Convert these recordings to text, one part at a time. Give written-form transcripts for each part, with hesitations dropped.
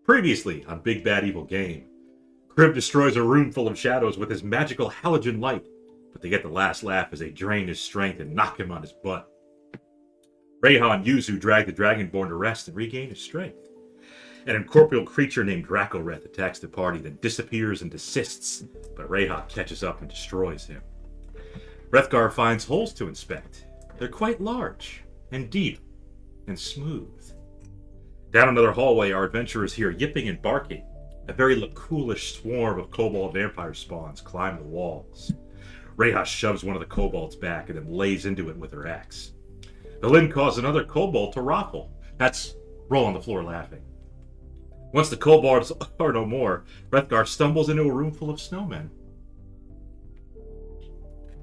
Previously on Big Bad Evil Game, Kriv destroys a room full of shadows with his magical halogen light, but they get the last laugh as they drain his strength and knock him on his butt. Reija and Yuzu drag the dragonborn to rest and regain his strength. An incorporeal creature named Drakowreth attacks the party, then disappears into cysts, but Reija catches up and destroys him. Wrethgar finds holes to inspect. They're quite large, and deep, and smooth. Down another hallway, our adventurers hear yipping and barking. A very Lakkulish swarm of kobold vampire spawns climb the walls. Reija shoves one of the kobolds back and then lays into it with her axe. The Lin causes another kobold to raffle. That's roll on the floor laughing. Once the kobolds are no more, Wrethgar stumbles into a room full of snowmen.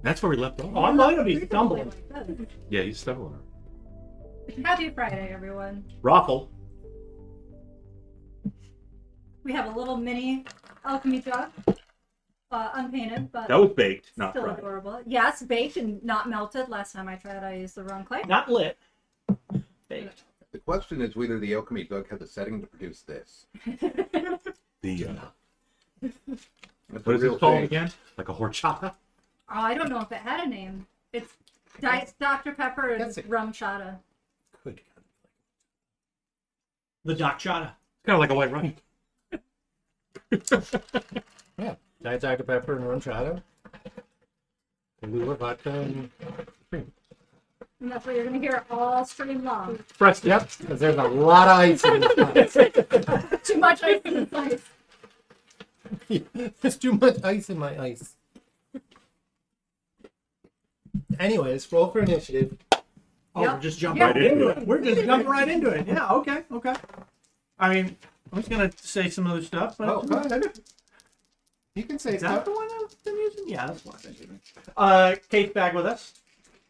That's where we left off. Oh, I'm not gonna be stumbling. Yeah, he's stumbling. Happy Friday, everyone. Raffle. We have a little mini alchemy jug, unpainted, but That was baked, not still fried. adorable. Yes, baked and not melted. Last time I tried, I used the wrong clay. Not lit. Baked. The question is whether the alchemy jug has a setting to produce this. The That's what a is real it called thing. again? Like a horchata? Oh, I don't know if it had a name. It's Diet Dr. Pepper and That's it. rum chata. Good. The Doc Chata. It's kind of like a white Russian. Yeah, Diet Dr. Pepper and rum chata. Lula vodka and cream. And that's what you're going to hear all stream long. Fresh, yep, because there's a lot of ice in this ice. Too much ice in this ice. There's too much ice in my ice. Anyways, roll for initiative. Oh, Yep. we're just jumping Yep. right into it. We're just jumping right into it. Yeah, okay. I mean, I was gonna say some other stuff, but Oh, go ahead. You can say is that stuff. the one I've been using? Yeah, that's one. Kate's back with us.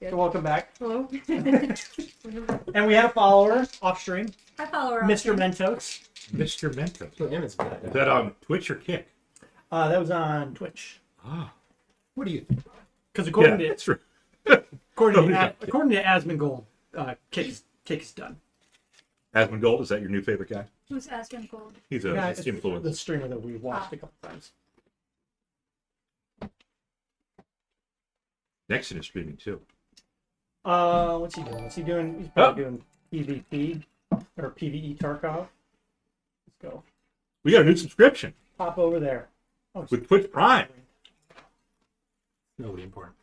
So welcome back. Hello. And we had a follower off stream, I follow her. Mr. Mentos. Mr. Mentos. For him, it's bad. Is that on Twitch or Kick? That was on Twitch. Ah. What do you think? Because according to that's true. according yeah. to Asmongold, Kick is done. Asmongold, is that your new favorite guy? Who's asking gold? He's a Yeah, it's influencer. the streamer that we watched a couple times. Nexon is streaming too. What's he doing? He's probably doing PvP or PvE Tarkov. Let's go. We got a new subscription Pop over there. Oh, with Twitch Prime. Nobody important.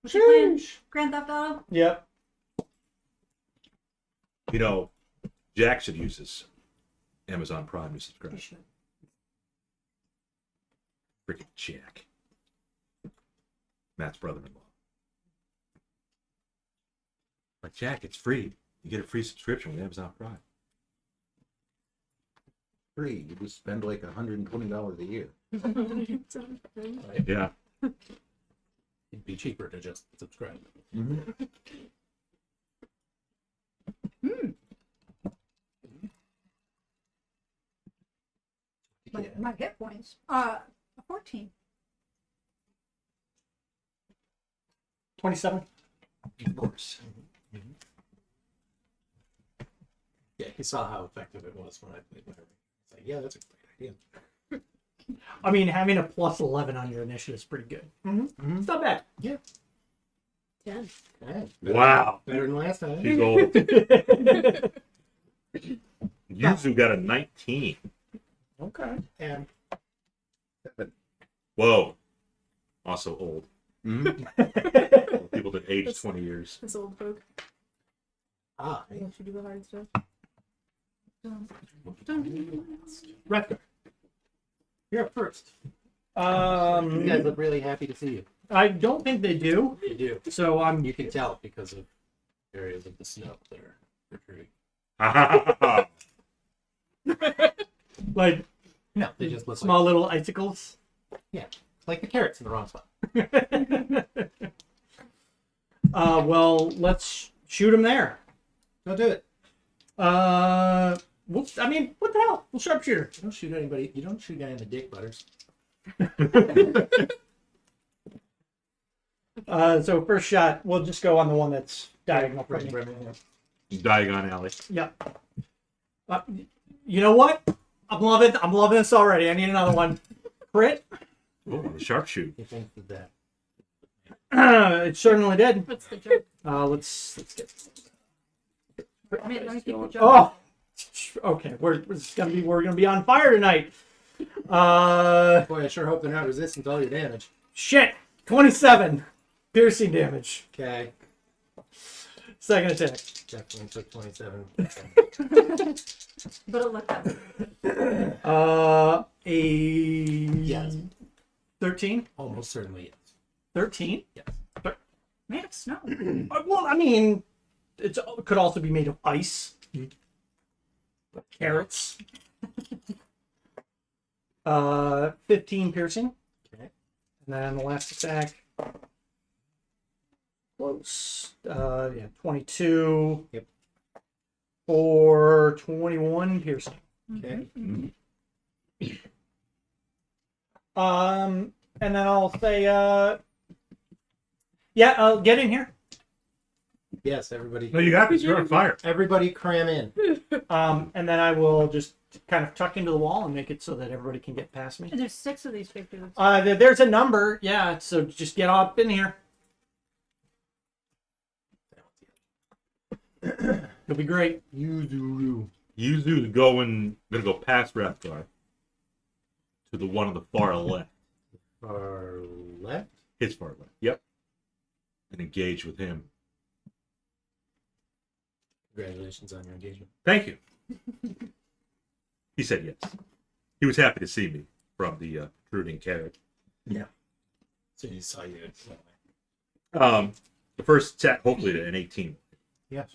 Was she playing Grand Theft Auto? Yep. You know, Jack should use this Amazon Prime to subscribe. Freaking Jack. Matt's brother-in-law. Like, Jack, it's free. You get a free subscription with Amazon Prime. Free. You just spend like $120 a year. Yeah. It'd be cheaper to just subscribe. Mm-hmm. My hit points. 14. 27. Of course. Yeah, he saw how effective it was when I played with her. It's like, yeah, that's a great idea. I mean, having a plus 11 on your initiative is pretty good. Mm-hmm. It's not bad. Yeah. 10. Okay. Wow. Better than last time. She's old. Yuzu got a 19. Okay. And Whoa. Also old. Mm-hmm. People that age 20 years. This old folk. yeah. Should do the hard stuff. Wrethgar. You're up first. You guys look really happy to see you. I don't think they do. You do. So I'm. You can tell because of areas of the snow that are protruding. Like No, they just look small little icicles. like the carrots in the wrong spot. Well, let's shoot him there. Go do it. I mean, what the hell? We'll sharpshooter. You don't shoot anybody. You don't shoot a guy in the dick, Butters. So first shot, we'll just go on the one that's diagonal from me. Diagon Alley. Yep. You know what? I'm loving this already. I need another one. Crit. Oh, the sharpshoot. You think that? It certainly did. What's the joke? Let's get. Let me keep the joke. Oh, okay. We're gonna be on fire tonight. Boy, I sure hope they're not resistant to all your damage. Shit. 27 piercing damage. Okay. Second attack. Definitely took 27. But it looked up. A Yes. 13. Almost certainly yes. 13. Yes. Made of snow. Well, I mean, it could also be made of ice. Carrots. 15 piercing. Okay. And then the last attack. Close. 22. Yep. For 21 piercing. Okay. And then I'll say, get in here. Yes, everybody. No, you got this. You're on fire. Everybody cram in. And then I will just kind of tuck into the wall and make it so that everybody can get past me. And there's 6 of these big dudes. There's a number, yeah. So just get up in here. It'll be great. Yuzu's gonna go past Wrethgar to the one on the far left. Far left. His far left. Yep. And engage with him. Congratulations on your engagement. Thank you. He said yes. He was happy to see me from the protruding carrot. Yeah. So he saw you. The first attack, hopefully an 18. Yes.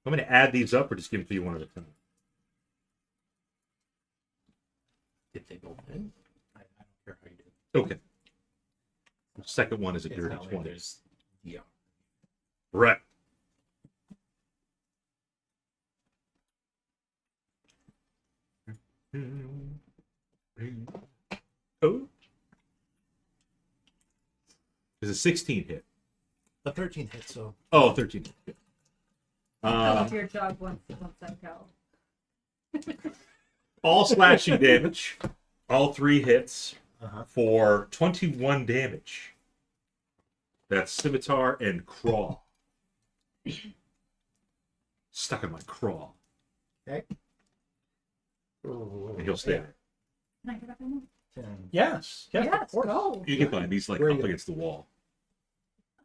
I'm going to add these up or just give them to you one at a time. Did they both win? I don't care how you do it. Okay. The second one is a It's dirty not like 20. there's- Yeah. Right. Oh. There's a 16 hit. A 13 hit, so Oh, 13 hit. I love your job once I go. All slashing damage. All 3 hits Uh-huh. for 21 damage. That's scimitar and crawl. Stuck in my crawl. Okay. And he'll stay there. Can I get up in there? 10. Yes. Yes. Of Yes, course. go. You can find these like Where up you- against the wall.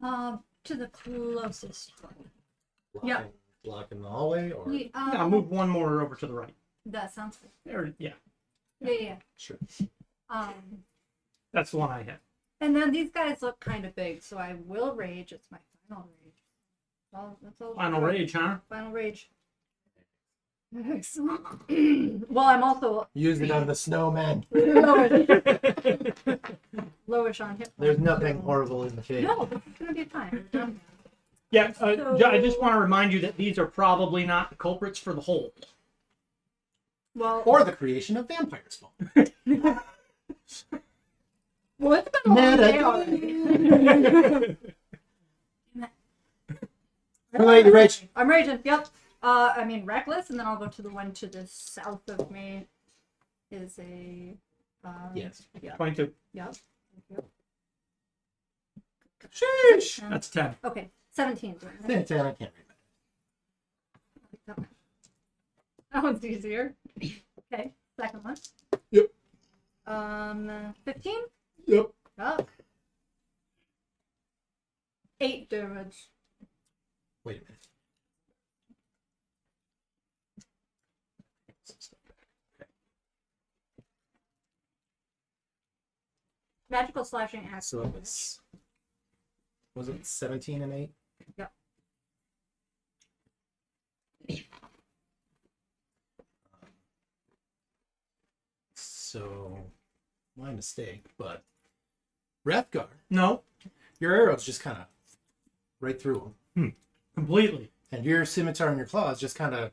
To the closest one. Blocking the hallway, or Yeah, I'll move one more over to the right. that sounds good. There. Yeah. Yeah. sure. That's the one I hit. And then these guys look kind of big, so I will rage. It's my final rage. That's all. Final rage, huh? Final rage. Well, I'm also Use it on the snowman. lowish on hit points. There's nothing horrible in the cave. No, this is gonna be fine. Yeah. I just want to remind you that these are probably not the culprits for the hole. Well, Or the creation of vampire spawn. well, it's been a long day already. Alright, you rage. I'm raging. Yep. I mean reckless, and then I'll go to the one to the south of me. Is a. Yes. Yeah. 22. Yep. Thank you. Sheesh. That's 10. Okay. 17. I can't read that. That one's easier. Okay. Second one. Yep. 15. Yep. Up. 8 damage. Wait a minute. Magical slashing axe. So it was it 17 and 8? Yep. So, my mistake, but Wrethgar, No, your arrows just kind of right through them, completely. and your scimitar and your claws just kind of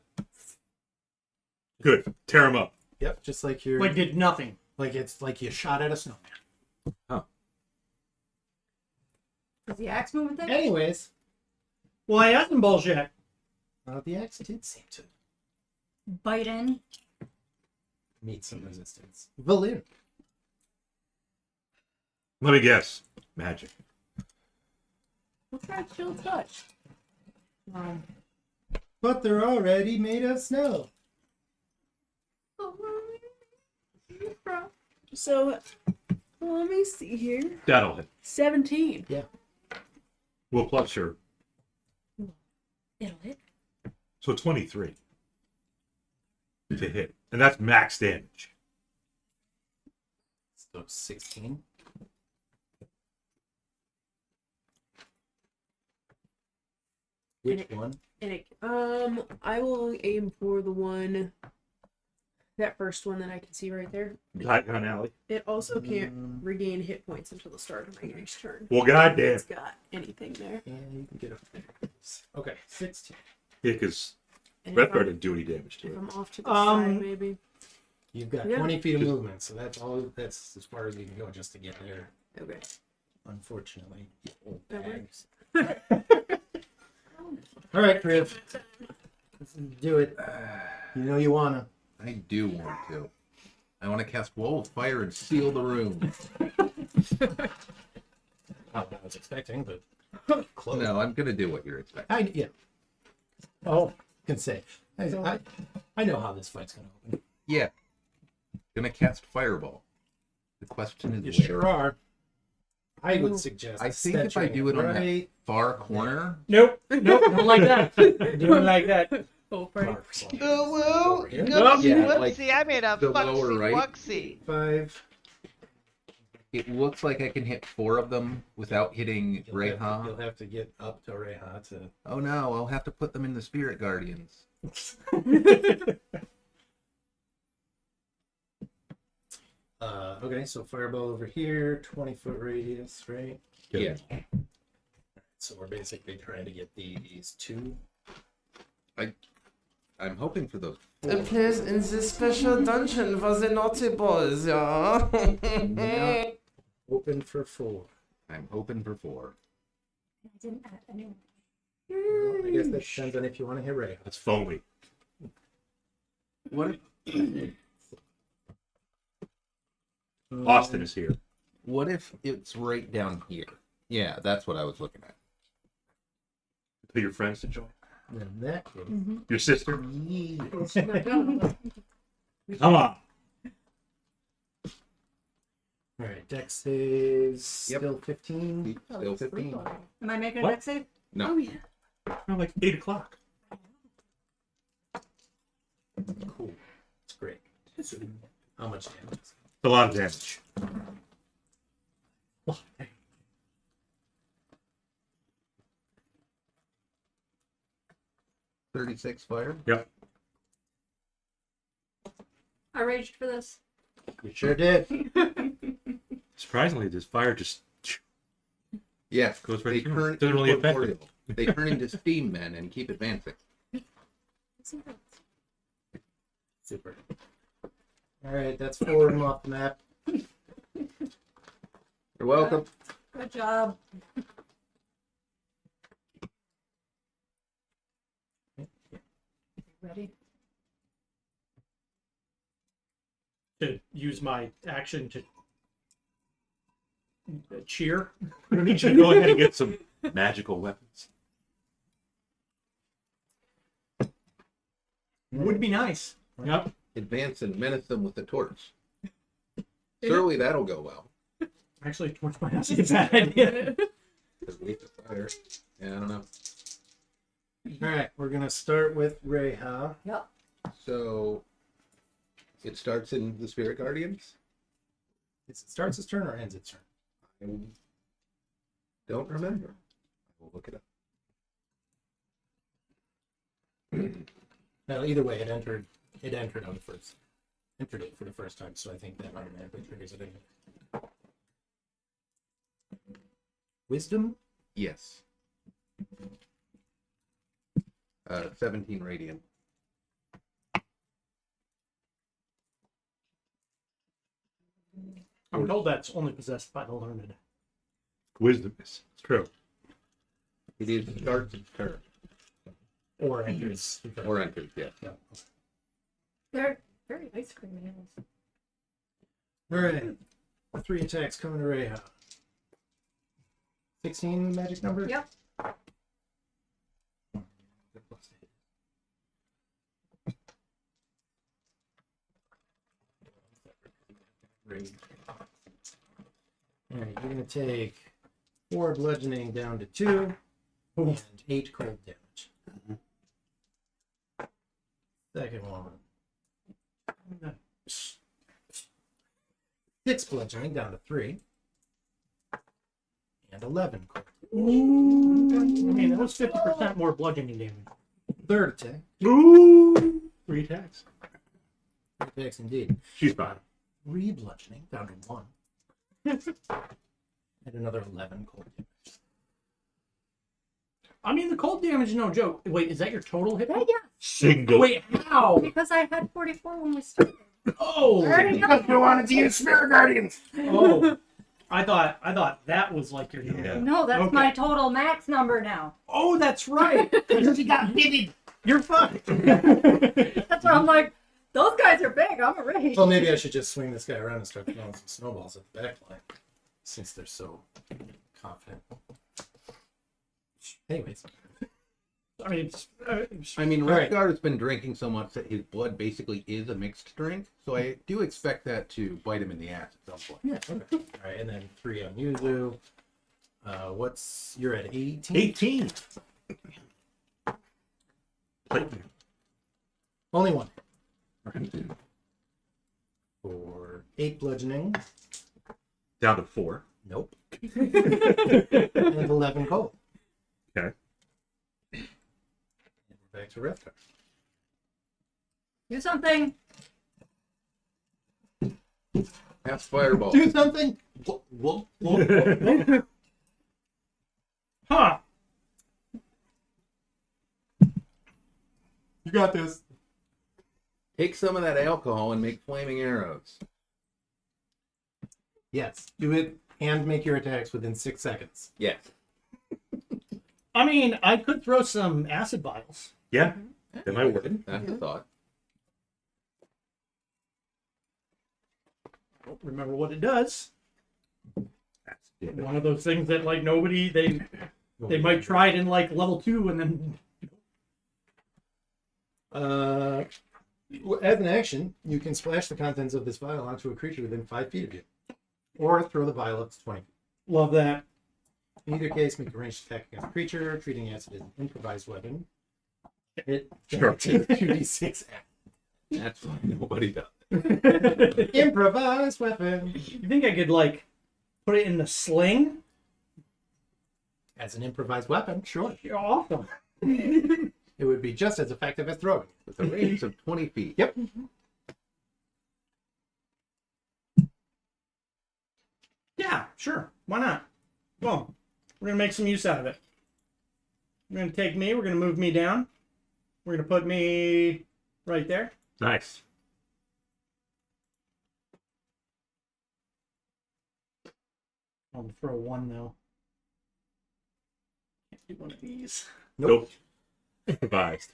Good. Tear him up. yep, just like your Like did nothing. like it's like you shot at a snowman. Is the axe moving thing? Anyways, Well, I had some bullshit. The axe did seem to Bite in. meet some resistance. Valin. Let me guess. Magic. What's that chill touch? But they're already made of snow. So, let me see here. That'll hit. 17. We'll plus your. It'll hit. So 23 to hit. And that's max damage. So 16. Which one? I will aim for the one, that first one that I can see right there. Gun Alley. It also can't regain hit points until the start of my next turn. Well, goddamn. It's got anything there. Yeah, you can get up there. Okay, 16. Yeah, because And if Wrethgar I'm, didn't do any damage to if it. I'm off to the side, maybe. You've got Yeah. 20 feet of Just- movement, so that's all. That's as far as you can go just to get there. Okay, Unfortunately. that works. All right, Kriv. Let's do it. You know you wanna. I do want to. I want to cast Wall of Fire and seal the room. Not what I was expecting, but close. No, I'm going to do what you're expecting. Yeah. Oh, can say. I know how this fight's gonna open. Yeah. Going to cast Fireball. The question is You where. sure are. I would suggest. I think if I do it on that far corner, Nope. Don't like that. Doing like that. Oh, right. Woo! Here. Yeah, Whoopsie, like I made a the lower fucksy right. wucksy. 5. it looks like I can hit 4 of them without hitting You'll Reija. have to get up to Reija to. Oh no, I'll have to put them in the Spirit Guardians. Okay, so fireball over here, 20-foot radius, right? Yeah. So we're basically trying to get these 2. I'm hoping for those. The place in this special dungeon was the naughty boys, yeah. Now open for 4. I'm hoping for 4. I didn't add anyone. Well, I guess that depends on if you want to hit Reija. It's foamy. What Austin is here. What if it's right down here? Yeah, that's what I was looking at. Tell your friends to join. In that case, Your sister. all Come on. right, dex saves Yep. still 15. Still 15. Am I making a What? dex save? No. Oh, yeah. Around like 8 o'clock. Cool. It's great. So, how much damage? It's a lot of damage. 36 fire. Yep. I raged for this. You sure did. Surprisingly, this fire just Yes, Goes right they through. turn Doesn't really affect incorporeal. They turn into steam men and keep advancing. Super. All right, that's 4 of them off the map. You're welcome. Good job. Ready? To use my action to cheer. I need you to go ahead and get some magical weapons. Would be nice. Yep. Advance and menace them with the torch. Surely that'll go well. Actually, torch might not be a bad idea. Because we the fire. Yeah, I don't know. All right, we're gonna start with Reija. Yep. So it starts in the Spirit Guardians. It starts its turn or ends its turn. I don't remember. I will look it up. No, either way, it entered on the first. Entered it for the first time, so I think that automatically triggers it in. Wisdom? Yes. 17 radiant. I'm told that's only possessed by the learned. Wisdom is. It's true. It is starts its turn. Or enters. Or enters, yeah. They're very ice cream nails. Alright. 3 attacks coming to Reija. 16 magic number? Yep. Alright, you're gonna take 4 bludgeoning down to 2 and 8 cold damage. Second one. 6 bludgeoning down to 3. And 11 cold. I mean, that was 50% more bludgeoning damage. Third attack. Ooh! 3 attacks. 3 attacks indeed. She's fine. 3 bludgeoning down to 1. And another 11 cold damage. I mean, the cold damage is no joke. Wait, is that your total hit? Yeah. Single. Wait, how? Because I had 44 when we started. Oh! Because you wanted to use Spirit Guardians. Oh. I thought that was like your number. Yeah. No, that's Okay. my total max number now. Oh, that's right. She got pitted. You're fucked. That's why I'm like, those guys are big. I'm a rage. Well, maybe I should just swing this guy around and start throwing some snowballs at the back line. Since they're so confident. Anyways. I mean, I mean, All right. Wrethgar has been drinking so much that his blood basically is a mixed drink, so I do expect that to bite him in the ass at some point. Yeah, okay. Alright, and then 3 on Yuzu. You're at 18? 18. Plate. Only 1. For 8 bludgeoning. Down to 4. Nope. And 11 cold. Okay. And we're back to Wrethgar. Do something. Half fireball. Do something! Whoop. huh? You got this. Take some of that alcohol and make flaming arrows. Yes, do it and make your attacks within 6 seconds. Yes. I mean, I could throw some acid vials. Yeah. That might work. That's a thought. I don't remember what it does. That's it. One of those things that like nobody they might try it in like level 2 and then As an action, you can splash the contents of this vial onto a creature within 5 feet of you. Or throw the vial up to 20 feet. love that. In either case, make a ranged attack against a creature, treating acid as an improvised weapon. It Sure. takes 2d6 That's what nobody does. improvised weapon. You think I could like put it in the sling? As an improvised weapon, sure. You're awesome. It would be just as effective as throwing. With a range of 20 feet. Yep. Yeah, sure. Why not? Well, we're gonna make some use out of it. We're gonna take me. We're gonna move me down. We're gonna put me right there. Nice. I'll throw one though. Can't do one of these. Nope. Improvised.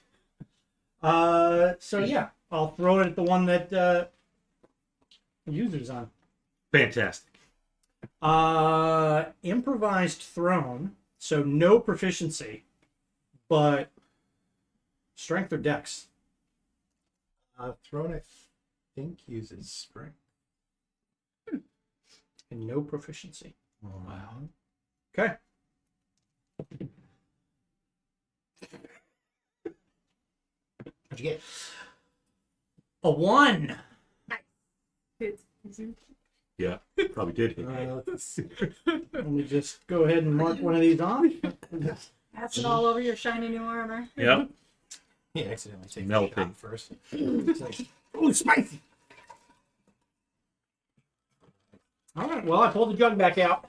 So yeah, I'll throw it at the one that user's on. Fantastic. Improvised thrown, so no proficiency, but strength or dex. Throne, I think, uses strength. And no proficiency. Wow. Okay. What'd you get? A 1. Yeah. Probably did hit. Let me just go ahead and mark one of these off. Acid all over your shiny new armor. Yep. He accidentally takes Melting. a shot first. It's like, Ooh, spicy. All right. Well, I pulled the jug back out.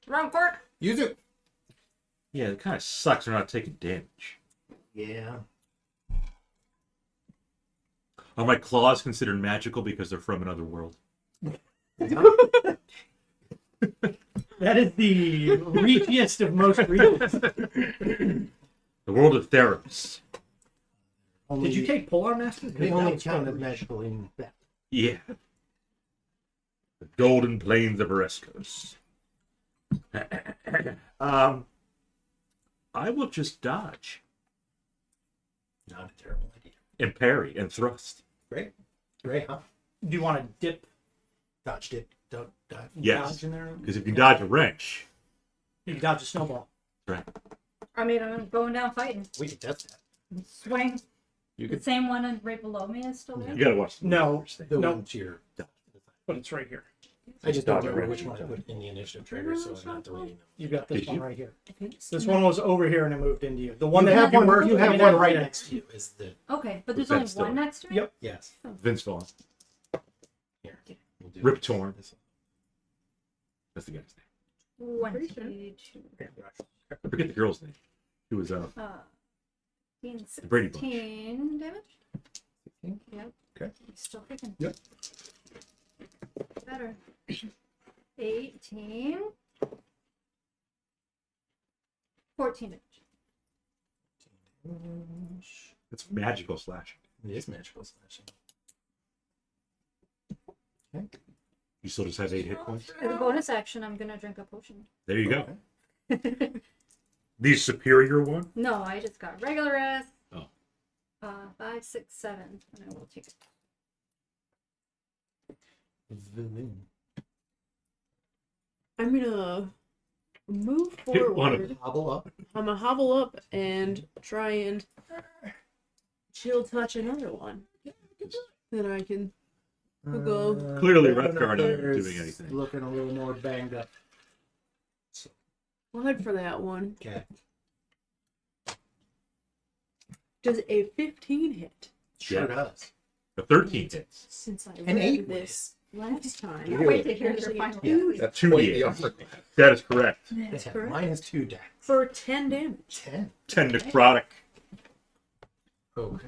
Wrong fork. use it. Yeah, it kind of sucks they're not taking damage. Yeah. Are my claws considered magical because they're from another world? That is the reachiest of most reaches. The world of therapists. Only, Did you take Polar Master? They only count as magical in that. Yeah. The golden plains of Ereskos. I will just dodge Not a terrible idea. and parry and thrust. Great. Great, huh? Do you want to dip Dodged it. Don't dive. Yes. dodge in there? Because if you dodge a wrench, You can dodge a snowball. right. I mean, I'm going down fighting. We can test that. Swing. You The could. same one and right below me is still there. You gotta watch. No. The No. one cheer. But it's right here. I just don't Dodge remember a which wrench. one I put in the initiative trigger, so I'm not reading them. You got this Did one you? right here. I think it's This one was over here and it moved into you. The one You that have you one. were You have looking one at right there. next to you. Is the Okay, but there's But only that's one still- next to me? Yep. yes. Vince Vaughn. Here. We'll do Rip Torn. That's the guy's name. 22. I forget the girl's name. She was 16 The Brady Bunch. damage? 16? Yep. Okay. He's still kicking. Yep. Better. 18. 14 damage. It's magical slashing. It is magical slashing. You still just have 8 hit points. As a bonus action, I'm gonna drink a potion. There you go. The superior one. No, I just got regular ass. Oh. 5, 6, 7, and I will take it. I'm gonna move Hit one of forward. Hobble up. I'm gonna hobble up and try and chill touch another one. Then I can go. Clearly, Wrethgar Wrethgar not is doing anything. Looking a little more banged up. Blood for that one. Okay. Does a 15 hit? Sure Yeah. does. The 13 hits. Since I An read 8 this last time. Can't wait to hear your final Yeah. answer. That's 2d8. That is correct. That's Yeah, correct. mine is 2 dex. For 10 damage. 10. 10 necrotic. Okay.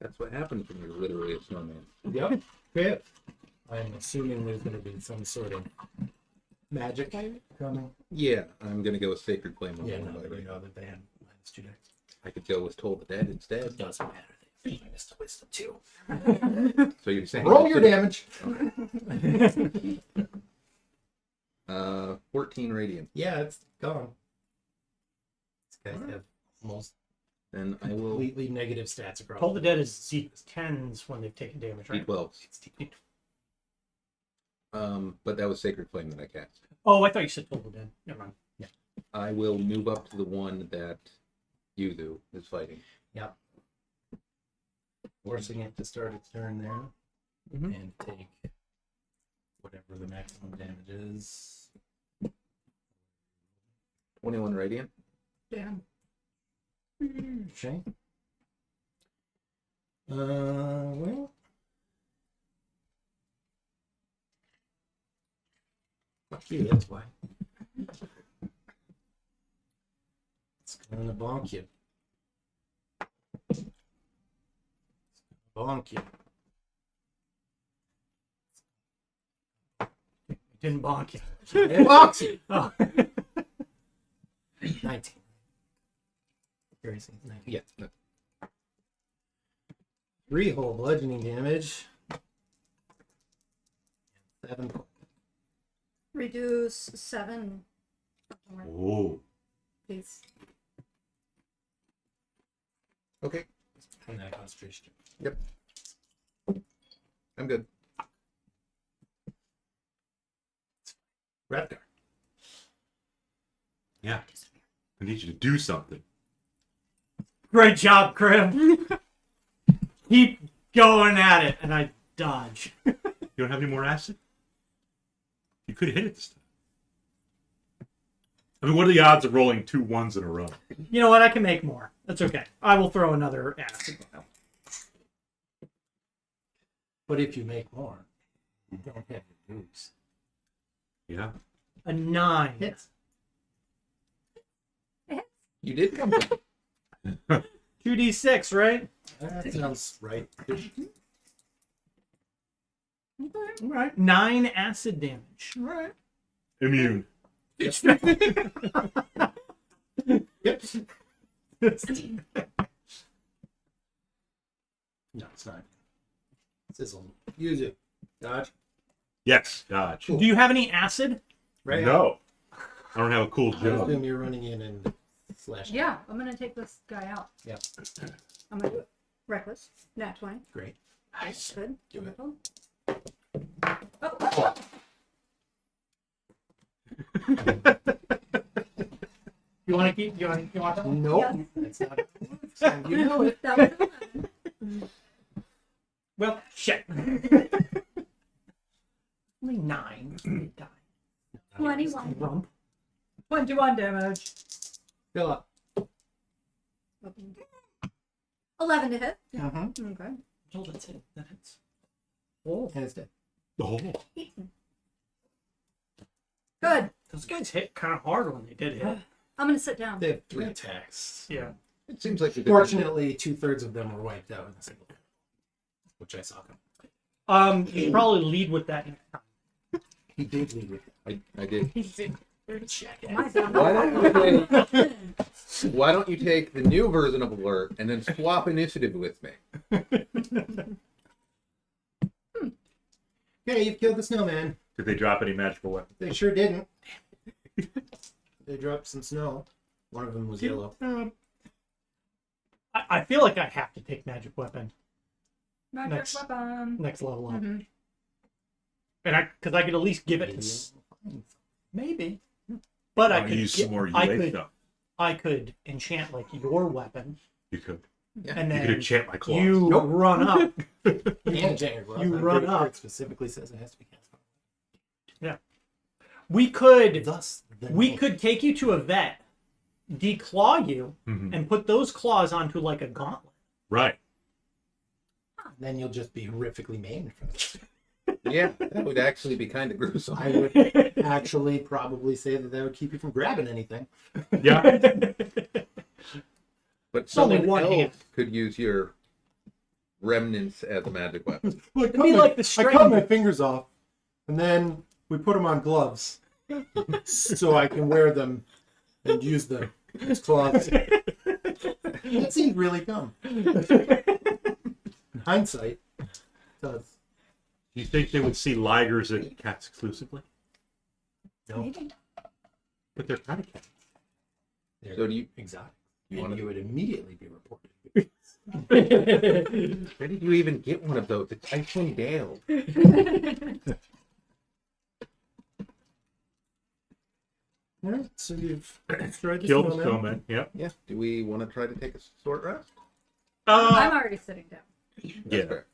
That's what happens when you're literally a snowman. Yep. Good. I'm assuming there's going to be some sort of magic coming. Yeah, I'm gonna go with Sacred Flame on Yeah, one no, by you the way. know that they had minus 2 dex. I could go with Toll the Dead instead. It doesn't matter. They minus the wisdom 2. So you're saying Roll your damage. 14 radiant. Yeah, it's gone. These guys have almost Then I will completely negative stats across. Toll the Dead is D10s when they've taken damage, right? D12. It's D12. But that was Sacred Flame that I cast. Oh, I thought you said Toll the Dead. Never mind. I will move up to the one that Yuzu is fighting. Yep. Forcing it to start its turn there. Mhm. And take whatever the maximum damage is. 21 radiant. Damn. Okay. Well. Fuck you, that's why. It's gonna bonk you. Bonk you. It didn't bonk you. It bonks you. Oh. 19. Crazy. 19. Yeah. 3 whole bludgeoning damage. 7 cold. Reduce 7. Oh. Please. Okay. And that concentration. I'm good. Wrethgar. Yeah. I need you to do something. Great job, Kriv. Keep going at it, and I dodge. You don't have any more acid? You could hit it this time. I mean, what are the odds of rolling 2 1s in a row? You know what? I can make more. That's okay. I will throw another acid. But if you make more, you don't have your boots. Yeah. A 9. Hits. You did come back. 2d6, right? That sounds right. All right. 9 acid damage. Immune. Yep. No, it's not. Sizzle. Use it. Dodge. Yes, dodge. Do you have any acid? Right. No. I don't have a cool I job. assume you're running in and slashing. Yeah, I'm gonna take this guy out. Yep. I'm gonna do it. Reckless. Nat 20. Great. Nice. Good. Do it. Oh. You want to keep? You want that one? Nope. Yeah. That's not. You know it. That was 11. Well, shit. Only 9. Die. 21. Rump. 21 damage. Fill up. 11 to hit. Mm-hmm. Okay. Oh, that's it. That hits. Oh, And it's dead. Oh. Good. those guys hit kind of hard when they did hit. I'm gonna sit down. They have 3 attacks. Yeah. It seems like a good Fortunately, 2/3 of them were wiped out in a single hit, which I saw coming. You should probably lead with that next time. He did lead with I did. check My it. bad. Why don't you take the new version of Alert and then swap initiative with me? Okay, you've killed the snowman. Did they drop any magical weapons? They sure didn't. They dropped some snow. One of them was yellow. I feel like I have to take magic weapon Magic Next. weapon. next level up, Mhm. and because I could at least give it to maybe, but I I'll could use some more I UA could stuff. I could enchant like your weapon, You could. and You could then enchant my claws. you Nope. run up. And Janger Glove. You I'm run pretty sure up. It specifically says it has to be cast. We could Thus, the we name. could take you to a vet, declaw you, Mhm. and put those claws onto like a gauntlet. Right. Then you'll just be horrifically maimed from it. Yeah, that would actually be kind of gruesome. I would actually probably say that would keep you from grabbing anything. Yeah. But It's only someone one else hand. could use your remnants as a magic weapon. Well, It'd be like the I string. cut my fingers off, and then we put them on gloves, so I can wear them and use them as claws. That seemed really dumb. In hindsight, it does. Do you think they would see ligers and cats exclusively? No, Maybe. But they're kind of cats. they're So do you? exotic. You And wanna- you would immediately be reported. Where did you even get one of those? It's Icewind Dale. All right, so you've destroyed the Killed the snowman. snowman. Yep. Yeah. Do we want to try to take a short rest? I'm already sitting down. That's Yeah. fair.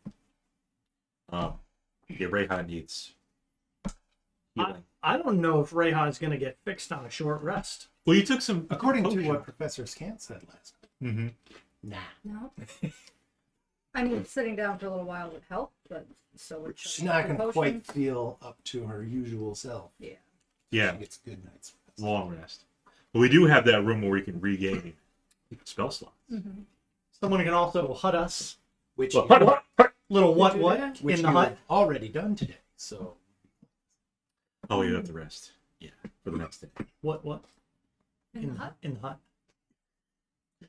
Yeah, Reija needs healing. I don't know if Reija is going to get fixed on a short rest. Well, you took some. According to potion. what Professor Scant said last night. Mm-hmm. Nah. No. I mean, sitting down for a little while would help, but so would She's not going to potions. quite feel up to her usual self. Yeah. Yeah, She gets a good night's rest. long rest. But we do have that room where we can regain spell slots. Mm-hmm. Someone can also hut us. Which Well, you, Little what which in the you hut. have already done today. So Oh, you have to rest. Yeah, for the next day. What In the hut? in the hut.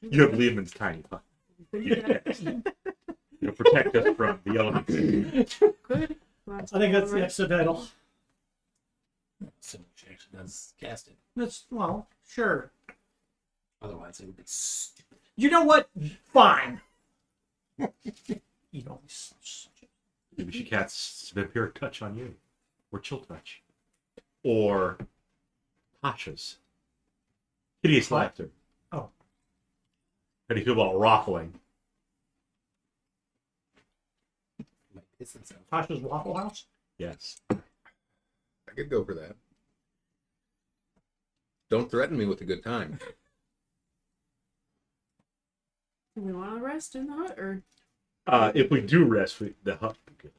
You have Lehman's tiny hut. It'll protect us from the elements. Good. I think that's the episode title. assuming she actually does cast it. That's well, sure. Otherwise, it would be stupid. You know what? Fine. You know, Maybe she casts vampiric touch on you, or chill touch, or Pasha's hideous What? laughter. Oh. How do you feel about raffling? Might piss himself. Tasha's Waffle House. Yes. I could go for that. Don't threaten me with a good time. Do we want to rest in the hut, or If we do rest, the hut would be good.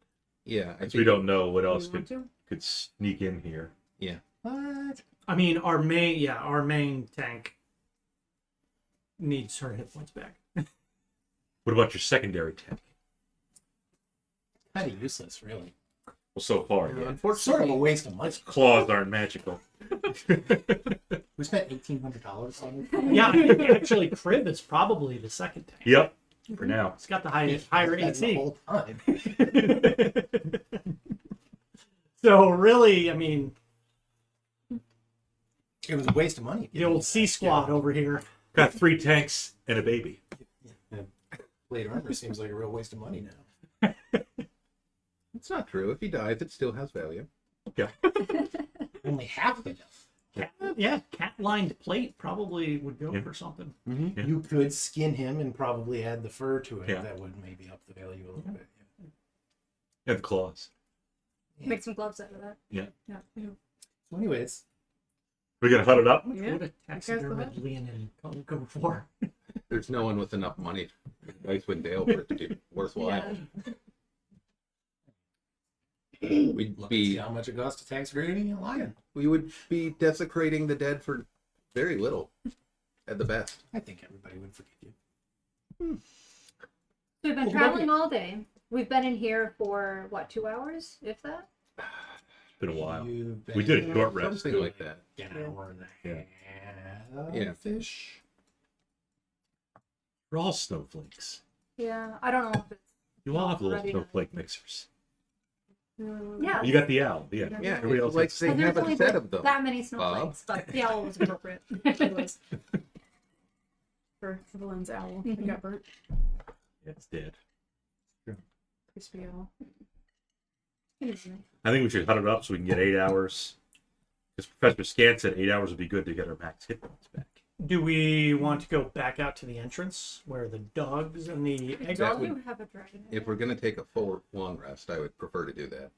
Yeah, I Because think we don't know what do we else want to? could sneak in here. What? I mean, our main tank needs her hit points back. What about your secondary tank? Kind of useless, really. Well, so far, yeah. Sort of a Unfortunately, waste of money. Claws aren't magical. We spent $1,800 on it. Yeah, I think actually Kriv is probably the second tank. Yep, for now. It's got the higher That's the AC. whole time. So really, I mean, It was a waste of money. the old C squad over here. Got 3 tanks and a baby. Plate armor seems like a real waste of money now. it's not true. If he dies, it still has value. Only half of it. Yeah, cat-lined plate probably would go Yeah. for something. Yeah. You could skin him and probably add the fur to it. Yeah. That would maybe up the value a little bit. And the claws. Make some gloves out of that. Yeah. Yeah. So anyways, We're gonna hunt it up. Yeah. What a taxidermid Leonin go for. There's no one with enough money, Icewind Dale, for it to be worthwhile. We'd look and be see how much it costs to tax grading a lion. we would be desecrating the dead for very little, at the best. I think everybody would forgive you. So we've been traveling all day. We've been in here for what, 2 hours, if that? It's been a while. You've We did a been short rest. Something like that. an hour and a half. Yeah. Fish. We're all snowflakes. Yeah, I don't know if it's. You all have little Ready. snowflake mixers. Yeah. You got the owl. Yeah. Yeah, Everybody else like has- they But there's have a only set like of them. that many snowflakes, but the owl was appropriate. It was. For the lens owl. It got burnt. It's dead. Crispy owl. I think we should hunt it up so we can get 8 hours. Because Professor Scant said 8 hours would be good to get our max hit points back. Do we want to go back out to the entrance where the dogs and the egg That are? would- You have a dragon. If we're gonna take a full long rest, I would prefer to do that.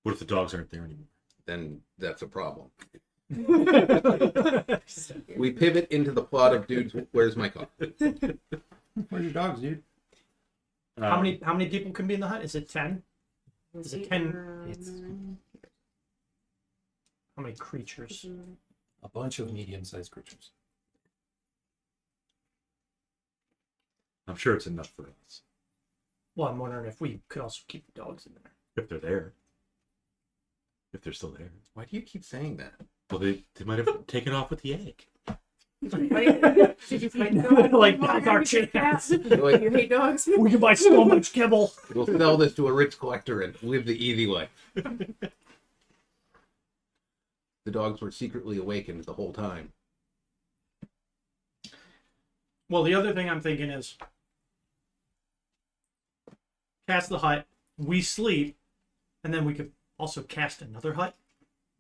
What if the dogs aren't there anymore? Then that's a problem. We pivot into the plot of dudes. Where's my car? Where's your dogs, dude? How many people can be in the hut? Is it 10? Is it 10? How many creatures? A bunch of medium-sized creatures. I'm sure it's enough for us. Well, I'm wondering if we could also keep the dogs in there. If they're there. If they're still there. Why do you keep saying that? Well, they might have taken off with the egg. Did you find out? Like, that's our chance. Like, You hate dogs? We can buy so much kibble. we'll sell this to a rich collector and live the easy life. The dogs were secretly awakened the whole time. Well, the other thing I'm thinking is cast the hut, we sleep, and then we could also cast another hut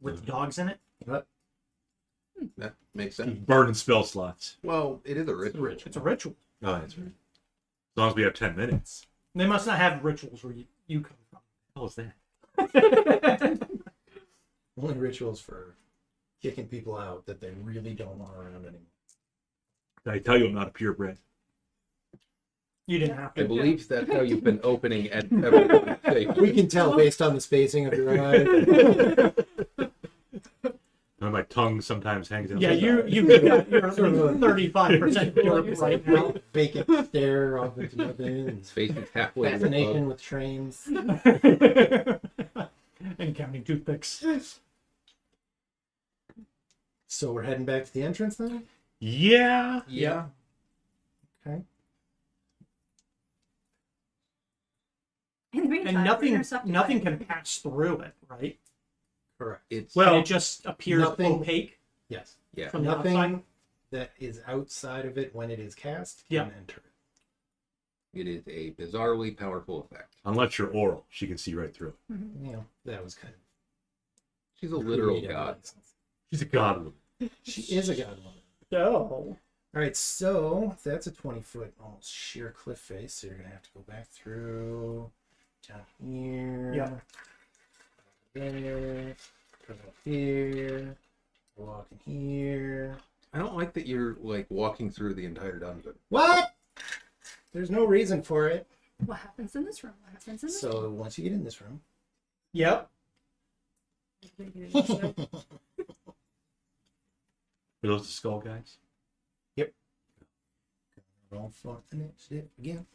with dogs in it. That makes sense. Burning spell slots. Well, it is a ritual. It's a ritual. Oh, that's right. As long as we have 10 minutes. They must not have rituals where you come from. How is that? Only rituals for kicking people out that they really don't want around anymore. Did I tell you I'm not a purebred? You didn't have I to. believe that's how you've been opening at every conversation. We can tell based on the spacing of your eyes. And my tongue sometimes hangs out. Yeah, you're 35% dirt right now. Vacant stare off into nothing. His face is halfway to the Fascination bug. with trains. And counting toothpicks. So we're heading back to the entrance then? Yeah. Yeah. Okay. In the meantime, And we're nothing intercepted by- can pass through it, right? Correct. It's Well, Well, it just appears nothing- opaque Yes. yeah. from the Nothing outside. that is outside of it when it is cast Yeah. can enter it. It is a bizarrely powerful effect. Unless you're oral, she can see right through it. You know, that was kind of She's a literal creative god. license. She's a god. She is a god woman. Oh. All right, so that's a 20-foot almost sheer cliff face. So you're gonna have to go back through down here. Yeah. There. Go up here. Walk in here. I don't like that you're like walking through the entire dungeon. What? There's no reason for it. What happens in this room? What happens in this room? So once you get in this room, Yep. Are those the skull guys? roll for the next step again.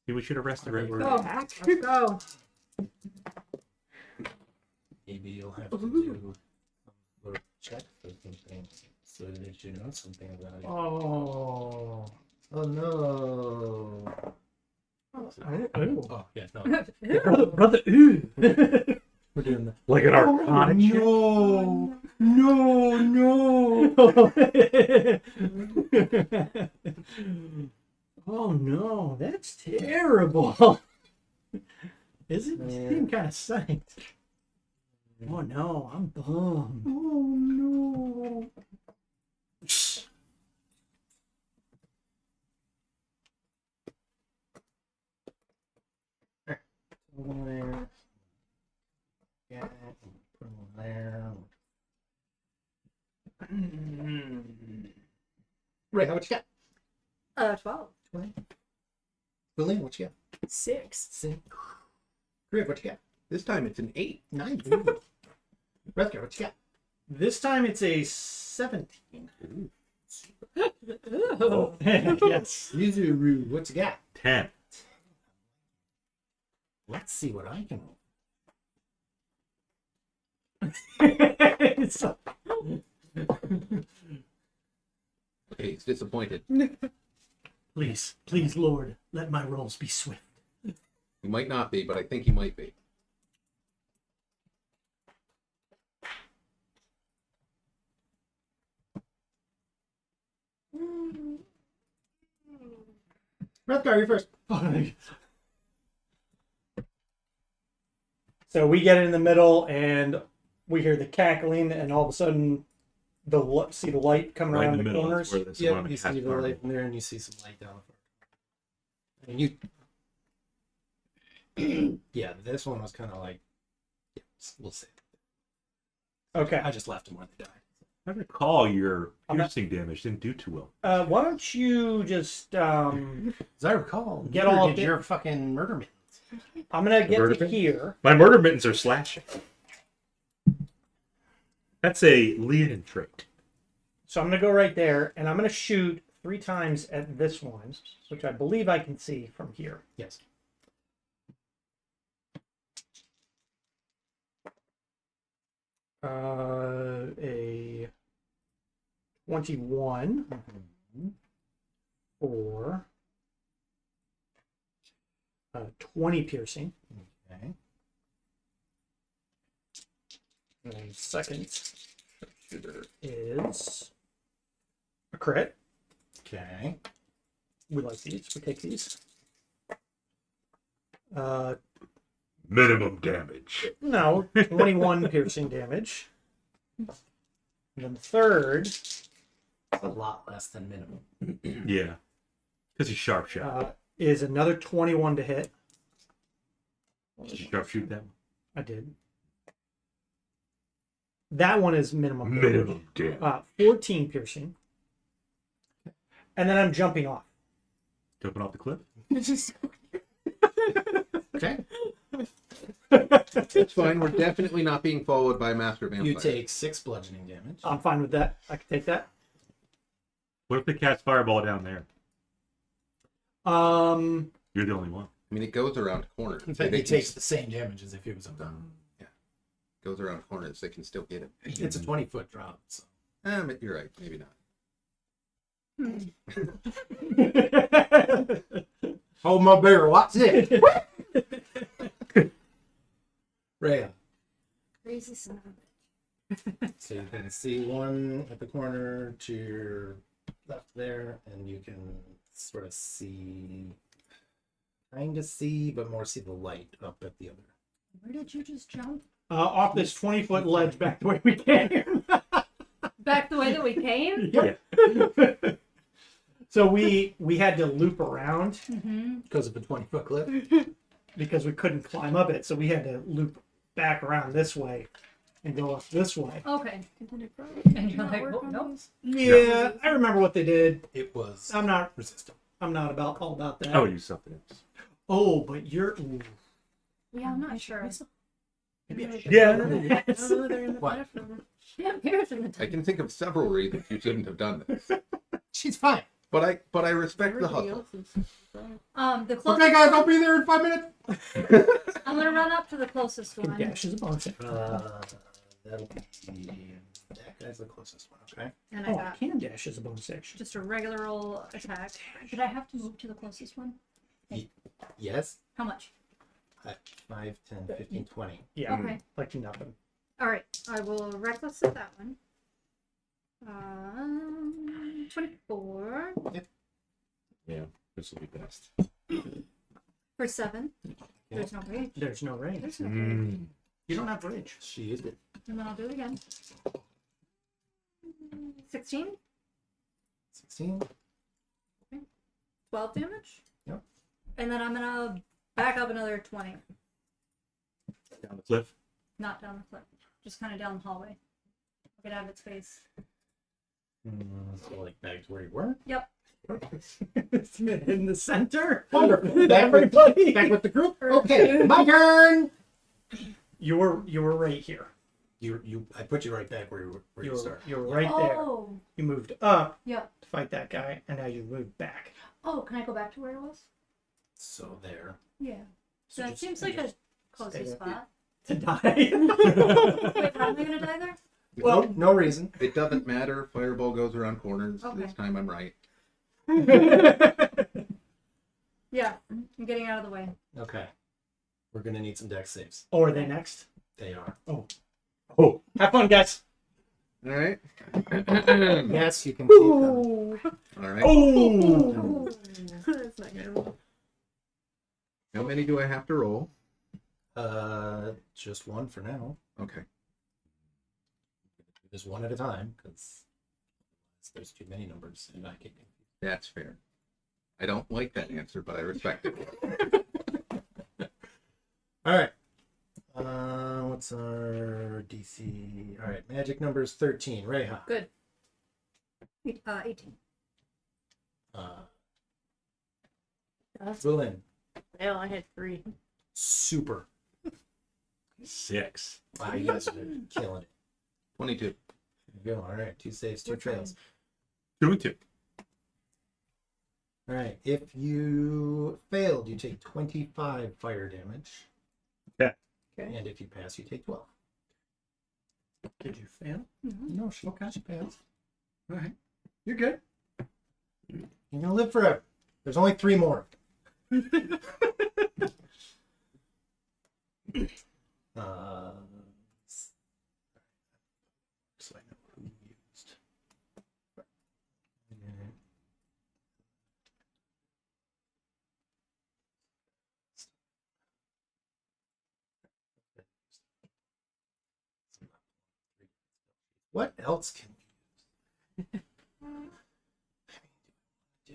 See, we should have rested right where Go. Let's go. Maybe you'll have to do some little checks or something so that you know something about it. Oh. Oh no. Oh, yeah, no. brother, ooh. We're doing that. Like an arcana check? Oh no, that's terrible. Isn't it? You seem kind of psyched. Oh no, I'm bummed. Oh no. There. Yeah, put them there. Right, how much you got? 12. 20. William, what you got? 6. 6. Kriv, what you got? This time it's an 8. 9. Wrethgar, what you got? This time it's a 17. Oh, Yes. Yuzu, what you got? 10. Let's see what I can roll. It's- Okay, he's disappointed. Please, please, Lord, let my rolls be swift. He might not be, but I think he might be. Wrethgar, you're first. So we get in the middle and we hear the cackling, and all of a sudden, see the light coming Right in around the the middle. corners. That's where this Yeah, one you cast see the fireball. light from there, and you see some light down the And you, yeah, this one was kind of like, yeah, we'll see. Okay. I just left them where they died. I recall your I'm not- piercing damage didn't do too well. Why don't you just As I recall, Get neither all did bit- your fucking murder mittens. I'm gonna get Murder to pin? here. My murder mittens are slashing. That's a Leonin trait. So I'm gonna go right there, and I'm gonna shoot 3 times at this one, which I believe I can see from here. Yes. A 21 for 20 piercing. Okay. And then second shooter is a crit. Okay. We like these. We take these. Minimum damage. No, 21 piercing damage. And then the third A lot less than minimum. Yeah. Because he's sharp shot. is another 21 to hit. Did you sharp shoot that one? I did. That one is minimum. damage. Minimum damage. 14 piercing. And then I'm jumping off. Jumping off the cliff? Okay. It's fine. We're definitely not being followed by a master vampire. You take 6 bludgeoning damage. I'm fine with that. I can take that. What if they cast fireball down there? You're the only one. I mean, it goes around corners. In fact, They he can- takes the same damage as if he was up there. goes around corners. They can still get it. It's a 20-foot drop. So. You're right. Maybe not. Hold my beer. Watch it. Reija. Crazy son of a bitch. So you can see one at the corner to your left there, and you can sort of see, kind of see, but more see the light up at the other. Where did you just jump? Off this 20-foot ledge back the way we came. Back the way that we came? Yeah. So we had to loop around Mm-hmm. Because of a 20-foot cliff. because we couldn't climb up it. So we had to loop back around this way and go up this way. Okay. And you're like, oh, nope. Yeah, I remember what they did. It was I'm not resistant. about all about that. I would use something else. Oh, but you're ooh. Yeah, I'm not sure. Maybe I should. Yeah. Oh, they're in the What? bathroom. Yeah, here's in the I can think of several reasons you shouldn't have done this. She's fine. But I respect the Everything hustle. else is The closest. Okay, guys, I'll be there in 5 minutes. I'm gonna run up to the closest Can one. dash is a bonus action. That'll be that guy's the closest one. Okay. And I Oh, I got can dash as a bonus action. just a regular old attack. Did I have to move to the closest one? Yes. How much? 5, 10, 15, 20. Yeah, Okay. like nothing. Alright, I will reckless at that one. 24 Yeah, this will be best. for 7. There's no rage. There's no range. There's no rage. Mm. You don't have rage. She used it. And then I'll do it again. 16, 16. 12 damage. Yep. And then I'm gonna back up another 20. Down the cliff. Not down the cliff. Just kind of down the hallway. Get out of its face. So like back to where you were. Yep. In the center. Wonderful. Back with the group. Okay, my turn. You were right here. I put you right back where you started. You were right there. Oh. You moved up Yep. to fight that guy, and now you moved back. Oh, can I go back to where it was? So there. Yeah. So that just- seems like a just cozy stay there. spot. To die. Wait, how am I gonna die there? Well, no reason. It doesn't matter. Fireball goes around corners. Okay. This time I'm right. Yeah, I'm getting out of the way. Okay. We're gonna need some dex saves. Oh, are they next? They are. Oh, Have fun, guys. All right. Yes, you can keep them. Ooh. All right. Oh. That's not good. How many do I have to roll? Just one for now. Okay. Just one at a time, because there's too many numbers, and I can. That's fair. I don't like that answer, but I respect it. All right. What's our DC? All right, magic number is 13. Reija. Good. 18. Willin. Well, I had 3. Super. 6. Wow, you guys are killing it. 22. There you go. All right, 2 saves, 2 We're trying. fails. 2 and 2. All right, if you failed, you take 25 fire damage. Okay. Okay. And if you pass, you take 12. Did you fail? No, she fails. All right. You're good. You're gonna live forever. There's only 3 more. So I know who used. What else can we use? do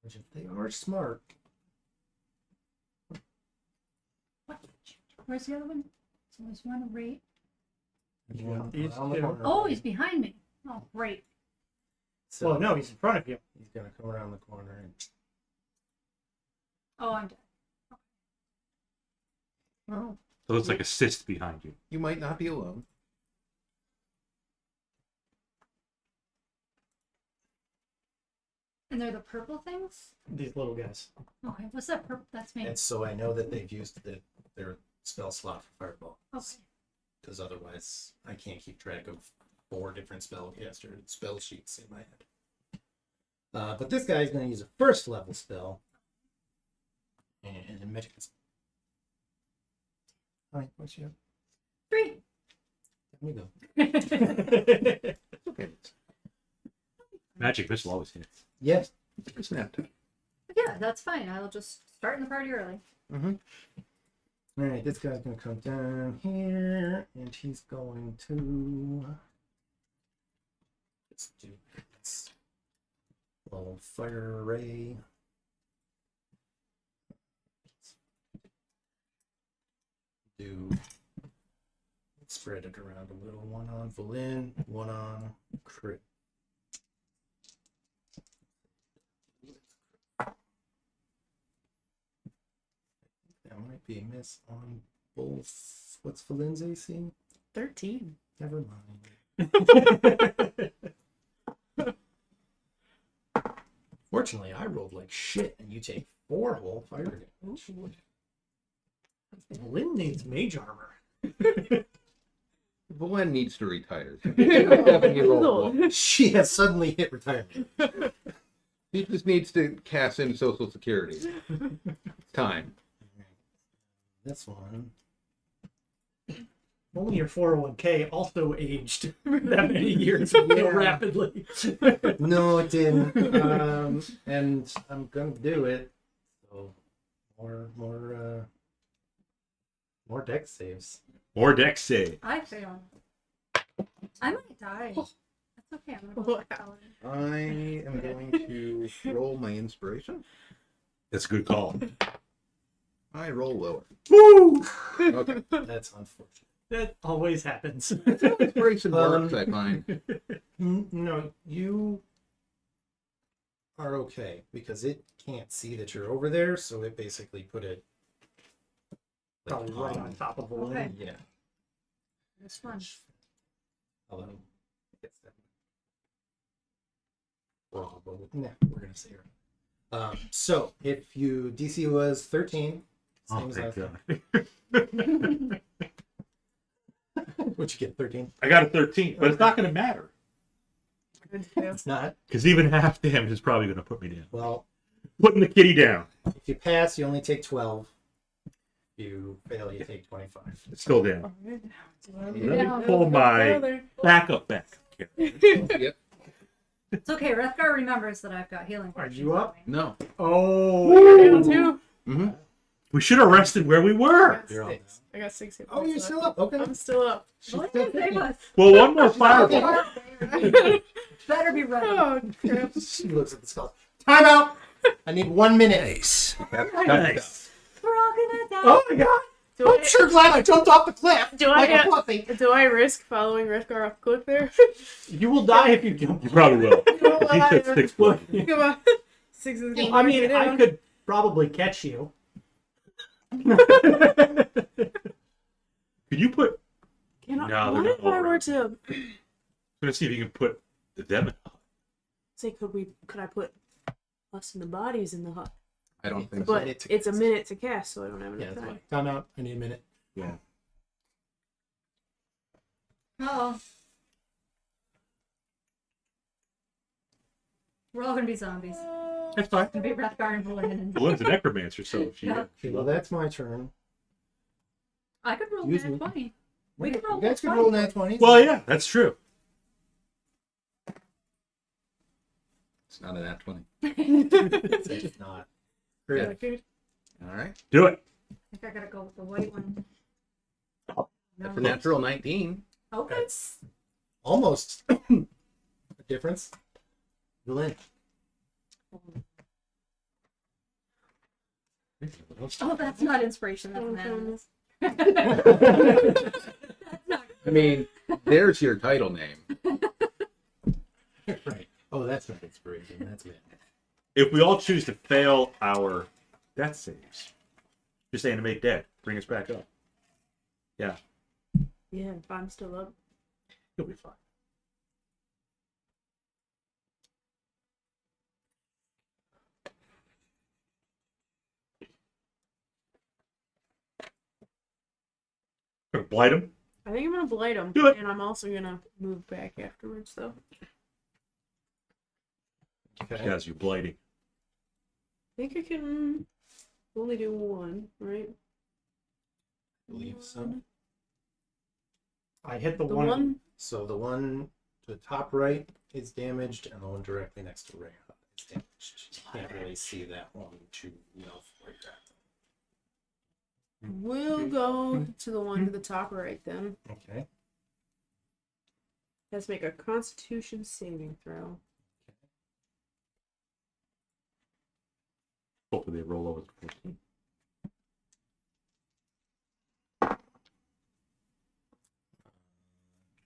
which if they are smart. What? Where's the other one? So there's one right. One these around the two. corner. Oh, he's behind me. Oh, great. So Well, no, he's in front of you. he's gonna come around the corner and Oh, I'm dead. Oh. So it's like a cyst behind you. You might not be alone. And they're the purple things? These little guys. Okay, what's that purple? That's me. and so I know that they've used their spell slot for fireball. Okay. Because otherwise I can't keep track of 4 different spellcaster spell sheets in my head. But this guy's going to use a first level spell. And a magic. All right, what's your? 3. There we go. Okay. Magic missile always hits. Yes. It's nap time. Yeah, that's fine. I'll just start in the party early. Mm-hmm. All right, this guy's going to come down here, and he's going to. Let's do this. Little fire ray. Spread it around a little. 1 on Valin, 1 on Kriv. That might be a miss on both. What's Valin's AC? 13. Never mind. Fortunately, I rolled like shit, and you take 4 whole fire damage. Lynn needs mage armor. Valen needs to retire. 7-year-old woman. She has suddenly hit retirement. He just needs to cash in Social Security. Time. This one. Only your 401k also aged that many years rapidly. No, it didn't. And I'm gonna do it. So more deck saves. More deck save. I fail. I might die. That's okay. I'm gonna roll that power. I am going to roll my inspiration. That's a good call. I roll lower. Woo! Okay. That's unfortunate. That always happens. Inspiration works, I find. No, you are okay because it can't see that you're over there, so it basically put it Probably right on top of the Okay. lid. Yeah. This one. Although, I guess that wrong, but no, we're gonna say it. So if you DC was 13, same Oh, as thank last time. God. What'd you get? 13? I got a 13, but it's not going to matter. It's not. Because even half damage is probably going to put me down. Well, Putting the kitty down. if you pass, you only take 12. If you fail, you take 25. It's still down. Let Yeah. me pull my backup back. Yep. It's okay. Wrethgar remembers that I've got healing. Are potions you up? on me. No. Oh. Two. Mm-hmm. We should have rested where we were. You're all Six. I got 6 hit Oh, points you're left. still up. Okay. I'm still up. Well, they didn't save us. Well, one more fireball. Better be ready. Oh, crap. She looks at the skull. Time out! I need 1 minute. Nice. Nice. We're all gonna die. Oh my god! Do I'm I, sure glad I jumped off the cliff Do like I- a puppy. do I risk following Wrethgar up cliff there? You will die if you jump. You probably will. Well, He said 6 foot. Come on. 6 is gonna I knock mean, me I down. could probably catch you. Could you put... Can I, No, they're what not if I all were around. to I'm going to see if you can put them in. say, could I put us in the bodies in the hut? I don't think But so. minute to it's a cast. minute to cast, so I don't have Yeah, enough that's time. fine. Time out. I need a minute. Yeah. Uh-oh. We're all gonna be zombies. That's fine. It's gonna be Wrethgar and Valen. Belinda's a necromancer, so she... Yeah. Okay, well, that's my turn. I could roll Use nat me. 20. We could roll You guys nat could roll 20. nat 20. Well, yeah, that's true. It's not a nat 20. It's not. Yeah. Great. All right. Do it. I think I gotta go with the white one. Oh, No. That's a natural 19. Okay. That's almost a difference. Lynn. Oh, that's not inspiration. That's madness. I mean, there's your title name. Right. Oh, that's not inspiration. That's it. If we all choose to fail our death saves, just animate dead. Bring us back up. Yeah, Yeah, if I'm still up. you'll be fine. Gonna blight him. I think I'm gonna blight him, Do it. and I'm also gonna move back afterwards, though. Okay. As you blighting. I think I can only do one, right? I believe so. I hit the, The one. one. So the one to the top right is damaged, and the one directly next to Reija is damaged. You can't really see that one too well for you. We'll go to the one to the top right then. Okay. Let's make a Constitution saving throw. Hopefully they roll over the 14.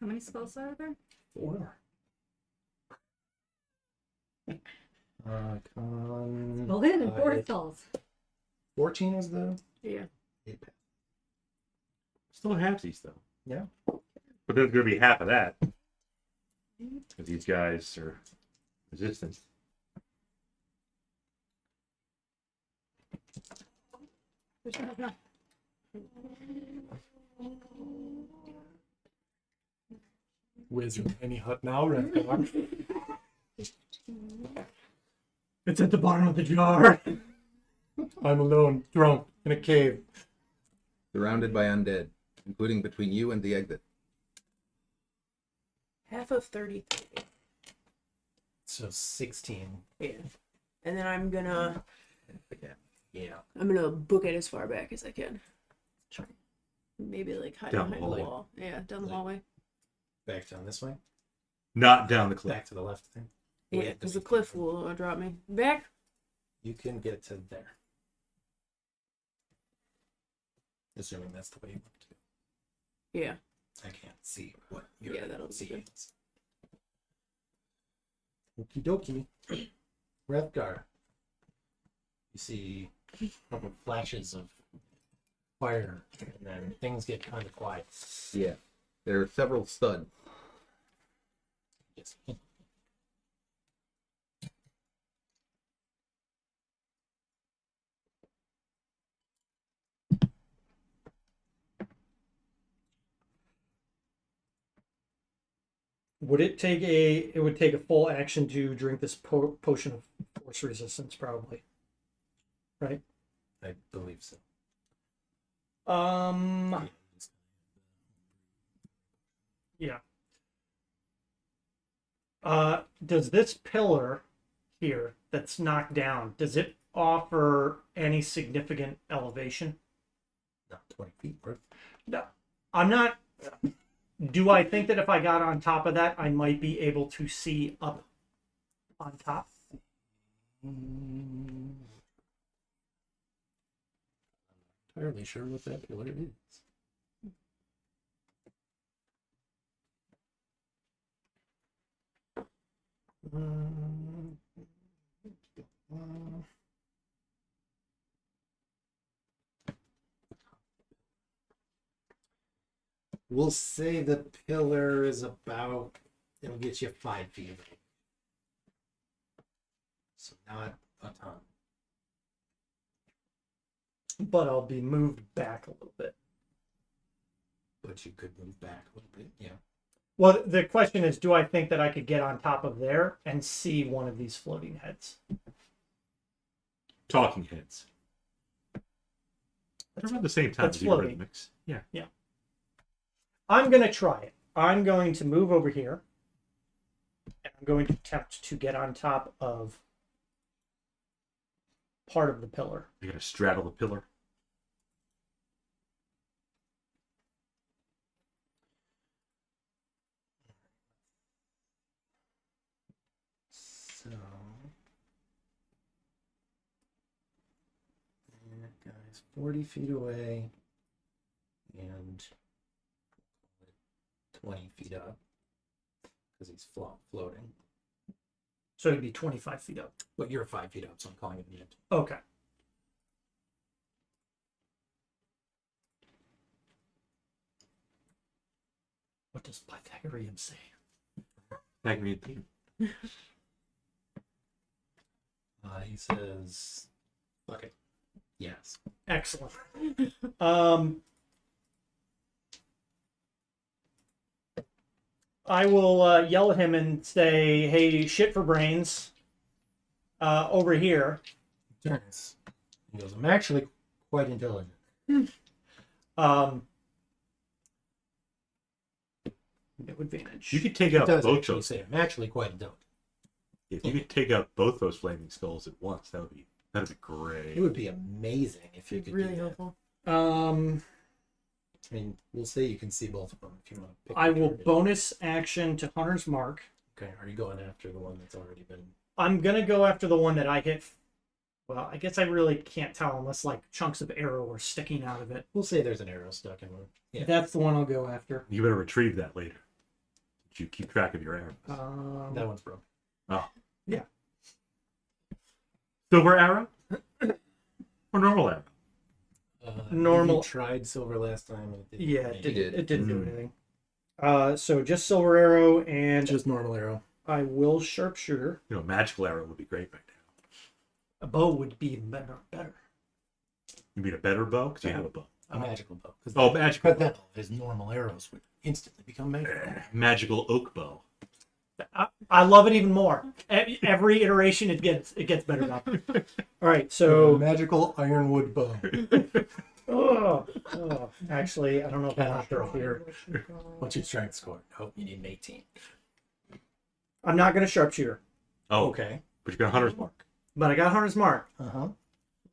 How many spells are there? 4. Con. Valen and 4 it- spells. 14 is the. Yeah. Still halfsies though. Yeah. But there's gonna be half of that. Because these guys are resistant. Where's your tiny hut now, Wrethgar? It's at the bottom of the jar. I'm alone, drunk, in a cave. Surrounded by undead, including between you and the exit. Half of 33. So 16. Yeah. And then I'm gonna Yeah. book it as far back as I can. Maybe like hide Down the behind the hallway. wall. Yeah, down the hallway. Back down this way. Not down the cliff. Back to the left thing. Yeah, Wait, because the cliff will drop me. Back? You can get to there. Assuming that's the way you want to. Yeah. I can't see what you're Yeah, that'll be seeing. good. Okie dokie. Wrethgar. You see a couple flashes of fire, and then things get kind of quiet. Yeah. There are several studs. Yes. Would it take it would take a full action to drink this potion of force resistance, probably. Right? I believe so. Yeah. Does this pillar here that's knocked down, does it offer any significant elevation? Not 20 feet worth. No. I'm not. Do I think that if I got on top of that, I might be able to see up on top? Entirely sure what that pillar is. We'll say the pillar is about, it'll get you 5 feet away. So not a ton. But I'll be moved back a little bit. But you could move back a little bit, yeah. Well, the question is, do I think that I could get on top of there and see one of these floating heads? Talking heads. They're around the same time That's as the floating. rhythmics. Yeah. I'm going to try it. I'm going to move over here. And I'm going to attempt to get on top of part of the pillar. You're going to straddle the pillar. So that guy's 40 feet away and 20 feet up because he's floating. So it'd be 25 feet up. But you're 5 feet up, so I'm calling it an int. Okay. What does Pythagorean say? Pythagorean theme. He says, fuck it. Yes. Excellent. I will yell at him and say, "Hey, shit for brains, over here." Turns. He goes, I'm actually quite intelligent. No advantage. You could take He out does both actually those. say, I'm actually quite intelligent. If you could take out both those flaming skulls at once, that'd be great. It would be amazing if you could Really do that. helpful. I mean, we'll say you can see both of them if you want to pick I a will target. bonus action to Hunter's Mark. Okay, are you going after the one that's already been... I'm gonna go after the one that I hit. Well, I guess I really can't tell unless like chunks of arrow are sticking out of it. We'll say there's an arrow stuck in one. Yeah. That's the one I'll go after. You better retrieve that later. Did you keep track of your arrows? That one's broken. Oh. yeah. Silver arrow? Or normal arrow? Normal- You tried silver last time. And it didn't Yeah, make it did. didn't do Mm. anything. So just silver arrow, and Just normal arrow. I will sharpshooter. You know, magical arrow would be great right now. A bow would be even better. You mean a better bow? Because you have a bow. A magical bow. Oh, magical. But that his normal arrows would instantly become magical. Magical oak bow. I love it even more. Every iteration, it gets better now. All right, so magical ironwood bow. actually, I don't know if Cannot I'm sure draw. here. What's your strength score? Oh, you need an 18. I'm not going to sharpshooter, Oh, Okay. but you got a hunter's mark. but I got Hunter's Mark, Uh-huh.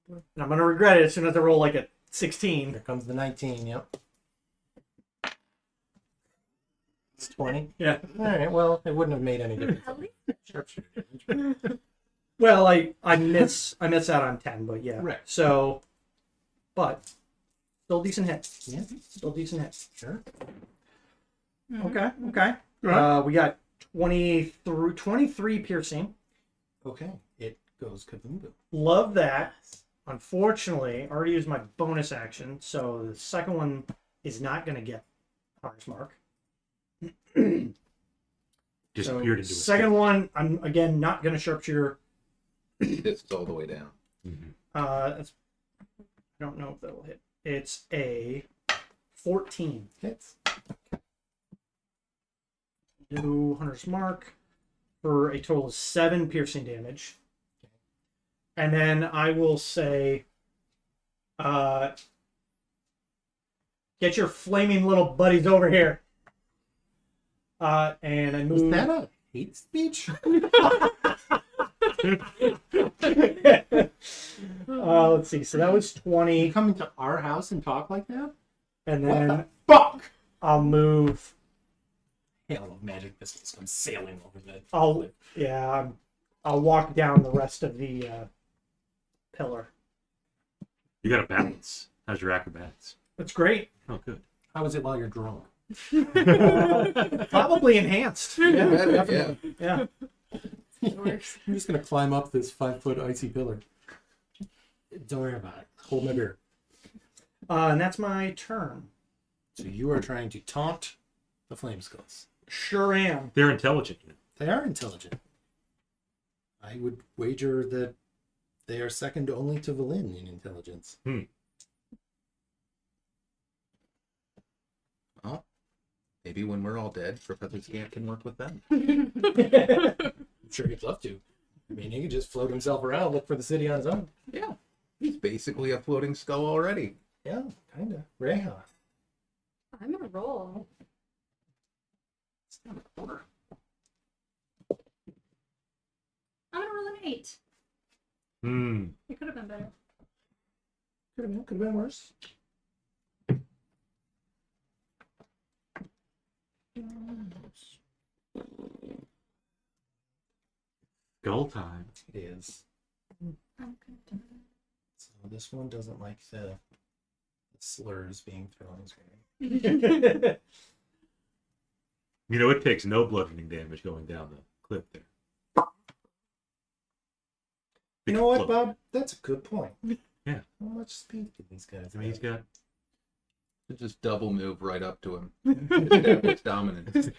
and I'm going to regret it as soon as I roll like a 16. Here comes the 19, yep. It's 20. Yeah. Alright, well, it wouldn't have made any difference. At least Sharpshooter damage. Well, I miss out on 10, but yeah. Right. So, but still decent hit. Yeah, Still decent hit. sure. Okay. We got 23 piercing. Okay, it goes kaboom. Love that. Unfortunately, I already used my bonus action, so the second one is not going to get Hunter's Mark. Disappeared into a second one, I'm again not going to sharpshooter. This is all the way down. Mhm. I don't know if that'll hit. It's a 14. Hits. Do Hunter's Mark for a total of 7 piercing damage. And then I will say, get your flaming little buddies over here. And I Was move. that a hate speech? Let's see. So that was You 20. come into our house and talk like that? And What then the fuck? I'll move. Hail of magic missiles come sailing over the I'll walk down the rest of the pillar. You got a balance. How's your acrobatics? That's great. Oh, good. How is it while you're drunk? Probably enhanced. Yeah, better, definitely. Yeah. I'm just gonna climb up this 5-foot icy pillar. Don't worry about it. Hold my beer. And that's my turn. So you are trying to taunt the flame skulls. Sure am. They're intelligent. They are intelligent. I would wager that they are second only to Valin in intelligence. Well, maybe when we're all dead, Professor Scant can work with them. I'm sure he'd love to. I mean, he could just float himself around, look for the city on his own. Yeah, he's basically a floating skull already. Yeah, kind of. Reija. I'm gonna roll. It's not a quarter. I'm gonna roll an 8. Hmm. It could have been better. Could have been worse. Skull time. It is. Okay. So this one doesn't like the slurs being thrown his way. You know, it takes no bludgeoning damage going down the cliff there. You know what, Bob? That's a good point. Yeah. How much speed do these guys I mean, he's got. Just double move right up to him. Establish dominance.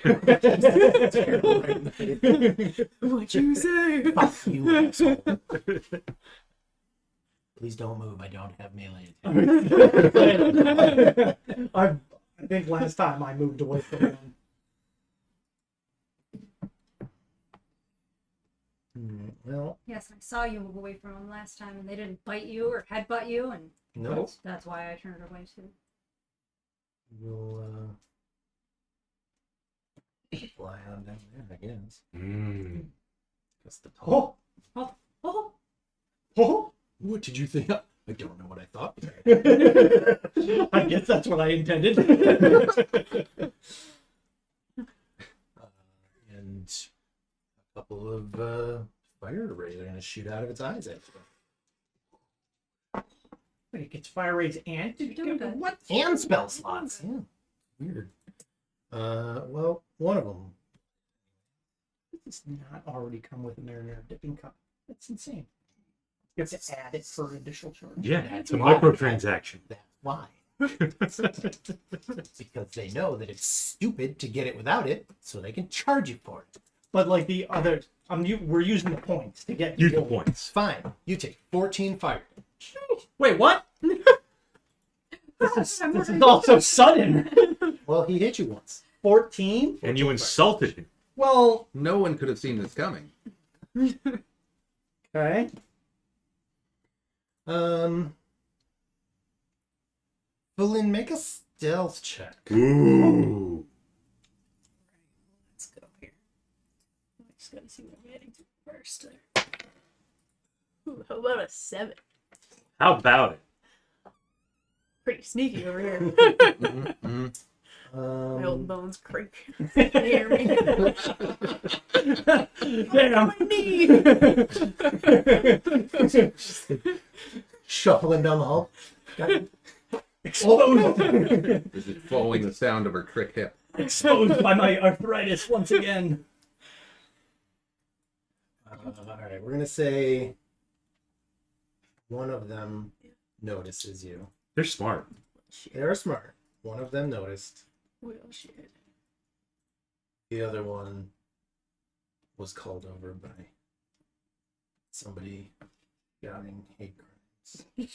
What you say? Fuck you, asshole. Please don't move. I don't have melee attack. I think last time I moved away from him. Well, Yes, I saw you move away from them last time, and they didn't bite you or headbutt you, and no. that's why I turned away too. We'll fly on down there, I guess. Mm. That's the top. Oh, Oh, oh. What did you think? I don't know what I thought. I guess that's what I intended. And a couple of fire rays are going to shoot out of its eyes after that. Wait, it gets fire rays and You're doing good. what? And spell slots. Yeah. Weird. Well, one of them. Does not already come with a marinara dipping cup. That's insane. You have to add it for an additional charge. Yeah, it's a microtransaction. That's why. Because they know that it's stupid to get it without it, so they can charge you for it. But like the other, we're using the points to get Use the gold. points. Fine, you take 14 fire damage. Wait, what? This is all so sudden. Well, he hit you once. 14? And you insulted him. Well, No one could have seen this coming. okay. Valin, make a stealth check. Ooh. Let's go here. I just gotta see what I'm heading to first. Ooh, how about a 7? How about it? Pretty sneaky over here. Mm-hmm. My old bones creak. You hear me? Damn. Shuffling down the hall. Exposed. This is following the sound of her crick hip. Exposed by my arthritis once again. Alright, we're gonna say one of them notices you. They're smart. They're smart. One of them noticed. Well, shit. The other one was called over by somebody shouting hate crimes. You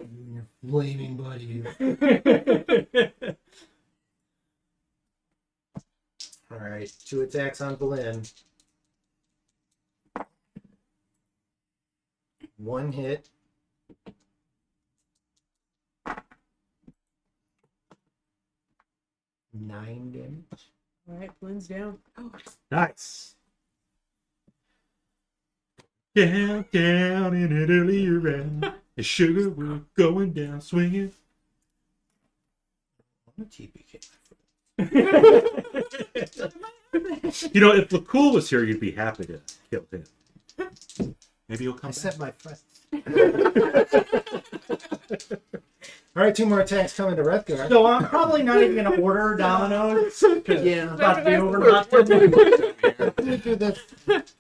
and your flaming buddies. Alright, 2 attacks on Valin. 1 hit. 9 damage. Alright, Flynn's down. Nice. Down, down in an earlier round. The sugar was going down swinging. I'm a TPK. You know, if Lakul was here, you'd be happy to kill him. Maybe he'll come I back. set my friends. Alright, 2 more attacks coming to Wrethgar. So I'm probably not even going to order Domino's. Yeah. It's about to be over in about 10 minutes. Couldn't we do this?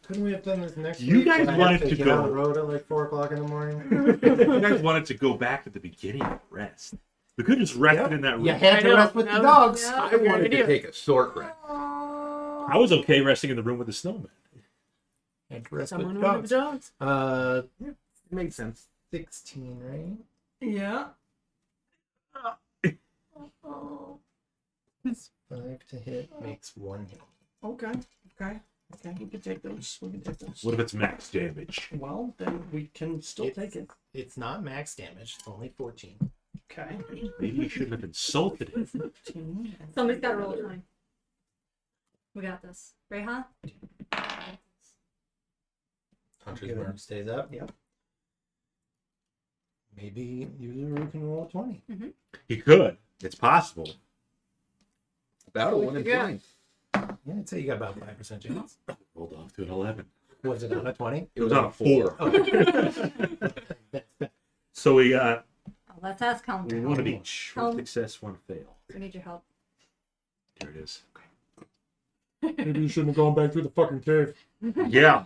Couldn't we have done this next You week? guys I have wanted to get go- on the road at like 4 o'clock in the morning. You guys wanted to go back to the beginning and rest. We could just rest it in that room. You had I to know, rest with the no, dogs. yeah. I wanted to take a short rest. I was okay resting in the room with the snowman. Had to rest Someone with wanted the the dogs. dogs. It makes sense. 16, right? Yeah. 5 to hit makes 1 hit. Okay. Okay. Okay. We can take those. We can take those. What if it's max damage? Well, then we can still take it. It's not max damage. It's only 14. Okay. Maybe you shouldn't have insulted him. 15. Somebody's got to roll a 20. We got this. Reija? Hunter's Good. mark stays up. Yep. Maybe Yuzu can roll a 20. He could. It's possible. About a 1 in Yeah. 20. Yeah, I'd say you got about 5% chance. Rolled off to an 11. Was it on a 20? It was on a 4. Oh. So we got Oh, let's ask Counter. one of each. One Um, success, one fail. We need your help. Here it is. Maybe you shouldn't have gone back through the fucking cave. Yeah.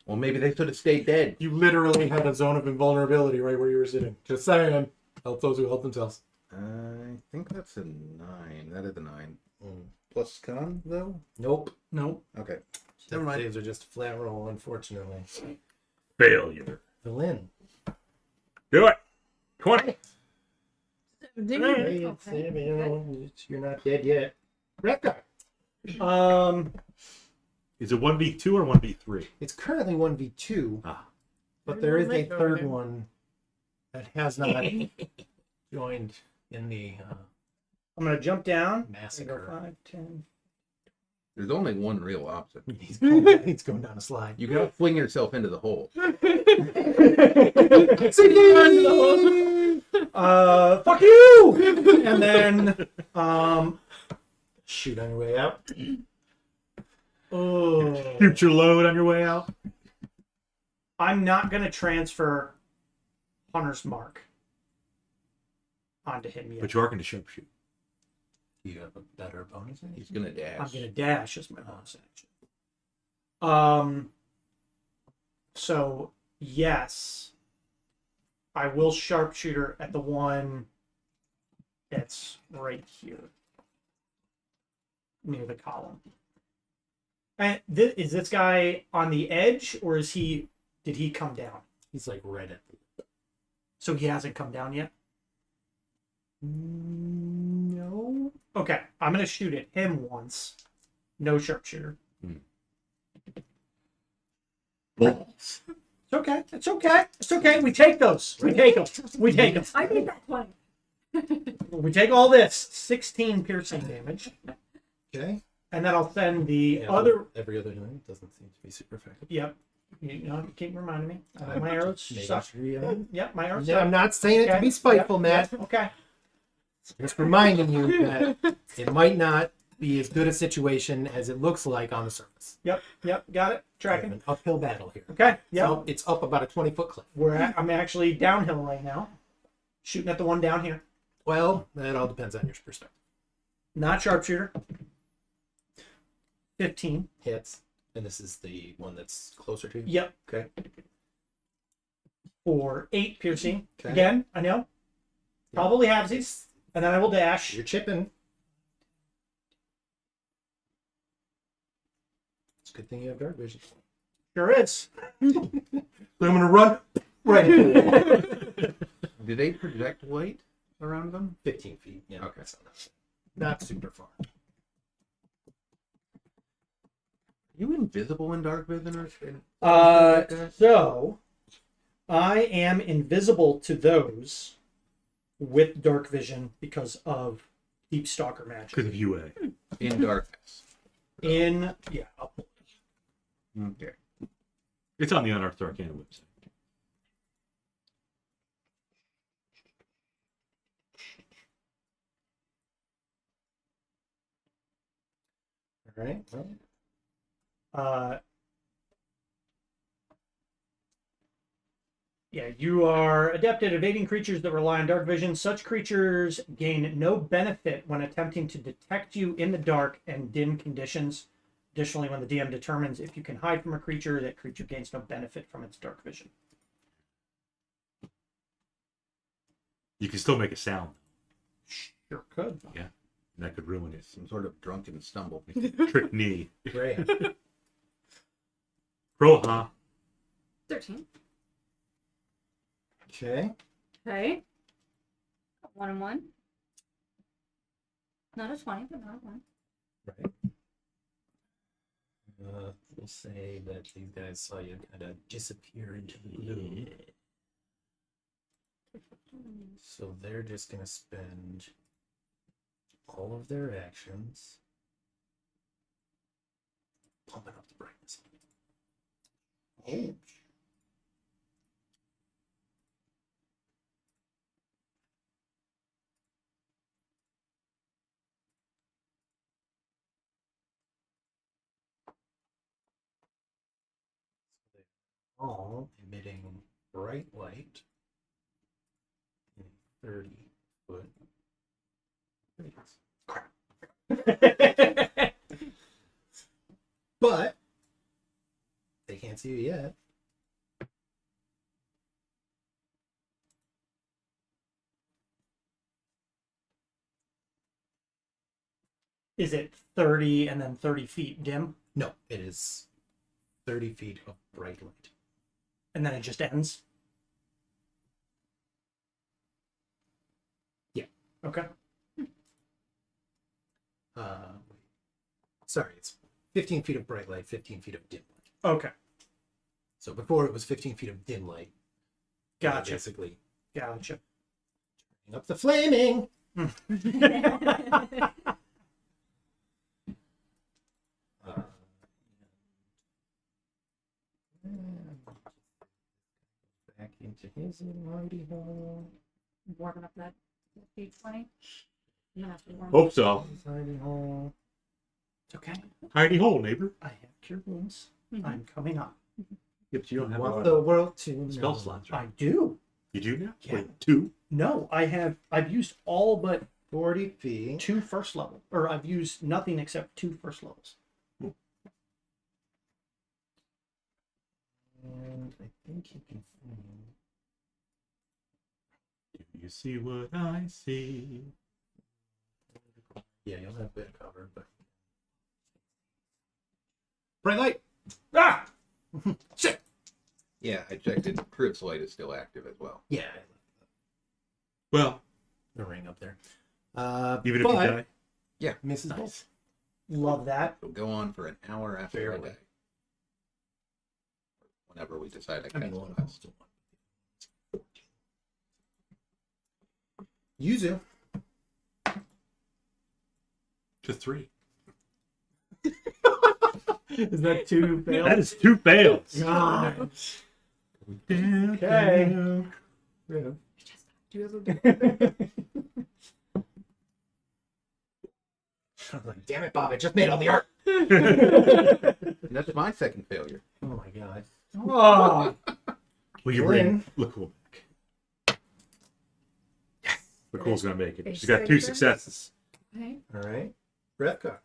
Well, maybe they should have stayed dead. You literally had a zone of invulnerability right where you were sitting. Just saying. Help those who help themselves. I think that's a 9. That is a 9. Plus con, though? Nope. Nope. Okay. Never mind. Saves are just a flat roll, unfortunately. Failure. Valin. Do it. 20. 17. Hey, Okay. you're not dead yet. Wrethgar. Is it 1v2 or 1v3? It's currently 1v2, Ah. but there is a Make over third there. one that has not joined in the I'm going to jump down. massacre. 5, 10. There's only one real option. He's going down a slide. You gotta fling yourself into the hole. Fuck you! And then, Shoot on your way out. oh, Shoot your load on your way out. I'm not going to transfer Hunter's Mark onto him yet. But you are going to sharpshoot. Do you have a better bonus? He's gonna I'm dash. going to dash as my bonus action. So, yes. I will sharpshooter at the one that's right here near the column. And is this guy on the edge, or is he? Did he come down? He's like right at the... So he hasn't come down yet? No. Okay, I'm gonna shoot at him once. No sharpshooter. Balls. It's okay. It's okay. It's okay. We take those. We take them. We take them. I need that 20. We take all this. 16 piercing damage. Okay. And then I'll send the Yeah, other. every other time doesn't seem to be super effective. Yep. You know, keep reminding me. My arrows Maybe suck. I Yep, my arrows Yeah, suck. I'm not saying it to be spiteful, Matt. Yep, okay. Just reminding you that it might not be as good a situation as it looks like on the surface. Yep. Got it. We have Tracking. an uphill battle here. Okay. Yep. So it's up about a 20-foot cliff. I'm actually downhill right now. Shooting at the one down here. Well, that all depends on your perspective. Not sharpshooter. 15. Hits. And this is the one that's closer to you? Yep. Okay. For 8 piercing. Okay. Again, I know. Probably halvesies. And then I will dash. You're chipping. It's a good thing you have dark vision. Sure is. I'm going to run right into it. Do they project light around them? 15 feet. Yeah. Okay. So not super far. Are you invisible in dark vision or something like that? So I am invisible to those with dark vision because of deep stalker magic. Because of UA. In darkness. Up. Okay. It's on the Unearthed Arcana website. All right. Well, You are adept at evading creatures that rely on dark vision. Such creatures gain no benefit when attempting to detect you in the dark and dim conditions. Additionally, when the DM determines if you can hide from a creature, that creature gains no benefit from its dark vision. You can still make a sound. Sure could. Yeah. And that could ruin it. Some sort of drunken stumble. Trick knee. great. Roha. 13. Okay. Okay. 1 and 1. Not a 20, but not a 1. Right. We'll say that these guys saw you kind of disappear into the blue. So they're just going to spend all of their actions pumping up the brightness. Oh. All emitting bright light in 30-foot radius. But they can't see you yet. Is it 30 and then 30 feet dim? No, it is 30 feet of bright light. And then it just ends? Yeah. Okay. Sorry, it's 15 feet of bright light, 15 feet of dim light. Okay. So before it was 15 feet of dim light. Gotcha. Basically, Gotcha. turning up the flaming. Back into his mighty hole. Warming up that D20. I'm gonna have to warm Hope so. His hiding hole. It's okay. Hidey hole, neighbor. I have cure wounds. Mhm. I'm coming up. Yep, you don't have Want a the world to spell know. slots, right? I do. You do now? Yeah. Wait, 2? No, I've used all but 40 feet. 2 first level. Or I've used nothing except 2 first levels. And I think you can find you see what I see? Yeah, you'll have a bit of cover, but bright light. Ah! Shit. Yeah, I checked it. Kriv's light is still active as well. Yeah, Well, the ring up there. even if you die. Misses both. Love that. It'll go on for an hour after I Barely. die. Whenever we decide I I cast mean, a one of spell. them's still one. Yuzu. To 3. Is that 2 fails? That is 2 fails. God. Okay. Yeah. Do you have a I was like, damn it, Bob! I just made all the art. That's my second failure. Oh my god. Oh. Will you bring Lakul back? Lakul's gonna make it. She's got 2 successes. okay? All right. Wrethgar.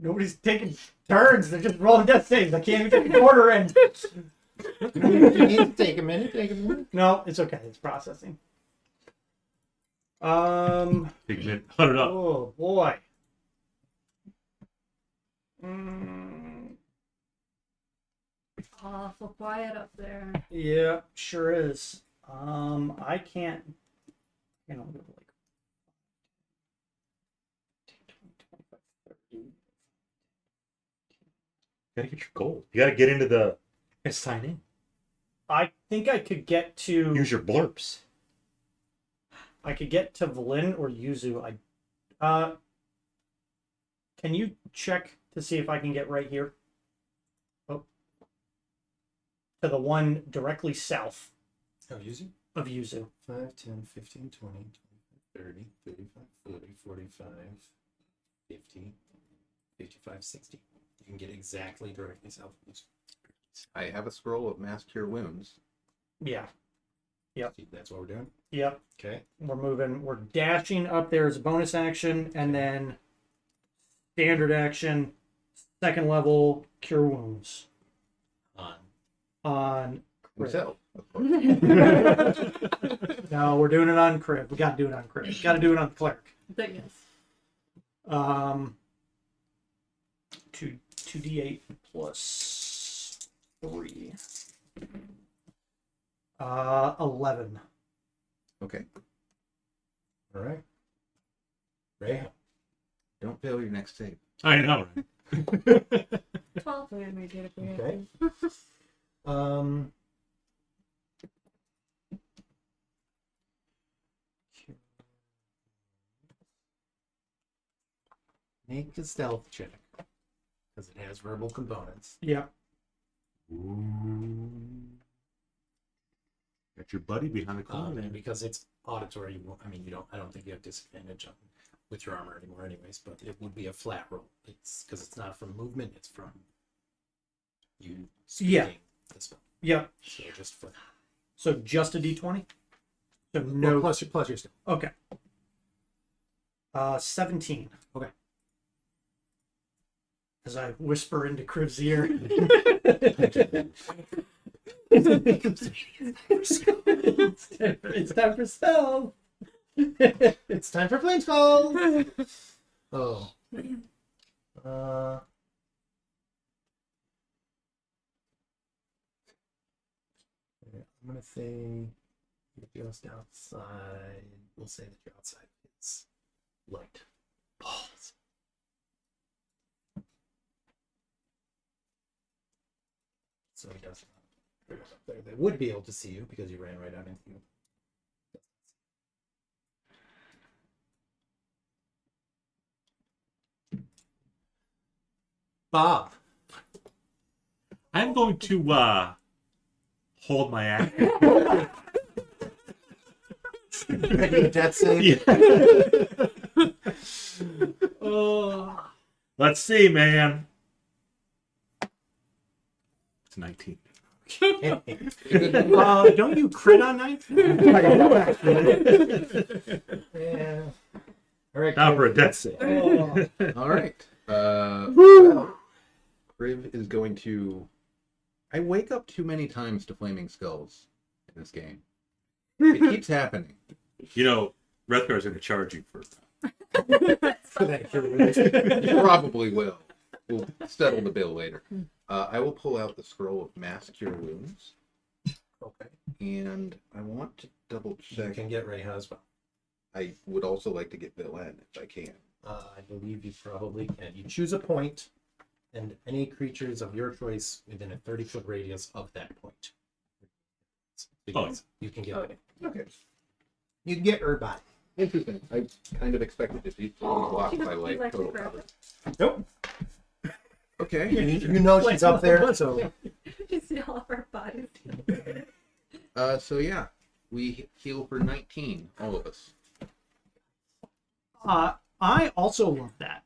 Nobody's taking turns. They're just rolling death saves. I can't even get the order in. You need to take a minute. Take a minute. No, it's okay. It's processing. Take a minute. Hunt it up. Oh boy. Mm, Awful quiet up there. yeah, sure is. I can't. You know, like 25, 30. Gotta get your gold. You gotta get into the. Sign in. I think I could get to. Use your blurps. I could get to Vlin or Yuzu. Can you check to see if I can get right here? Oh. To the one directly south Oh, Yuzu. of Yuzu. 5, 10, 15, 20, 30, 35, 40, 45, 50, 55, 60. You can get exactly directly south of Yuzu. I have a scroll of mass cure wounds. Yeah. Yep. See, that's what we're doing. Yep. Okay. We're moving. We're dashing up there as a bonus action, and then standard action, second level, cure wounds on Kriv. Himself, of course. No, we're doing it on Kriv. We got to do it on Kriv. Got to do it on Cleric. Yes. 2d8 plus 3. 11. Okay. All right. Reija. Don't fail your next save. I know, right? 12. So I made it if we had Okay. to. Make a stealth check because it has verbal components. Yeah. Ooh. Got your buddy behind the corner. And because it's auditory, you won't, I mean, I don't think you have disadvantage on with your armor anymore, anyways. But it would be a flat roll. It's because it's not from movement; it's from you Yeah. speaking the spell. Yeah. So just for So just a d20? So no no. plus your stealth. Okay. 17. Okay. As I whisper into Kriv's ear. It's time for stealth. It's time for flame spells. Oh. I'm gonna say you're just outside. We'll say that you're outside. It's light. Balls. So he doesn't. They would be able to see you because you ran right out into you. Bob. I'm going to hold my action. Ready to death save? Oh. Let's see, man. It's 19. Don't you crit on 19? Yeah. All right. Now for a death save. Oh. All right. Well, Kriv is going to. I wake up too many times to flaming skulls in this game. It keeps happening. You know, Wrethgar's going to charge you for For that curiosity. You probably will. We'll settle the bill later. I will pull out the scroll of mass cure wounds, Okay. and I want to double You check. can get Reija as well. I would also like to get Villain if I can. I believe you probably can. You choose a point, and any creatures of your choice within a 30-foot radius of that point. Oh. You can get Okay. Okay. You can get Urbot. Interesting. I kind of expected to be blocked by He likes to total grab cover. Nope. Okay. You know she's up there, so You see all of our bodies. So yeah, we heal for 19, all of us. I also love that.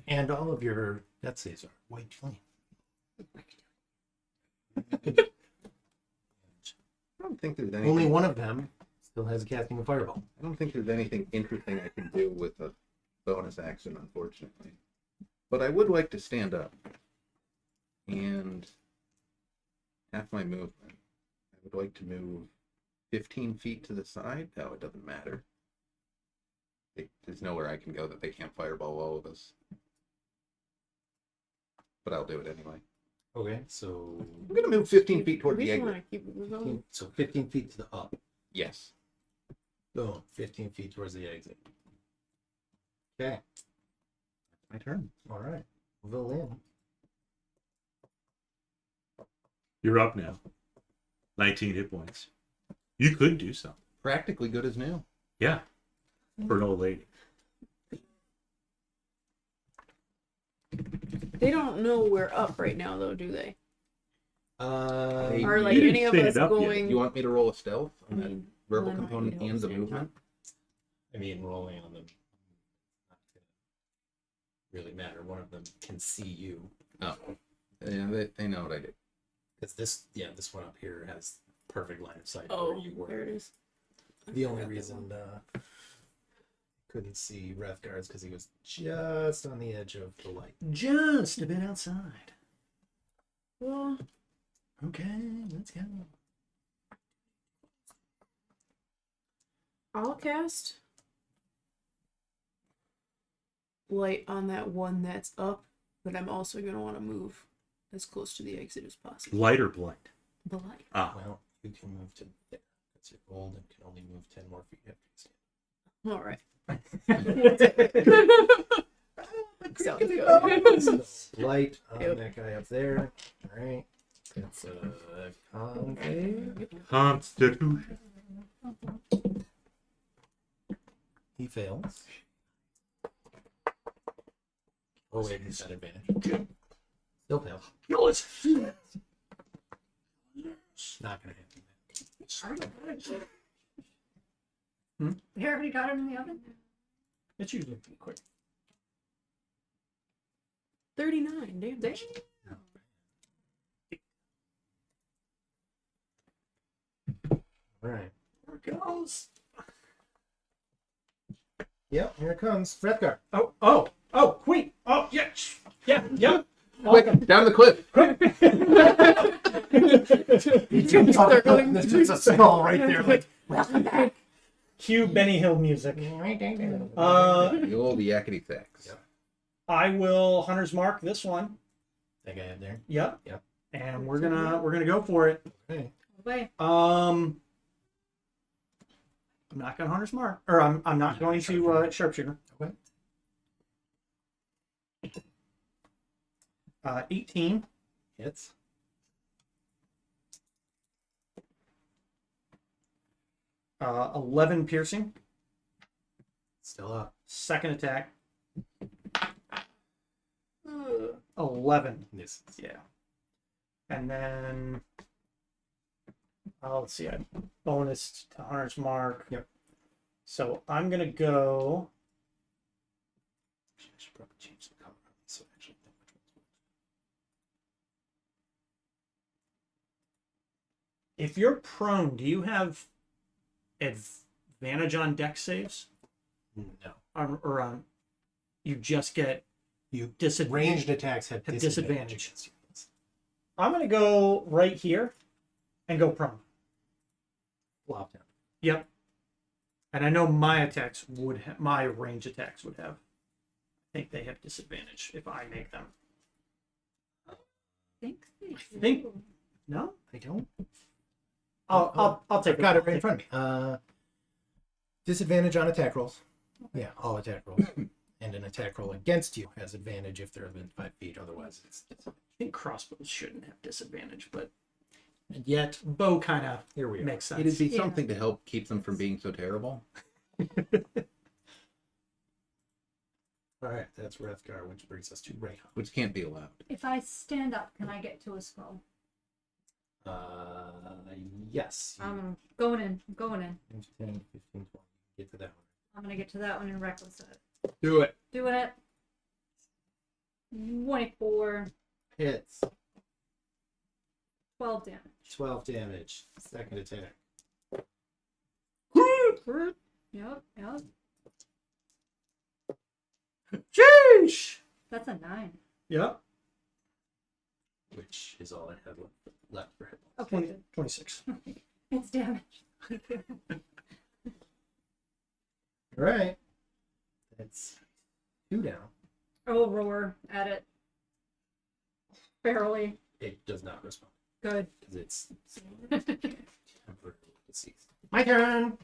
and all of your death saves are white flame. I don't think there's anything. Only one of them still has a casting of fireball. I don't think there's anything interesting I can do with a bonus action, unfortunately. But I would like to stand up. And half my movement. I would like to move 15 feet to the side. No, it doesn't matter. There's nowhere I can go that they can't fireball all of us. But I'll do it anyway. Okay, so I'm going to move 15 feet toward We the just exit. want to keep it moving. 15 feet to the up. Yes. Boom. 15 feet towards the exit. Okay. My turn. All right. Villain. You're up now. 19 hit points. You could do something. Practically good as new. Yeah. For an old lady. They don't know we're up right now, though, do they? Hey, Are you like didn't any of stand us up yet. going? You want me to roll a stealth on I that mean, verbal why not? component You and the don't movement? I mean, rolling on them not gonna really matter. One of them can see you. Oh. Yeah, they know what I did. Because this one up here has perfect line of sight Oh, where you were. there it is. The only reason couldn't see Wrethgar is because he was just on the edge of the light. Just a bit outside. Well, Okay, let's go. I'll cast light on that one that's up, but I'm also gonna want to move as close to the exit as possible. Light or blind? The light. Ah. Well, you can move to there. That's your gold and can only move 10 more feet after you All right. stand. Sounds good. So, light on Yep. that guy up there. All right. That's a con save. Constitution. He fails. Oh wait, he's got advantage. Still fails. Not gonna happen. You already got him in the oven? It's usually pretty quick. 39 damage. All right. Here it goes. Yep, here it comes. Wrethgar. Oh, Queen. Oh, yeah. Yeah. Quick, down the cliff. There's just a skull right there. Like, Cue Benny Hill music. The old yakety sax. Yep. I will Hunter's Mark this one. that guy up there. Yep. Yep. And we're gonna go for it. Okay. Wait. I'm not gonna Hunter's Mark, or I'm not going to sharpshooter. Okay. 18. Hits. Uh, 11 piercing. Still up. Second attack. 11. This. Yeah. And then let's see. I bonus to Hunter's Mark. Yep. So I'm gonna go. I should probably change the color on this so I actually know which one's If you're prone, do you have advantage on dex saves? which. No. Or on you just get You disadvantage? ranged attacks have disadvantage. against you. I'm gonna go right here and go prone. flop down. Yep. And I know my attacks would my range attacks would have. I think they have disadvantage if I make them. Think they Think- do. No? I don't. I'll take I've got it right in front of me. Disadvantage on attack rolls. Yeah, all attack rolls. And an attack roll against you has advantage if they're within 5 feet. Otherwise, it's I think crossbows shouldn't have disadvantage, but and yet bow kind of here we are. makes sense. It'd be Yeah. something to help keep them from being so terrible. All right, that's Wrethgar, which brings us to Reija. Which can't be allowed. If I stand up, can I get to a scroll? Yes. I'm going in. I'm going in. 10, 15, 20. Get to that one. I'm gonna get to that one in reckless it. Do it. Doing it. 24, Hits. 12 damage. 12 damage. Second attack. Yep. Sheesh! That's a 9. Yep. Which is all I have left for hit. Okay, good. 26. It's damage. All right. That's 2 down. I'll roar at it. Barely. It does not respond Good. because it's temporarily deceased. My turn.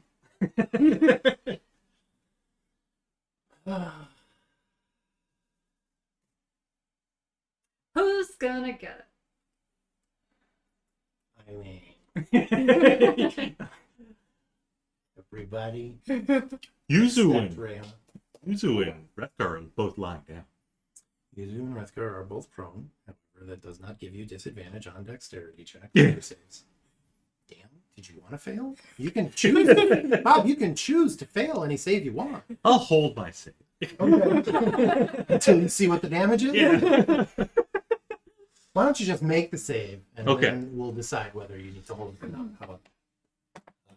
Who's gonna get I mean, everybody. Yuzu except and Reija. Yuzu and Wrethgar are both lying down. Yuzu and Wrethgar are both prone. However, that does not give you disadvantage on dexterity checks. Yeah. or saves. Damn, did you want to fail? You can choose. Bob, you can choose to fail any save you want. I'll hold my save. Okay. Until you see what the damage is? Yeah. Why don't you just make the save, and Okay. then we'll decide whether you need to hold it or not. How about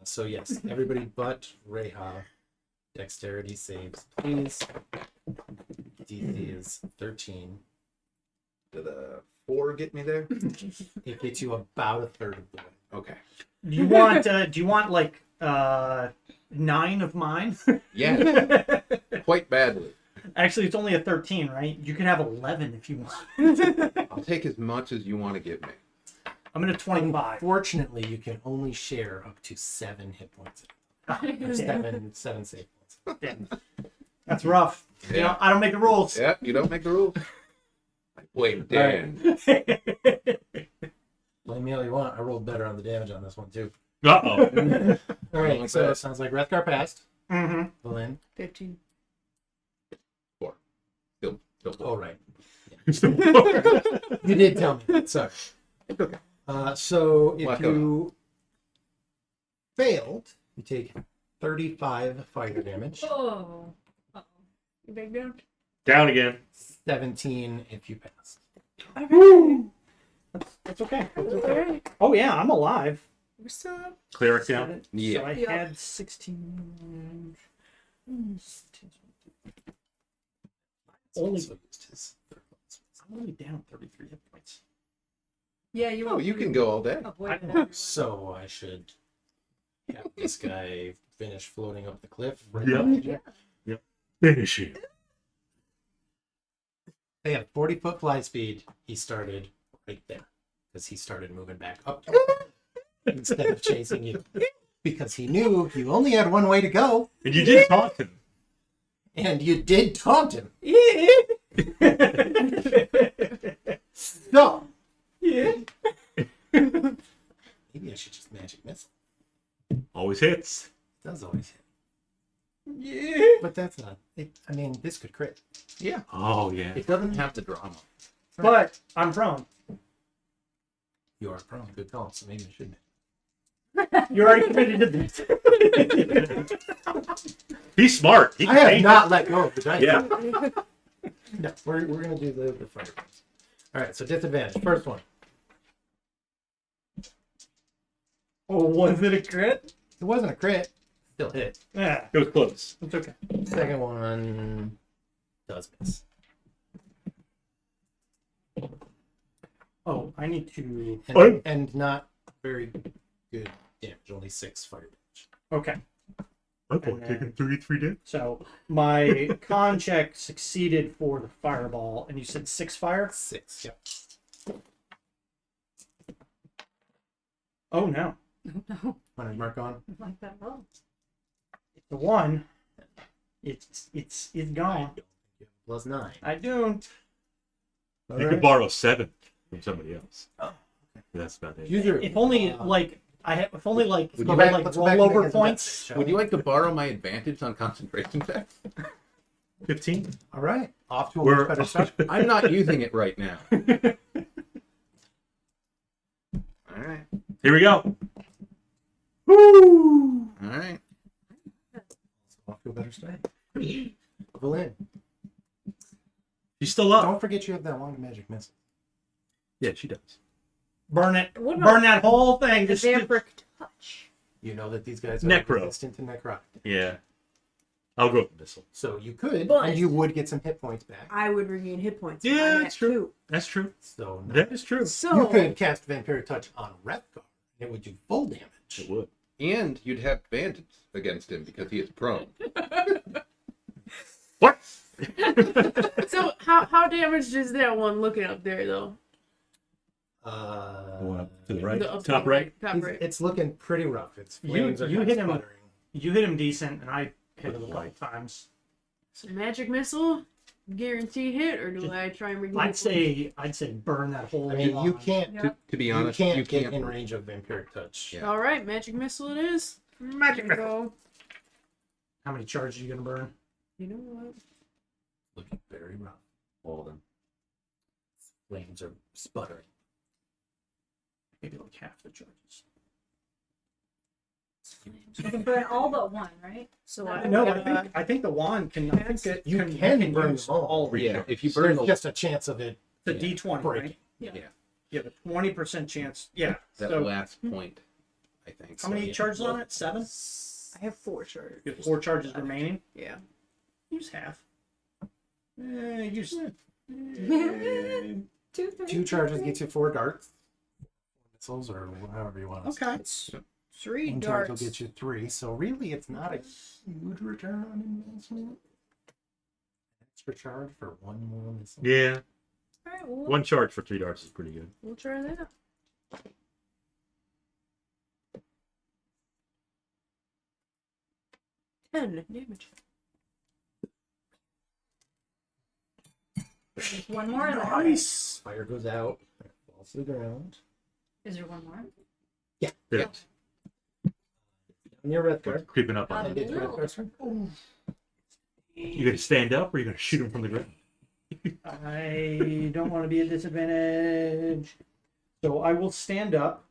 so yes, everybody but Reija. Dexterity saves, please. DC is 13. Did a 4 get me there? It gets you about a third of the way. Okay. Do you want like 9 of mine? Yeah, quite badly. Actually, it's only a 13, right? You can have 11 if you want. I'll take as much as you want to give me. I'm gonna 25. Unfortunately, you can only share up to 7 hit points. Or seven save points. Damn. That's rough. You Yeah. know, I don't make the rules. Yeah, you don't make the rules. I blame Dan. Blame me all you want. I rolled better on the damage on this one too. Uh-oh. All right, like so that. it sounds like Wrethgar passed. Mm-hmm. Valin. 15. 4. Still Oh, 4. right. Still- You did tell me that. Sorry. It's okay. So if Whack you failed, you take 35 fire damage. Oh. Uh-oh. You big down? Down again. 17 if you pass. That's okay. Alright. Oh yeah, I'm alive. What's up? Cleric down. Yeah. So I Yeah. had 16. Only- Also used his third level. I'm only down 33 hit points. Yeah, you Oh, you can go all day. avoid it. So I should have this guy finish floating up the cliff. Right Yep. behind you. Finish him. They have 40-foot fly speed. He started right there because he started moving back up instead of chasing you because he knew you only had one way to go, And you did taunt him. and you did taunt him. So Yeah. maybe I should just magic missile. Always hits. It does always hit, Yeah. but that's not. I mean, this could crit. Oh, yeah. It doesn't have the drama. But I'm prone. You are prone. Good call. So maybe I shouldn't. You're already committed to this. He's smart. He I can have change not let go of the dice. Yeah. No, we're gonna do the fire. All right. So disadvantage. First one. Oh, was it a crit? It wasn't a crit. Still hit. Yeah, It was close. it's okay. Second one does miss. Oh, I need to. And not very good damage, only 6 fire damage. Okay. I'm taking 33 damage. So my con check succeeded for the fireball, and you said 6 fire? 6, yep. Oh no. No, Want to mark on? I like that at all. The 1. It's gone. +9. I don't. You could borrow 7 from somebody else. Oh, That's about it. Use your, If only like I have, if only like Would the you whole, back- like let's go back and rollover make it points. better, Would you like to borrow my advantage on concentration checks? 15. All right. Off to a We're much better start. I'm not using it right now. All right. Here we go. Woo! All right. Off to a better start. Evelyn, She's still up. don't forget you have that wand of magic missile. Yeah, she does. Burn it. What about Burn that whole thing. the Just vampiric touch? You know that these guys are Necro. resistant to necrotic. Yeah. I'll go with the missile. So you could, But- and you would get some hit points back. I would regain hit points. Yeah, I'm that's at true. That's true. So That is true. 2. So you could cast Vampiric Touch on Wrethgar. It would do full damage. It would. And you'd have advantage against him because he is prone. What? So how damaged is that one looking up there though? Going up to the right. The up Top to right. Top right. It's looking pretty rough. It's You- flames are you kinda hit him. sputtering. You hit him decent, and I hit him a couple times. So magic missile, guaranteed hit, or do Just- I try and regain? I'd say burn that whole. I mean, you wand. can't. Yeah. To be You honest, can't you get can't. in range of Vampiric Touch. Yeah. All right, magic missile it is. Magic missile. How many charges are you gonna burn? You know what? Looking very rough. All of them. Flames are sputtering. Maybe like half the charges. You can burn all but 1, right? So No, I think the wand can. I think it You can burn use them all. all of it. Yeah, if you So burn there's the, just a chance of it It's a D20, breaking. right? Yeah. Yeah, the 20% chance. Yeah. that So last point, I think. how many yeah. charges on it? 7. I have 4 charges. You have 4 charges remaining. Yeah. Use half. Use. 2, 3. 2 charges gets you 4 darts. Missiles or however you want to Okay. say. 3 1 charge will darts. get you 3. So really, it's not a huge return on investment. Extra charge for 1 more missile. Yeah. All right, well, 1 charge for 3 darts is pretty good. we'll try that. Ten damage. There's 1 more there. Nice. Fire goes out. Falls to the ground. Is there 1 more? Yeah. Near Wrethgar. Creeping up on Um, it. And it's Wrethgar's turn. You gonna stand up or you gonna shoot him from the ground? I don't want to be at disadvantage. So I will stand up.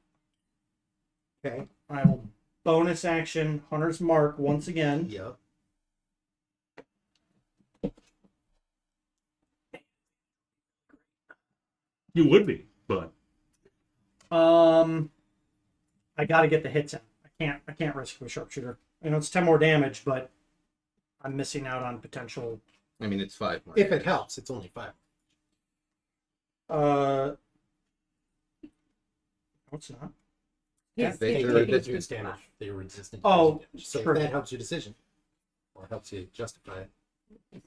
Okay. I will bonus action Hunter's Mark once again. Yep. You would be, but I got to get the hits in. I can't risk with sharpshooter. I know it's 10 more damage, but I'm missing out on potential. I mean, it's 5 more. If it helps, it's only 5. No, it's not. Yes, They- They they're take resistant. reduced damage. They were resistant. Oh, to damage. So true. if that helps your decision, or helps you justify it.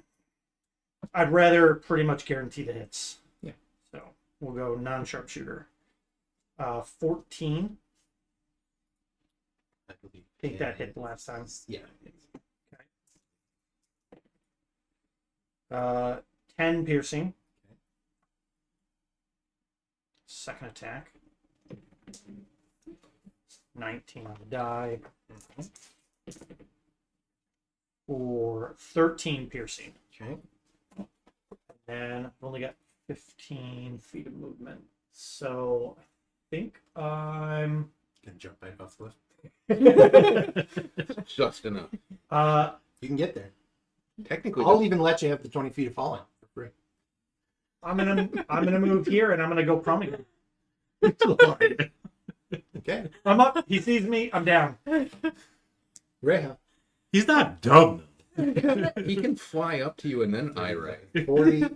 I'd rather pretty much guarantee the hits. Yeah. So we'll go non-sharpshooter. 14. I believe. I think that hit the last time. Yeah. 10 piercing. Second attack. 19 on the die. For 13 piercing. Okay. And I've only got 15 feet of movement. So I think I'm Gonna jump back off the cliff. Just enough. You can get there. Technically, I'll even let you have the 20 feet of falling for free. I'm gonna move here and I'm gonna go prone again. Okay. I'm up. He sees me. I'm down. Reija. he's not dumb he can fly up to you and then eye ray. 40.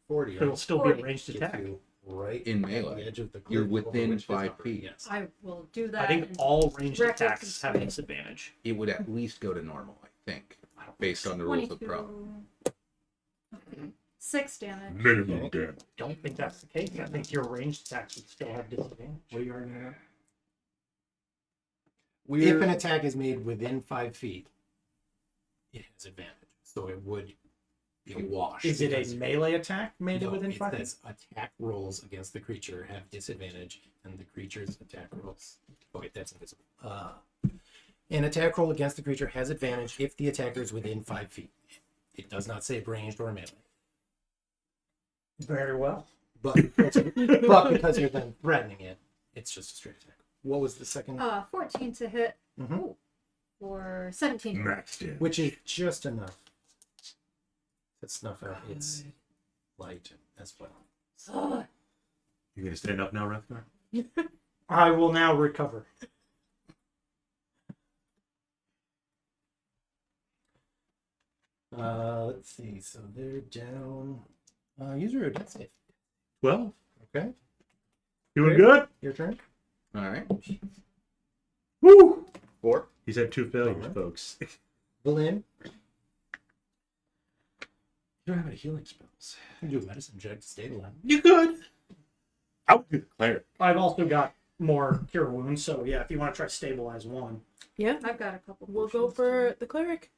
40. It'll still be a 40. ranged Get attack. you right In at melee. the edge of the cliff. You're over within which there's 5 armor. feet. Yes. I will do that. I think and all ranged Reckless attacks have and disadvantage. It would at least go to normal, I think, based on the rules of Pro. 22. 6 damage. Minimum damage. Don't think that's the case. I think your ranged attacks would still have disadvantage. What are you arguing about? We're, If an attack is made within 5 feet, it has advantage. So it would be a wash. Is it because- a melee attack made No, within it 5 feet? says attack rolls against the creature have disadvantage, and the creature's attack rolls. Okay, that's invisible. An attack roll against the creature has advantage if the attacker is within 5 feet. It does not say ranged or melee. Very well. But because you're then threatening it, it's just a straight attack. What was the second? 14 to hit. Mhm. Ooh, for 17. Max damage. Which is just enough to snuff out its light as well. Ugh. You gonna stand up now, Wrethgar? I will now recover. Let's see. So they're down. User a death save. 12. Okay, Doing good? your turn. all right. Woo! 4. He's had 2 failures, Alright. folks. Valin, You don't have any healing spells. you can do a medicine check to stabilize. You could. I would do the cleric. I've also got more cure wounds, so yeah, if you want to try to stabilize one, Yeah, I've got a couple. we'll go potions, for too. the cleric.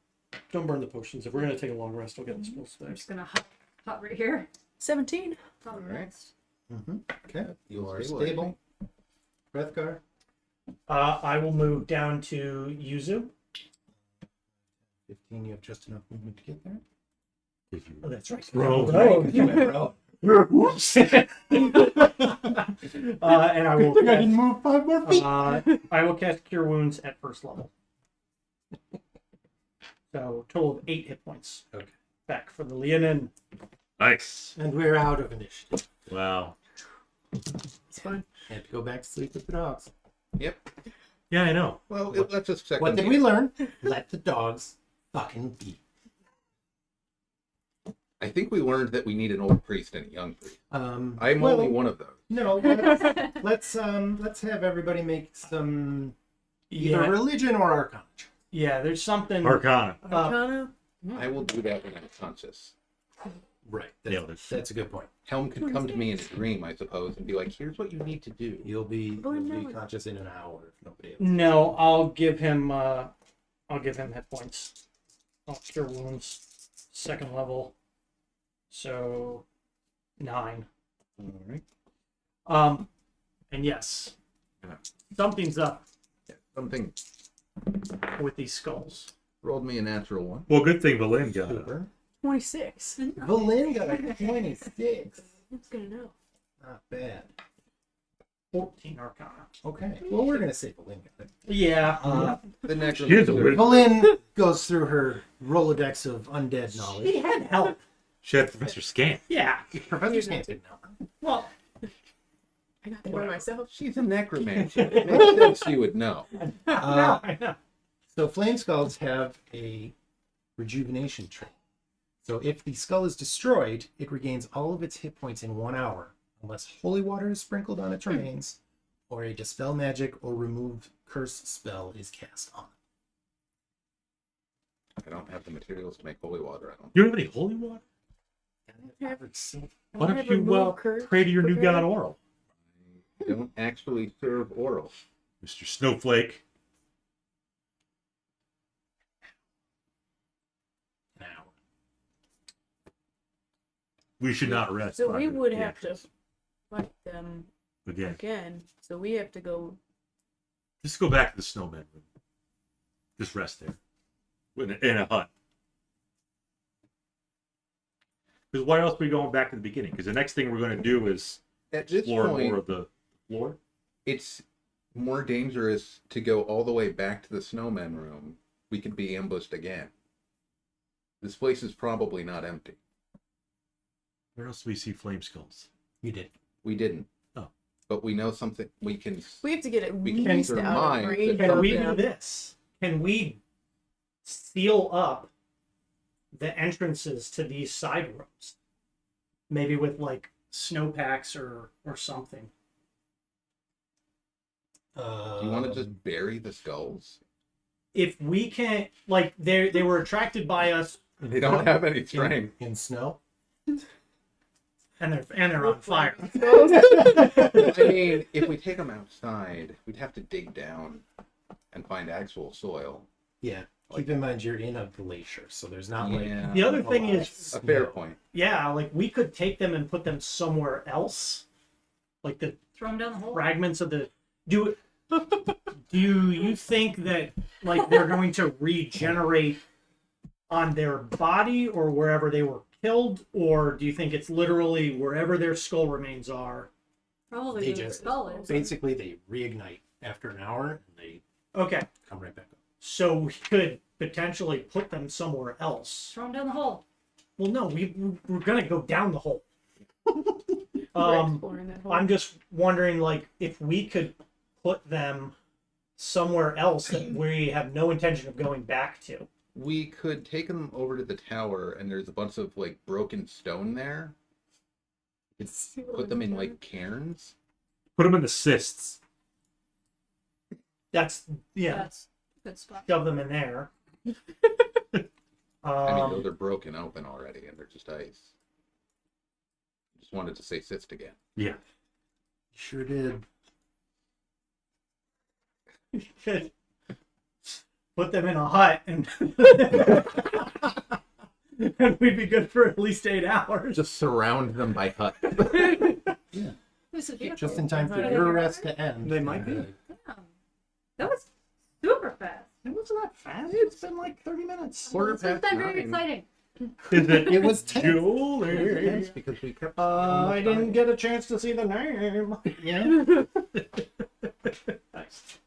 don't burn the potions. If we're gonna take a long rest, I'll get the spells I'm back. just gonna hop right here. 17. Probably Alright. next. Okay, you are Stabilize stable. Wrethgar, I will move down to Yuzu. 15. You have just enough movement to get there. Oh, that's right. Bro. Rogue. You went rogue. Whoops. And I will. I didn't move 5 more feet. I will cast Cure Wounds at first level. So total of 8 hit points. Okay. Back for the Leonin. Nice. And we're out of initiative. Wow. It's fine. Had to go back to sleep with the dogs. Yep. Yeah, I know. Well, it lets us second. What did we learn? Let the dogs fucking be. I think we learned that we need an old priest and a young priest. I'm well, only one of those. No, let's have everybody make some either Yeah, religion or arcana. yeah. There's something. Arcana. Arcana. I will do that when I'm conscious. Right. Nailed it. That's a good point. Helm could come to me in a dream, I suppose, and be like, "Here's what you need to do." You'll be no. conscious in an hour if nobody else. No, I'll give him hit points. I'll cure wounds, 2nd level. So 9. All right. And yes, Yeah. something's up Yeah, something with these skulls. rolled me a natural 1. Well, good thing Valin got it. Super. 26. Valin got a 26. Who's gonna know? Not bad. 14 Arcana. Okay. Well, we're gonna say Valin got it. Yeah. The next She is a wizard. Valin goes through her Rolodex of undead He knowledge. had help. She had Professor Scan. Yeah. Professor Scan didn't know. Well, I got there by myself. She's a necromancer. It makes sense you would know. I know. So flame skulls have a rejuvenation trait. So if the skull is destroyed, it regains all of its hit points in 1 hour, unless holy water is sprinkled on its remains, or a dispel magic or remove curse spell is cast on it. I don't have the materials to make holy water. I don't. You don't have any holy water? Why don't you pray to your new god Oral? I don't actually serve oral. Mr. Snowflake. An hour. We should not rest. So we Roger. would Yeah. have to fight them Again. again. So we have to go. Just go back to the snowman room. Just rest there. In a hut. Because why else are we going back to the beginning? Because the next thing we're going to do is At this explore point, more of the floor. it's more dangerous to go all the way back to the snowman room. We could be ambushed again. This place is probably not empty. Where else do we see flame skulls? You did. We didn't. Oh. But we know something. We can. We have to get at We can least out surmise of that range Can of we do them. this? Can we seal up the entrances to these side rooms? Maybe with like snowpacks or something. Do you want to just bury the skulls? If we can't, like, they were attracted by us, They don't have any strength. in snow? and they're on fire. I mean, if we take them outside, we'd have to dig down and find actual soil. Yeah. Keep in mind you're in a glacier, so there's not like Yeah. The other thing lot of is, A fair snow. point. yeah, like we could take them and put them somewhere else, like the Throw them down the hole. fragments of the. Do you think that like they're going to regenerate on their body or wherever they were killed, or do you think it's literally wherever their skull remains are? Probably They where the just skull is. basically they reignite after an hour and they Okay, come right back up. so we could potentially put them somewhere else. Throw them down the hole. Well, no, we're gonna go down the hole. We're exploring that whole- I'm just wondering, like, if we could put them somewhere else that we have no intention of going back to. We could take them over to the tower, and there's a bunch of like broken stone there. We could put them in like cairns. Put them in the cysts. That's yeah. That's a good spot. Shove them in there. I mean, those are broken open already, and they're just ice. Just wanted to say cyst again. Yeah. Sure did. Could put them in a hut and and we'd be good for at least 8 hours. Just surround them by hut. This is beautiful. Just in time for your rest to end. They might be. Yeah. That was super fast. It wasn't that fast. It's been like 30 minutes. Quarter This was past very 9. exciting. Is it? It was tense. Julie. Yes, because we kept. I didn't get a chance to see the name. Yeah. Nice.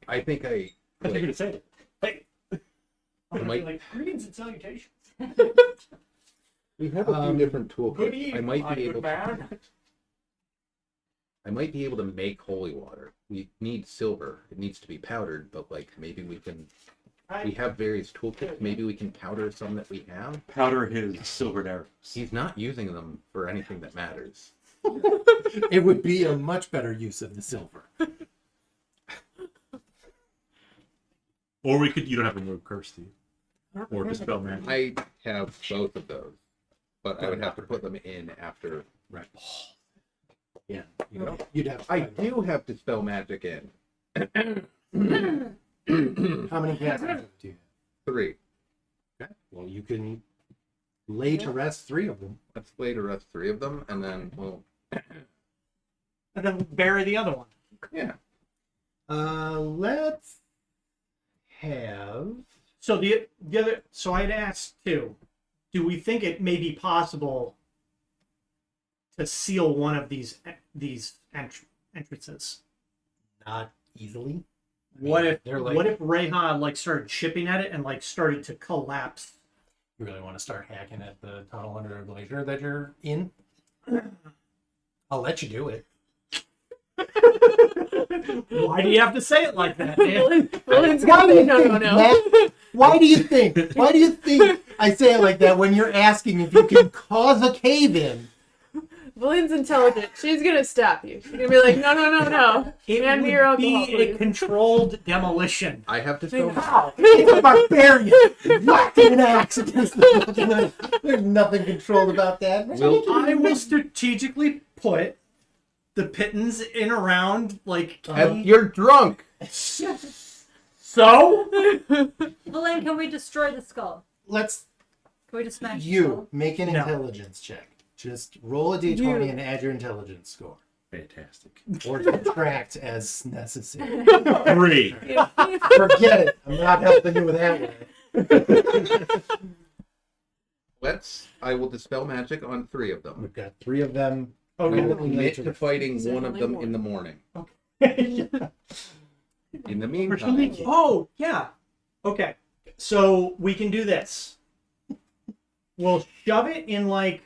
I think I. I think you say it. Hey. I'm Might- like, greetings and salutations. We have a few different Good toolkits. evening, I might my be good able. man. I might be able to make holy water. We need silver. It needs to be powdered, but like maybe we can. We have various toolkits. Maybe we can powder some that we have. Powder his silvered arrows. He's not using them for anything that matters. It would be a much better use of the silver. Or we could. You don't have to remove curse, do you? Or dispel magic. I have both of those, but I would have to put them in after. Right. Yeah. You'd have. I do have dispel magic in. How many casts do you 3. have? Okay. Well, you can lay to rest 3 of them. Let's lay to rest 3 of them, and then we'll. And then bury the other one. Yeah. Let's have. So the other. So I'd asked too. Do we think it may be possible to seal one of these entrances? Not easily. What if they're like- what if Reija like started chipping at it and like started to collapse? You really want to start hacking at the tunnel under a glacier that you're in? I'll let you do it. Why do you have to say it like that, man? William's gonna be no. Why do you think? Why do you think I say it like that when you're asking if you can cause a cave in? William's intelligent. She's gonna stop you. She's gonna be like, no. It Hand me your would alcohol, be a please. controlled demolition. I have dispel. How? It's a barbarian whacking an axe against the fucking. There's nothing controlled about that. I will strategically put the pittance in around like You're drunk. so. Elaine, can we destroy the skull? Let's Can we just smash the you skull? make an No. intelligence check. Just roll a d20 and add your intelligence score. Fantastic. Or subtract as necessary. 3. Forget it. I'm not helping you with that one. I will dispel magic on 3 of them. We've got 3 of them. I Okay. will commit to fighting Is there one of only them one? in the morning. Yeah. In the meantime, Oh, yeah. Okay. So we can do this. We'll shove it in like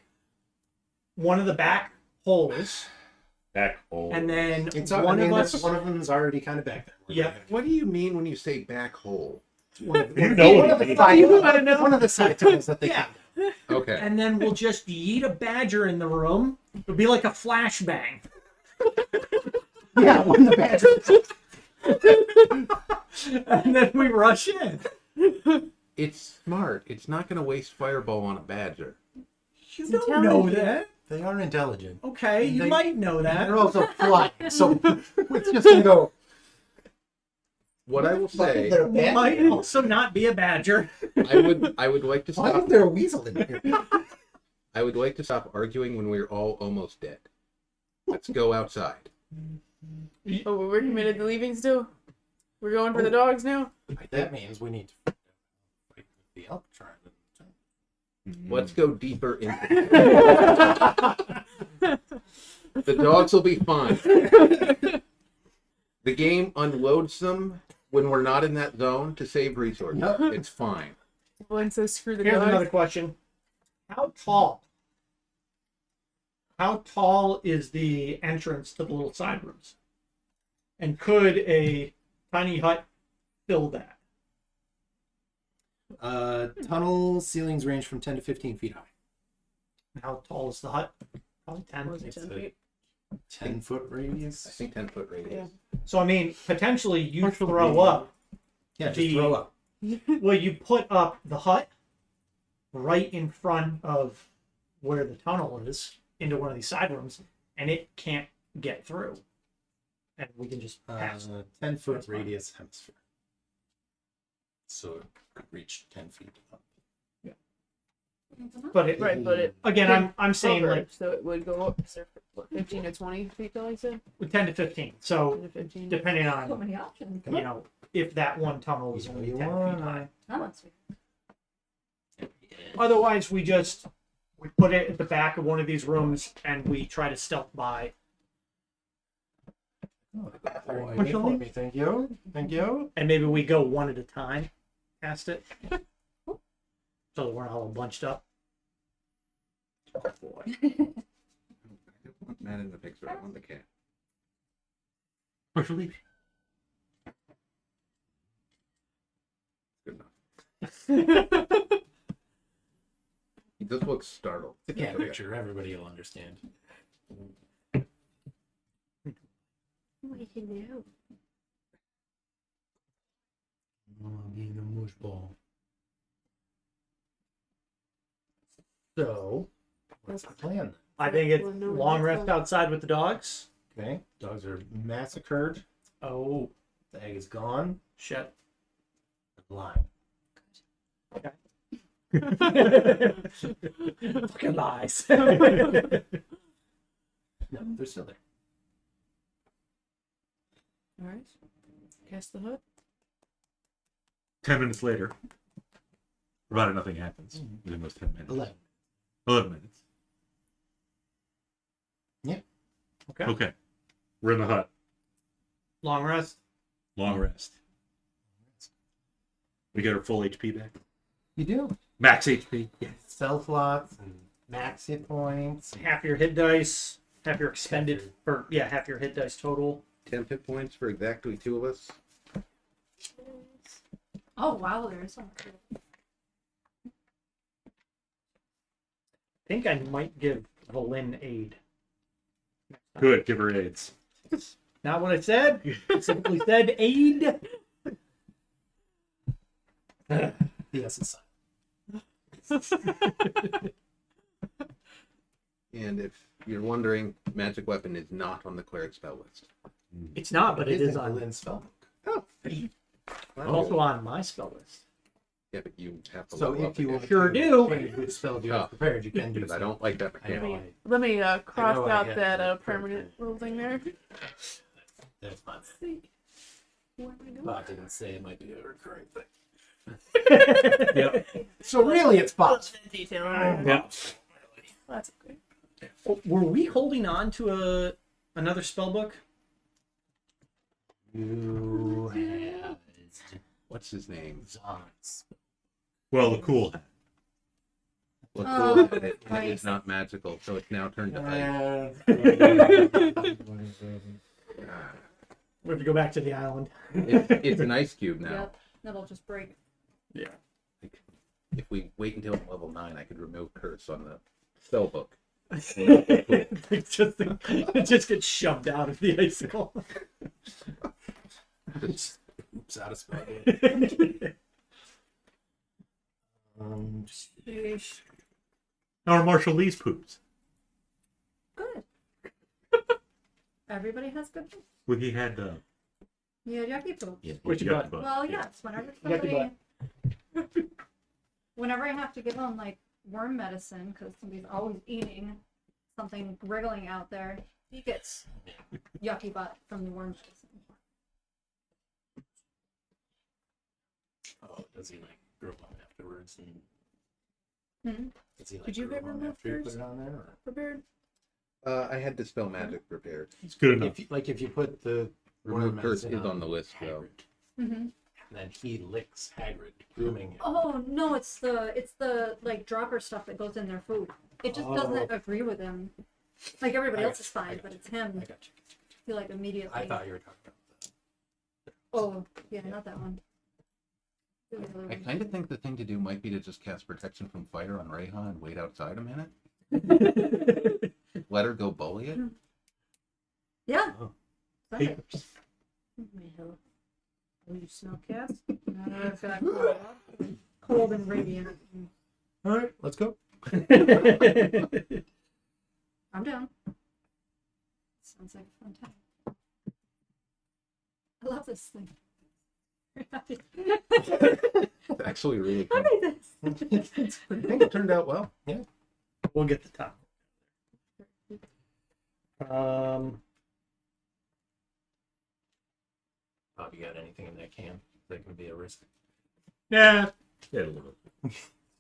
one of the back holes, Back hole. and then It's one of us. one of them's already kind of back there. Yeah. what do you mean when you say back hole? One of, You know one what of it the means. side You wanna know? one of the side tunnels that they Yeah. came Okay. and then we'll just yeet a badger in the room. It'll be like a flashbang. Yeah, when the badger. And then we rush in. It's smart. It's not going to waste fireball on a badger. You It's don't know intelligent. that. They are intelligent. Okay, you They- might know that. They're also flying, so it's just gonna go. What I will say, There a It badger? might also not be a badger. I would like to Why stop. is there a weasel in here? I would like to stop arguing when we're all almost dead. Let's go outside. Oh, we're committed to leaving still? We're going for the dogs now? That means we need to fight with the elk tribe. Let's go deeper into the dogs will be fine. The game unloads them when we're not in that zone to save resources. Yep. It's fine. One says screw the Here's dogs. another question. How tall? How tall is the entrance to the little side rooms? And could a tiny hut fill that? Tunnel ceilings range from 10 to 15 feet high. How tall is the hut? Probably 10. Was it 10 feet? 10-foot radius. I think 10-foot radius. Yeah. So, I mean, potentially you throw up. Yeah, just the- throw up. Well, you put up the hut right in front of where the tunnel is into one of these side rooms, and it can't get through. And we can just pass. 10-foot That's fine. radius hemisphere. So it could reach 10 feet up. But it, Right, but it again, I'm saying covered, like so it would go up to what, 15 to 20 feet, though, I said? 10 to 15. So 10 to 15. depending So on, many options. you know, if that one tunnel is only 10 feet high. Oh, that's sweet. Otherwise, we put it at the back of one of these rooms and we try to stealth by. Wait for me. Thank you. Thank you. And maybe we go one at a time past it. So that we're not all bunched up. I don't want Matt in the picture. I want the cat. Push relief. Good enough. He does look startled. It's a cat picture. Everybody will understand. Being a mush ball. So, what's the plan? I think it's Well, no, long that's rest not- outside with the dogs. Okay, dogs are massacred. Oh, The egg is gone. shit. Lying. Fucking lies. No, they're still there. Alright. Cast the hut. 10 minutes later, provided nothing happens within those 10 minutes. 11 minutes. Okay. Okay. We're in the hut. Long rest. Long rest. We get our full HP back. You do. Max HP. Yeah. Self lots and max hit points. Half your hit dice. Half your expended, or yeah, half your hit dice total. 10 hit points for exactly 2 of us. Oh wow, there's so much. I think I might give Valin aid. Good. Give her aids. Not what I said. I simply said aid. Yes, it's And if you're wondering, magic weapon is not on the cleric spell list. It's not, but it is in on. Lynn's spellbook. Also on my spell list. Yeah, but you have to So level if up you again. want Sure to do. change which spell you Oh. have prepared, you can do Because I so. don't like that I mechanic. know, Let me cross I out had that to permanent little thing there. That's fine. Where am I going? But I didn't say it might be a recurring thing. Yep. So really, it's Bob's. Detail. Yeah. That's okay. Oh, were we holding on to another spell book? You have What's his name? Zons. Well, the cool hat. Look Oh, cool at it. It Christ. is not magical, so it's now turned to ice. We have to go back to the island. It's an ice cube now. Yep, that'll just break. Yeah. if we wait until I'm level 9, I could remove curse on the spell book. it just gets shoved out of the icicle. Oops, out of spell. Sheesh. Our Marshall Lee's poops. Good. Everybody has good poops. Well, he had You had yucky poops. Where's your butt? Well, yes. Whenever Yucky somebody, whenever I have to give them like worm medicine because somebody's always eating something wriggling out there, he gets yucky butt from the worm medicine. Oh, does he like grow up afterwards? And Hmm? does he like Did you grow get on removed after you put first? it on there? Or? Prepared? I had dispel magic prepared. it's good enough. If you put the Remove worm curse medicine is on the list, though. Hagrid, Mm-hmm. and then he licks Hagrid, grooming him. Oh no, it's the like dropper stuff that goes in their food. It just doesn't agree with him. Like everybody I else is got you, I fine, got but you. it's him. I got you. He like immediately. I thought you were talking about the. Oh yeah, not that one. The other I one. kind of think the thing to do might be to just cast protection from fire on Reija and wait outside a minute. Let her go bully it. Yeah. Oh. Sunday. Papers. Well, will you smell cats? I've got cold and radiant. All right, let's go. I'm down. Sounds like a fun time. I love this thing. It's actually really I fun. made this. I think it turned out well. Yeah. We'll get the top. Bob, you got anything in that can that can be a risk? Yeah, a little bit.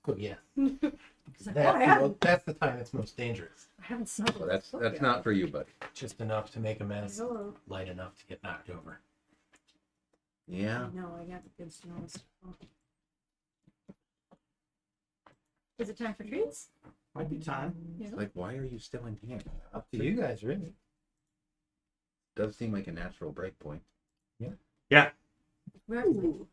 Oh yeah. It's like, oh, I haven't, That's the time it's most dangerous. I haven't smelled Well, this. that's not for you, buddy. Just enough to make a mess, Hello. light enough to get knocked over. Yeah. I know, I got the good smells. Is it time for treats? Might be time. Yeah. Like, why are you still in here? Up to you guys, really. Does seem like a natural break point. Where are you?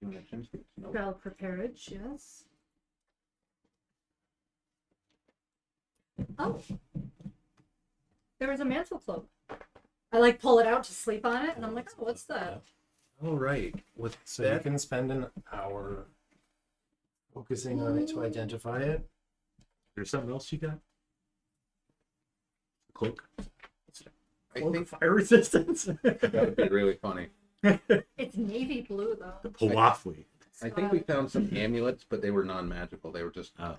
Nope. Spell preparage, yes. Oh. There was a mantle cloak. I like pull it out to sleep on it, and I'm like, oh, what's that? All right. With So you that, can spend an hour focusing on it to identify it. There's something else you got? Cloak. I Cloak think of fire resistance. that would be really funny. It's navy blue, The though. Palafwi. I think we found some amulets, but they were non-magical. They were just Oh.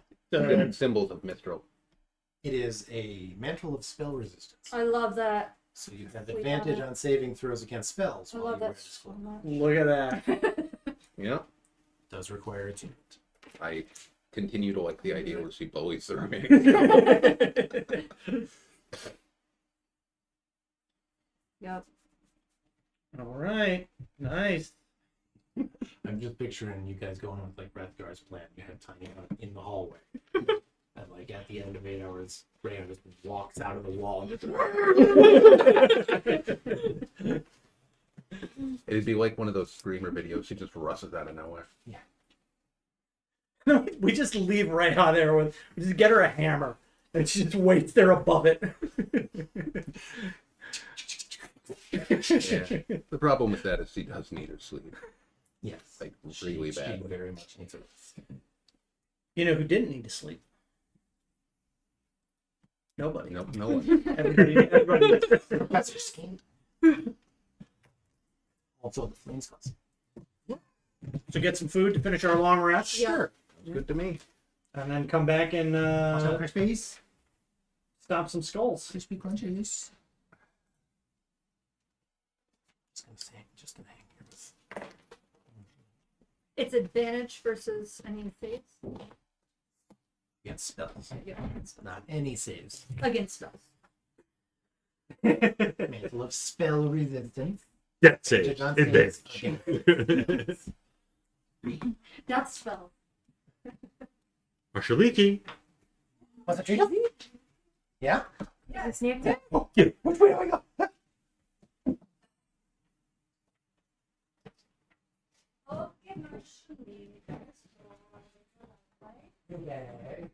symbols of Mistral. It is a mantle of spell resistance. I love that. So you have Sweet advantage on it. on saving throws against spells I while love you wear that this so cloak. much. Look at that. Yeah. Does require attunement. I continue to like the idea where she bullies the remaining. Yep. All right. Nice. I'm just picturing you guys going with like Wrethgar's plan. You have Tiny out in the hallway. And like at the end of 8 hours, Reija just walks out of the wall and just It'd be like one of those screamer videos. She just rushes out of nowhere. We just leave Reija there with. We just get her a hammer, and she just waits there above it. Yeah. The problem with that is she does need her sleep. yes, Like really she bad. very much needs a rest. You know who didn't need to sleep? Nobody. Nope, no one. Everybody. Professor Skin. Also, the flames cost. So get some food to finish our long rest. Yeah. Sure. Good to me. And then come back and Some crispies. stomp some skulls. Crispy crunchies. Just gonna hang here with. It's advantage versus any saves. Against spells. Yeah, against Not any saves. against spells. Mantle of spell resistance. Death save. Not Advantage. saves. Death spell. Marshaliki. What's the treat? Yeah? Yeah, sneak attack. Oh, yeah. Which way do I go? bag.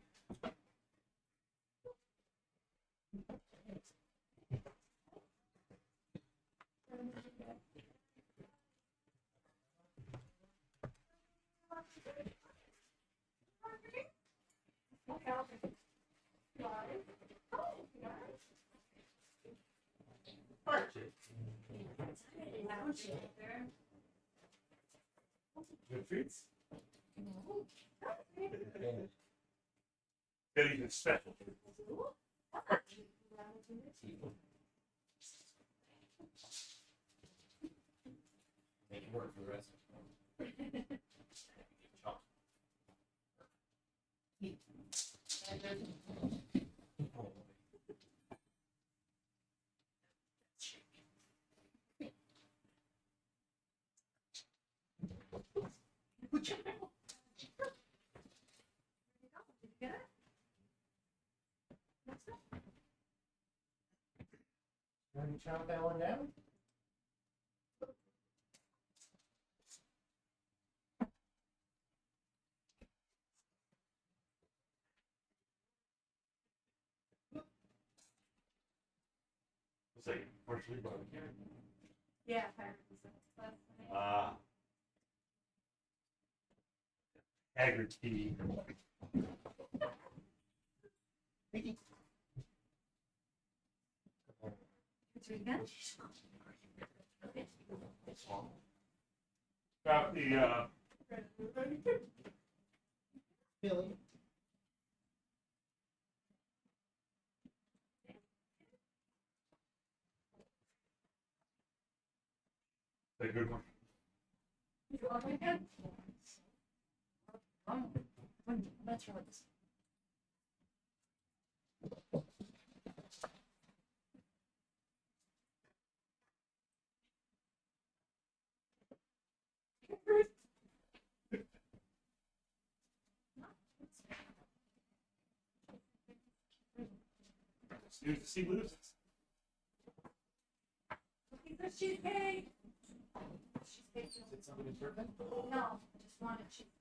Good treats. Gotta use special. Make it work for the rest of them. Want to chomp that one down? It's like partially barbecue. Yeah, pirates. That's nice. Ah. Haggard tea. It's revenge. Got the Billy. a good one. You want me again? Let's try this. Snooze to see loses. Cookies or cheesecake? Cheesecake. Is it somebody's birthday? No, I just wanted cheesecake.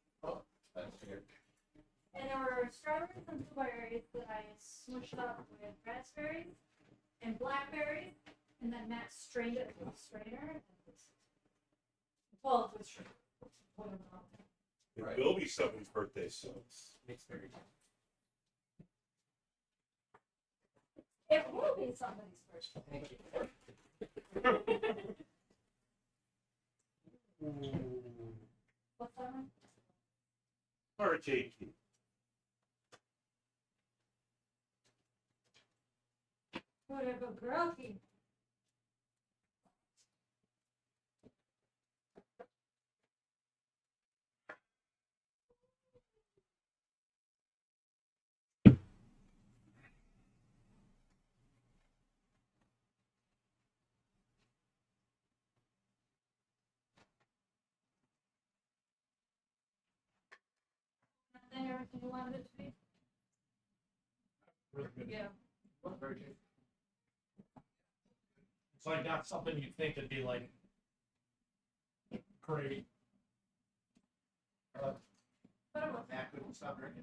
That's fair. And there were strawberries and blueberries that I smushed up with raspberries and blackberries, and then Matt strained it with a strainer. Well, it was strained. It Right. will be somebody's birthday, so it's Mixed berry. It will be somebody's first. Thank you. What's that one? RJT. Whatever, girl. And everything you wanted it to be? Really good. Yeah. Very good. It's like not something you'd think would be like great. But it was. Matt couldn't stop drinking.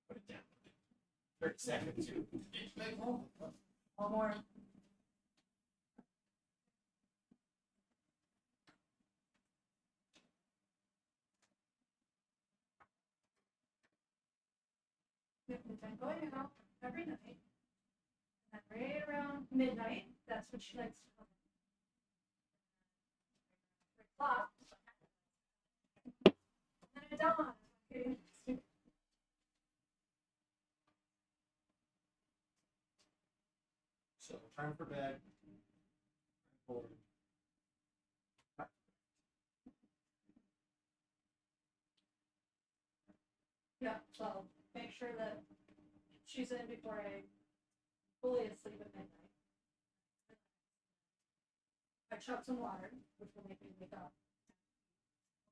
Put it down. 30 seconds. One more. We've been going out every night. And right around midnight, that's what she likes to come. 3 o'clock. And then at dawn. Okay. So time for bed. Forward. Yeah, so make sure that she's in before I fully asleep at midnight. I chug some water, which will make me wake up.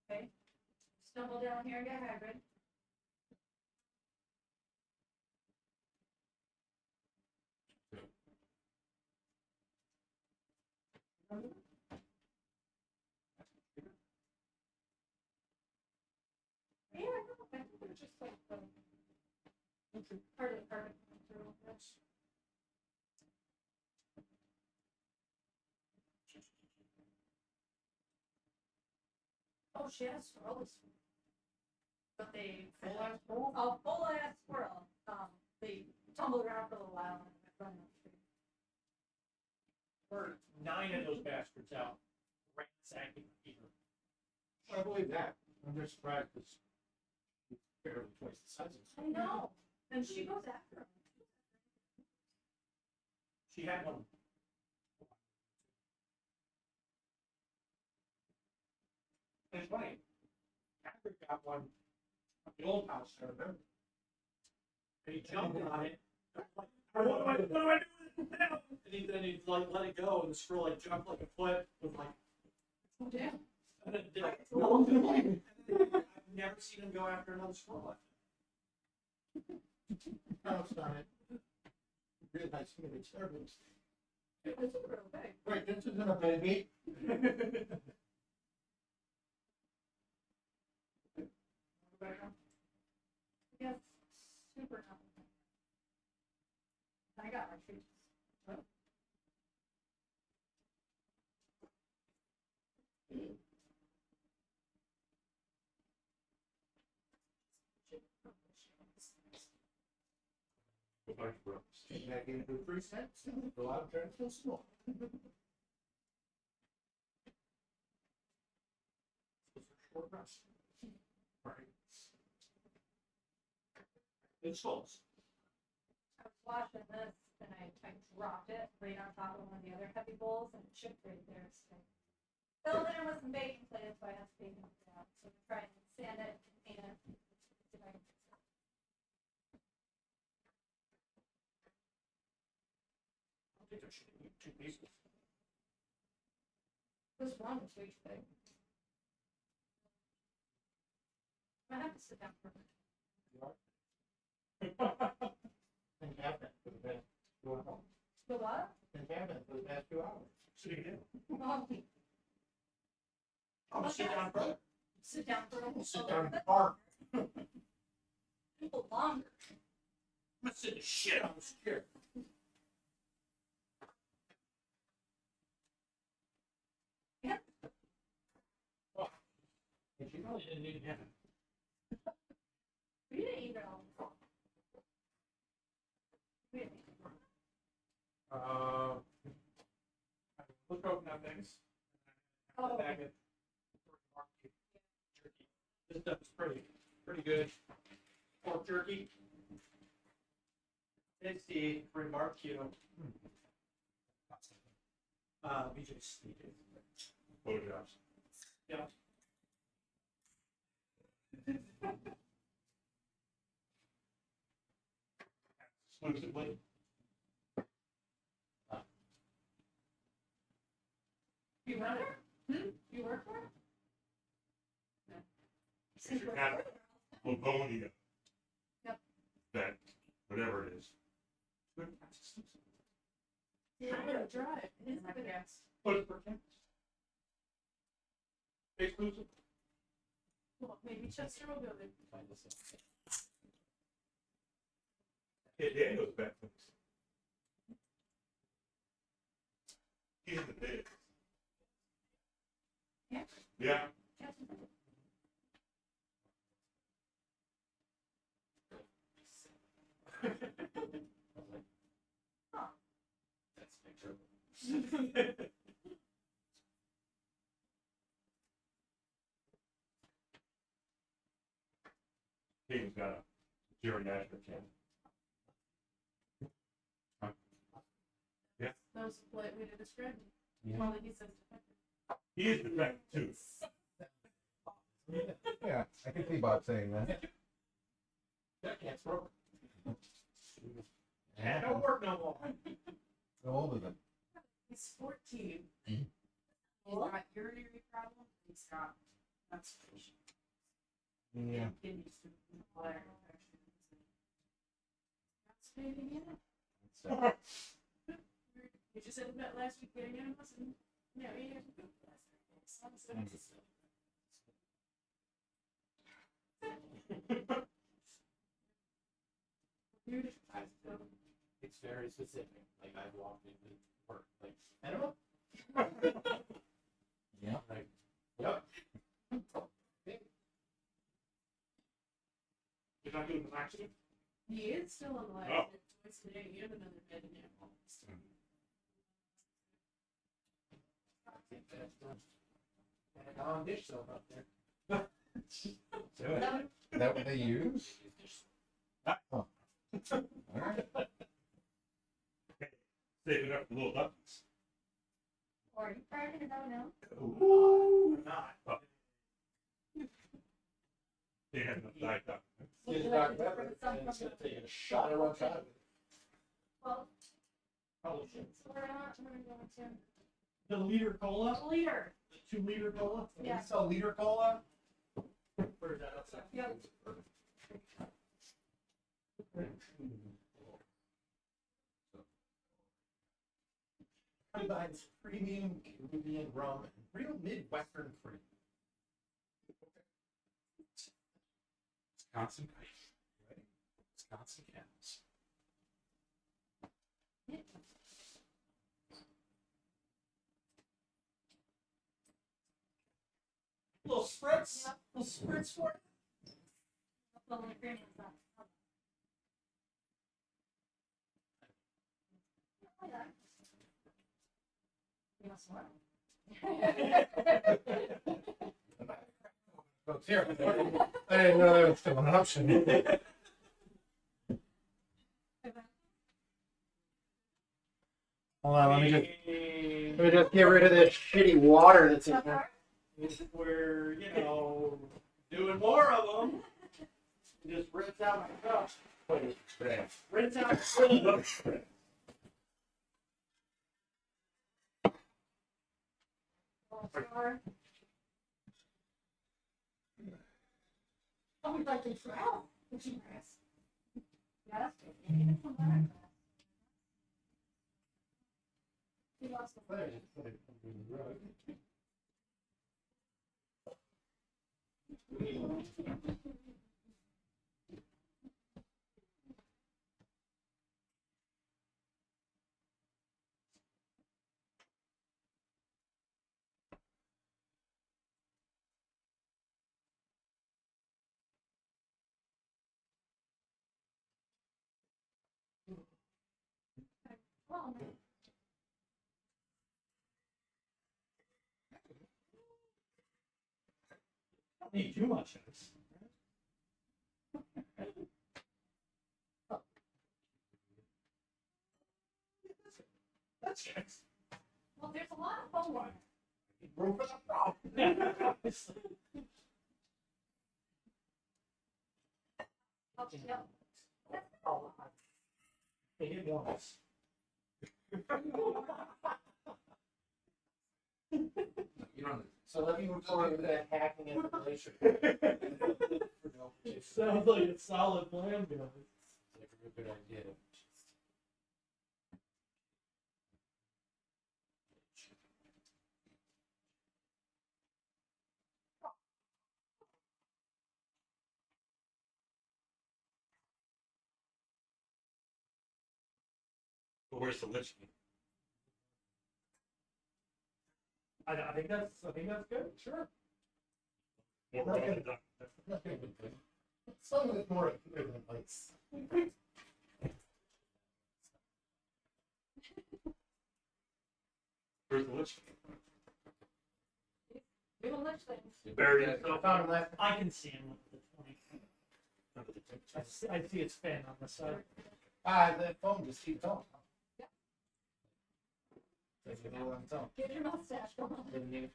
Okay? Stumble down here and get hybrid. just like the part of the carpet. Oh, she has squirrels. But they full ass squirrel. They tumbled around for a little while and went running up the street. We're 9 of those bastards out. Ransacking here. I believe that. I'm just surprised it's barely twice the size of I know. And she goes after him. She had one. And it's funny. Patrick got one at the old house, I remember. And he jumped on it. What do I do with it now? And then he like let it go, and the squirrel like jumped like a foot with like, oh damn. And then it did like, I've never seen him go after another squirrel. No, it's not. Realize some of these servants. It was a real big. Right, this isn't a baby. Yes, super nothing. I got my treats. Take back into 3 cents and go out and turn to a small. Short rest. Right. It's false. I was watching this and I dropped it right on top of one of the other heavy bowls and it chipped right there. So filled it in with some baking clay, so I have to bake it out. So I'm trying to sand it and paint it. See if I can fix it. I think there should be 2 pieces. This one is way too big. I have to sit down for a minute. And have that for the past 2 hours. The what? And have that for the past 2 hours. Sitting down. Well, I'm gonna sit down, brother. sit down for a little Sit down in bit. the park. People longer. I'm gonna sit the shit on this chair. And she Probably didn't need to have it. We didn't eat it all. We didn't eat it. Let's open up things. Oh. Bag it. Jerky. This stuff is pretty good. Pork jerky. Tasty for barbecue. BJ's. Photographs. Yeah. Exclusively. You work there? You work there? You should have Livonia. Yep. That, whatever it is. Yeah, I'm gonna drive. It is a good ass. Put it for campus. Exclusive. Well, maybe Chester will go there. Hey, Daniel's back. He's in the bid. Yeah. Yeah. Yes. That's big trouble. He's got a geriatric camp. That was a polite way to describe me. Yeah. Well, he says defective. He is defective too. Yeah, I can see Bob saying that. That can't broke. Yeah. Don't work no more. How old is it? He's 14. He's got urinary problem. He's got constipation. Yeah. And kidney stone, bladder infection. Constipating, yeah. We just had met last week getting animals and now he has food for the last 3 days. So I'm still- It's very specific. Like I've walked into work, like Animal? Yeah. like, yep. You're not doing an accident? He is still alive. Oh. Twice today, you have another bed in there. And a dish soap up there. Do it. Is that what they use? Oh. All right. Saving up the little duckies. Or you burn it out now. Ooh, not. Oh. They had enough diet duck. Here's Dr. Pepper, and it's gonna take a shot of one shot. Well, Oh, shit. so we're not going to The liter cola? leader. The 2-liter cola? Yeah. You sell liter cola? Where is that outside? Yep. Combines premium Caribbean rum and real Midwestern cream. Wisconsin pipe. Right? Wisconsin cows. Little spritz? Yep. Little spritz for it? Well, the agreement is that. You must swear. Folks here. I didn't know that was still an option. Hold on, let me just get rid of this shitty water that's in here. If we're, doing more of them, just rinse out my cup. Rinse out the cup. Oh, we'd like to travel. Fishing grass. Yes. You need some grass. He lost the footage. Well, Don't need too much of this. That's nice. well, there's a lot of phone wire. Room for the problem. Oh, yep. They did once. You don't. So let me go over that hacking information. It sounds like a solid plan, guys. Like a good idea. But where's the lich? I think that's good. Sure. More raw than duck. Some of it's more clear than lights. Where's the lich? We will let things. Buried I himself. found him last. I can see him with the 20. I see its fin on the side. The phone just keeps on. Does it all on its own? Get your mustache going.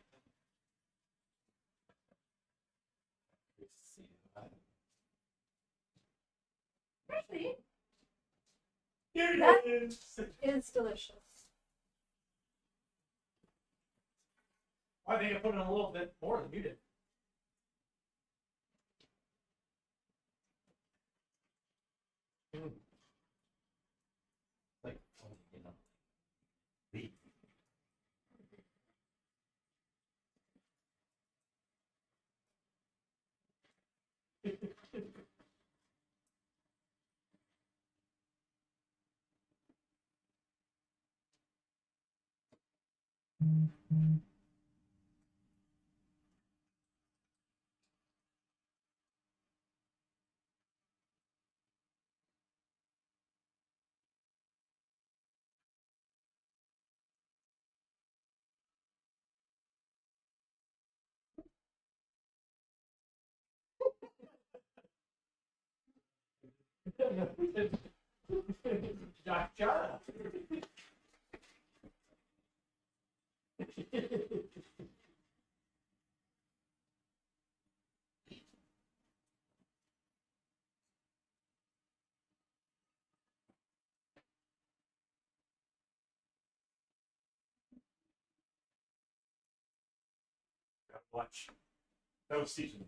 Actually, Here That- it is. it's delicious. I think I put in a little bit more than you did. Like, you know. Watch. That was seasonal.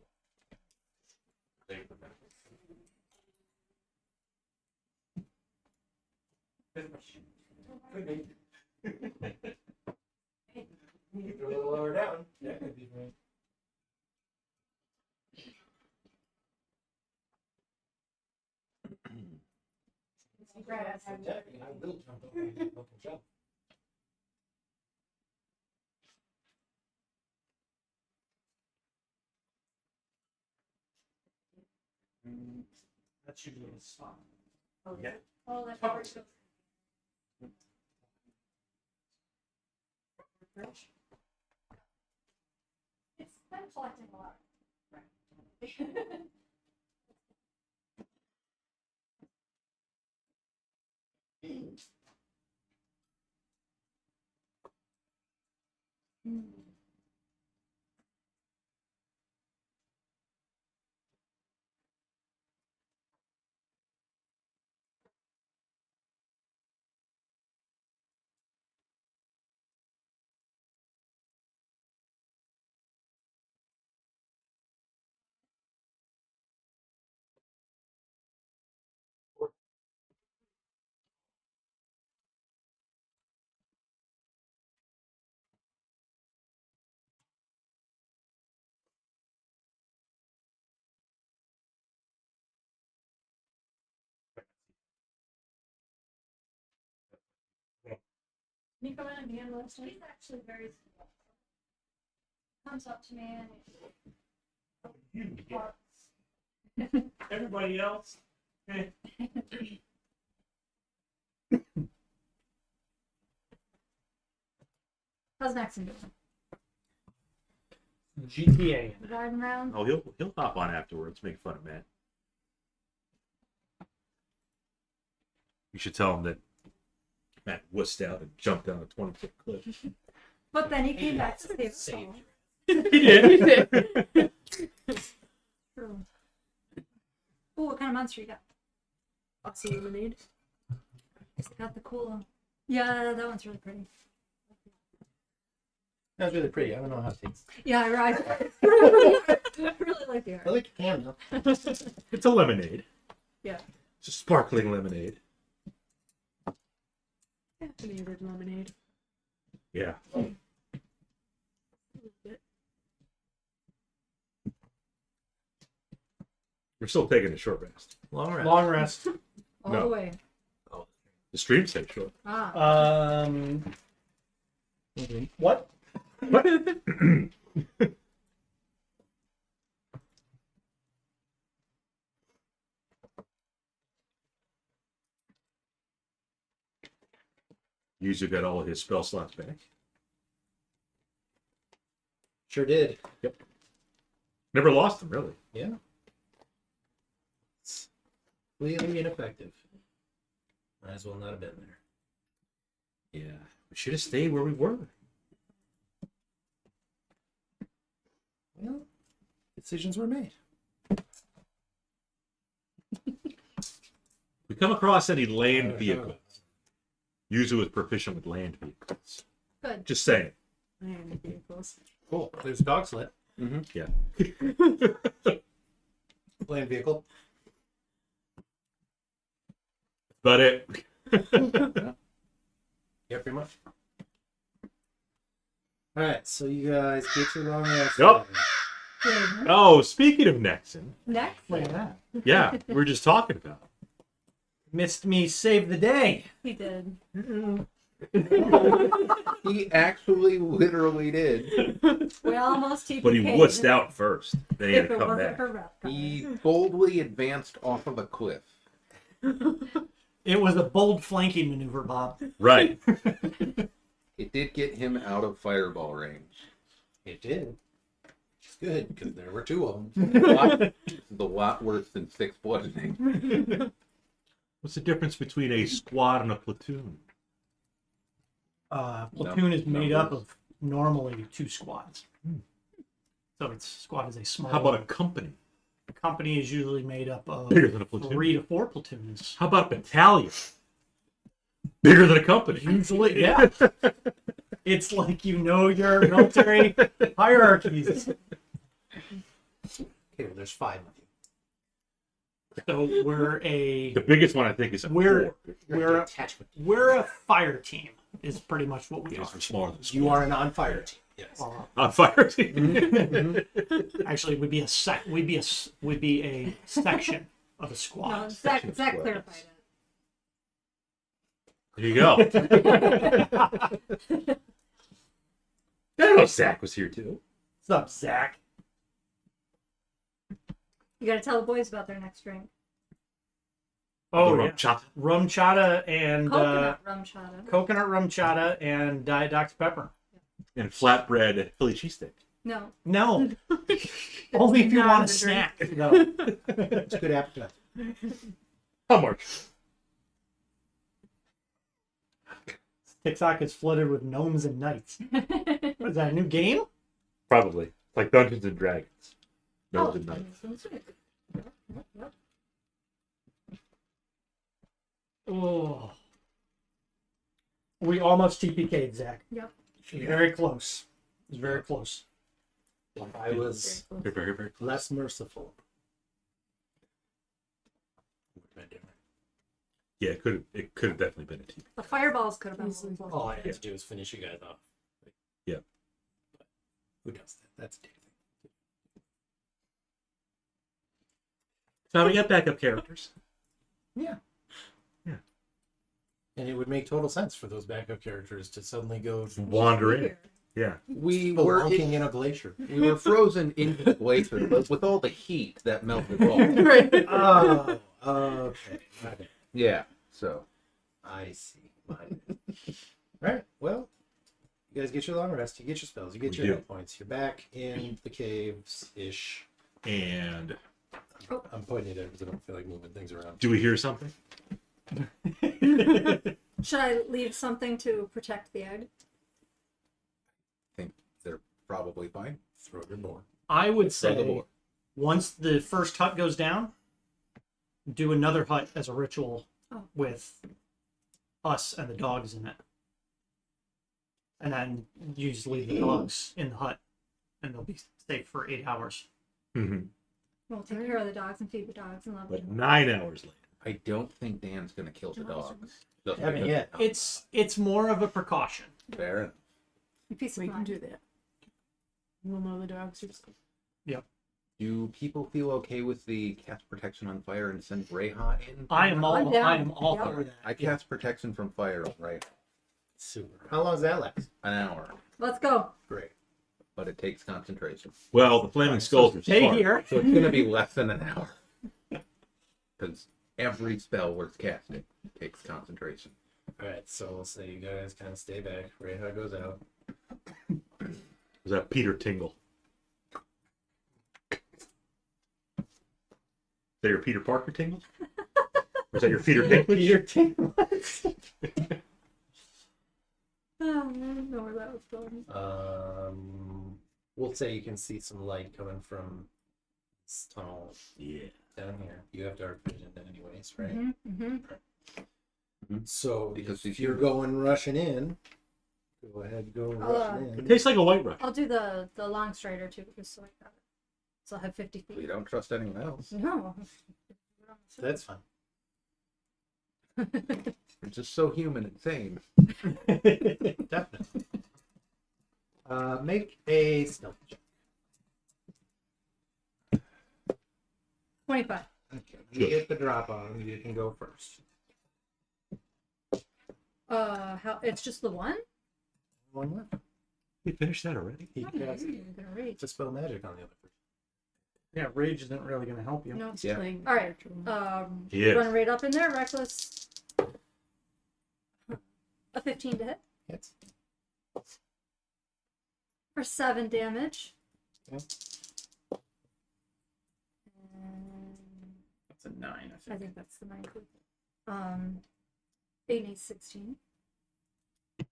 A little lower down. Yeah, could be fine. Attacking, I will jump up on the fucking shelf. That's usually a spot. Yeah. Oh, that covers it. It's been collecting a lot. Right. Can you come in and be on the list? He's actually very small. Comes up to me and barks. Everybody else. How's Maxon doing? GTA. Riding around? Oh, he'll hop on afterwards. Make fun of Matt. You should tell him that Matt wussed out and jumped down a 20-foot cliff. But then he came back to save us all. He did. True. Ooh, what kind of monster you got? Aussie lemonade. It's got the cool. Yeah, that one's really pretty. That's really pretty. I don't know how it tastes. Yeah, I really like the I art. like the camera. It's a lemonade. Yeah. It's a sparkling lemonade. Caffeinated lemonade. Yeah. A little bit. We're still taking a short rest. Long rest. Long rest. All No. the way. The stream stayed short. Ah. What? What? Yuzu got all of his spell slots back. Sure did. Never lost them, really. Yeah. It's completely ineffective. Might as well not have been there. Yeah. We should have stayed where we were. Well, decisions were made. We come across any land Oh, vehicles. Yuzu is proficient with land vehicles. Good. Just saying. And vehicles. Cool. There's a dog sled. Yeah. Land vehicle. But it. Yeah, pretty much. Alright, so you guys get your long rest. Yup. Good. Oh, speaking of Nexon. Next. Look at that. Yeah, we were just talking about it. Missed me save the day. He did. He actually literally did. We almost TPK'd. But he wussed out first. Then he had If to it come wasn't back. for Wrethgar. He boldly advanced off of a cliff. It was a bold flanking maneuver, Bob. Right. It did get him out of fireball range. It did. It's good because there were two of them. It's a lot worse than 6 bludgeoning. What's the difference between a squad and a platoon? Platoon is made up Numbers. of normally 2 squads. So its squad is a small. How about a company? A company is usually made up of Bigger than a platoon. 3 to 4 platoons. How about a battalion? Bigger than a company. Usually, yeah. It's like your military hierarchies. Okay, well, there's 5 of you. So we're The biggest one I think is a We're- 4. we're a, Attachment. we're a fire team. Is pretty much what we These are. are smaller than You are an on-fire team. Yes. on fire team. Actually, we'd be a section of a No, squad. Zach clarified it. There you go. I know Zach was here too. What's up, Zach? You gotta tell the boys about their next drink. Oh, The yeah. chop. Rum chata and Coconut rum chata. coconut rum chata and Diet Dr Pepper. And flatbread Philly cheesesteak. No. No, only if you Not want a the snack. drink. No. It's a good appetite. How much? TikTok is flooded with gnomes and knights. What is that, a new game? Probably. Like Dungeons and Dragons. No, Oh, did not. Oh. We almost TPK'd, Zach. Yep. Very close. It was very close. I was They're very, very close. less merciful. Would've been different. Yeah, it could have definitely been a team. The fireballs could have been. Easily. All I had to do was finish you guys off. Yeah. But who does that? That's a different thing. So we got backup characters. Yeah. Yeah. And it would make total sense for those backup characters to suddenly go Wander in. Yeah. We were spelunking in a glacier. we were frozen into the glacier, but with all the heat that melted off. Oh, okay. My bad. Yeah. So I see. My bad. Alright, well, you guys get your long rest, you get your spells, you get We your do. hit points. You're back in the caves-ish. And I'm putting you there because I don't feel like moving things around. do we hear something? Should I leave something to protect the egg? I think they're probably fine. Throw your board. I would Throw the say board. once the first hut goes down, do another hut as a ritual Oh. with us and the dogs in it. And then you just leave the dogs in the hut and they'll be safe for 8 hours. Mm-hmm. We'll take care of the dogs and feed the dogs and love But them. 9 hours later. I don't think Dan's gonna kill the dogs. Just Haven't because- yet. It's more of a precaution. Fair enough. Peace of We can mind. do that. We'll know the dogs are safe. Do people feel okay with the cast protection on fire and send Reija in? I am I'm all down. for that. I cast protection from fire on Reija. Super. How long does that last? An hour, Let's go. Great. but it takes concentration. Well, the flaming skulls are Stay smart. here. So it's gonna be less than an hour. Because every spell worth casting takes concentration. Alright, so we'll say you guys kind of stay back. Reija goes out. Was that Peter Tingle? Is that your Peter Parker Tingle? Or is that your Peter Dinklage? Peter Tinklage. Oh, I didn't know where that was going. We'll say you can see some light coming from this tunnel Yeah. down here. You have dark vision anyways, right? Mm-hmm. So Because if these you're are- going rushing in, go ahead, go rushing It in. tastes like a white rush. I'll do the long strider too, just so I got it. So I'll have 50 We feet. don't trust anyone else. No. That's fine. It's just so human and sane. Definitely. Make a stealth check. 25. Okay. You get the drop on. You can go first. How? It's just the one? One left. We finished that already? He Oh, you're cast gonna rage. Dispel Magic on the other person. Yeah, rage isn't really going to help you. No. He's Yeah. playing All right. character. He is. Run right up in there, reckless. A 15 to hit Hits. for 7 damage. Okay. And That's a 9, I I think. think that's the 9. 8 and 8, 16.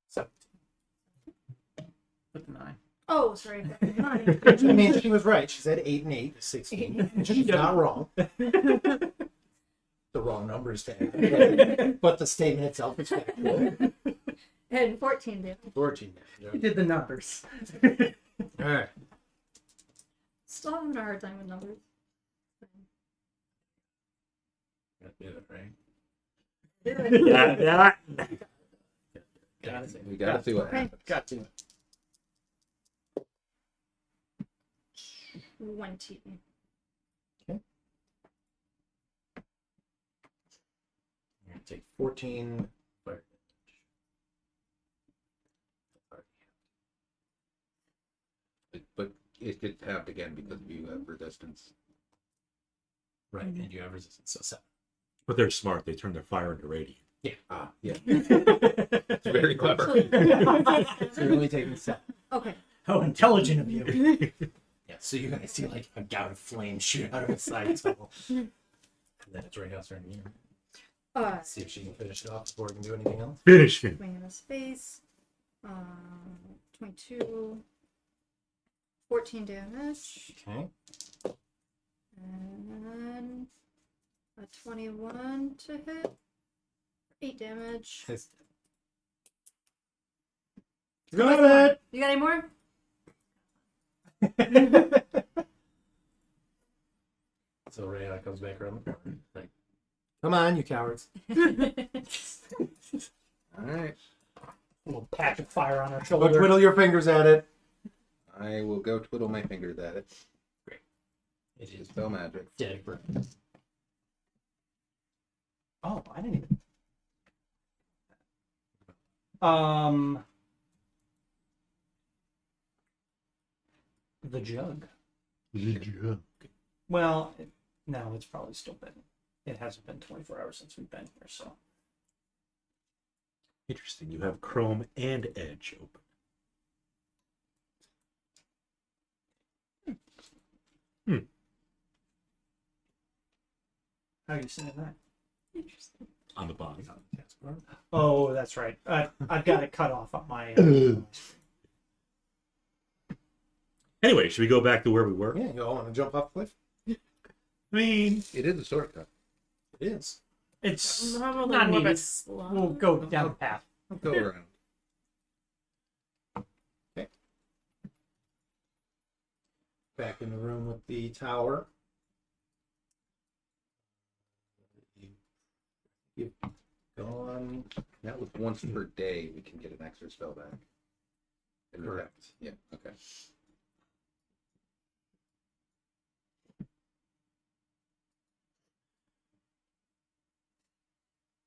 17. Put the 9. Oh, sorry. I've got the 9. I mean, she was right. She said 8 and 8 is 16. She's not wrong. The wrong numbers to add. But the statement itself is factual. And 14 damage. 14. You did the numbers. All right. Still having a hard time with numbers. Gotta do it, right? Yeah. We gotta see what Okay. happens. Got to. 20. You're gonna take 14 fire But it gets halved again because you have resistance. damage. Right, and you have resistance, so 7. But they're smart. They turn their fire into radiant. Ah, yeah. It's very clever. So you're only taking 7. Okay. How intelligent of you. Yeah, so you're gonna see like a gout of flame shoot out of his side tunnel. And then it's right house turn here. See if she can finish it off before we can do anything else. Finish him. Swing in his face. 22. 14 damage. Okay. And then a 21 to hit. 8 damage. His- Got it! You got any more? So Reija comes back around the corner. Like, come on, you cowards. Alright. A little patch of fire on her Go shoulder. twiddle your fingers at it. I will go twiddle my fingers at it. It is Dispel magic. dead burn. Oh, I didn't even. The jug. Well, no, it's probably still been. It hasn't been 24 hours since we've been here, so. Interesting. You have Chrome and Edge open. How are you saying that? Interesting. On the bottom. Oh, that's right. I've got it cut off on my. Anyway, should we go back to where we were? Yeah, you all want to jump off the cliff? I mean, It is a shortcut. It is. It's Probably not more of a needed. slide. We'll go down the path. I'll go around. Back in the room with the tower. You've gone. That was once per day we can get an extra spell back. Correct. Yeah, okay.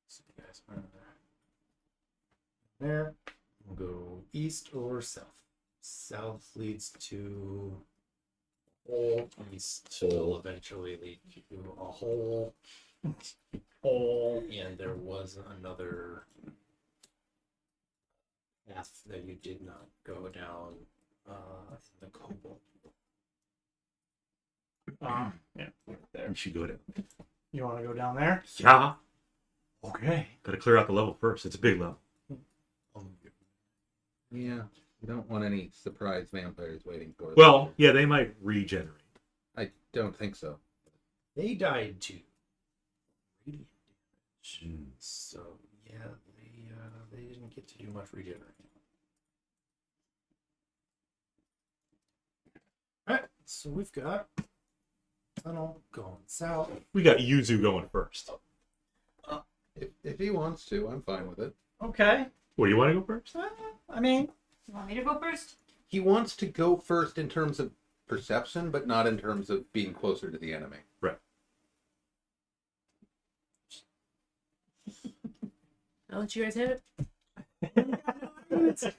So you guys are there. We'll go east or south. South leads to a hole. East will eventually lead to a hole. Hole. And there was another path that you did not go down. The kobold. Yeah, right there. we should go to. You want to go down there? Yeah. Okay. Got to clear out the level first. It's a big level. Yeah, we don't want any surprise vampires waiting for us. Well, yeah, they might regenerate. I don't think so. They died too. Radiant damage. So yeah, they didn't get to do much regenerating. Alright, so we've got tunnel going south. We got Yuzu going first. If he wants to, I'm fine with it. Okay. What, do you want to go first? I mean, You want me to go first? He wants to go first in terms of perception, but not in terms of being closer to the enemy. Right. I'll let you guys have it.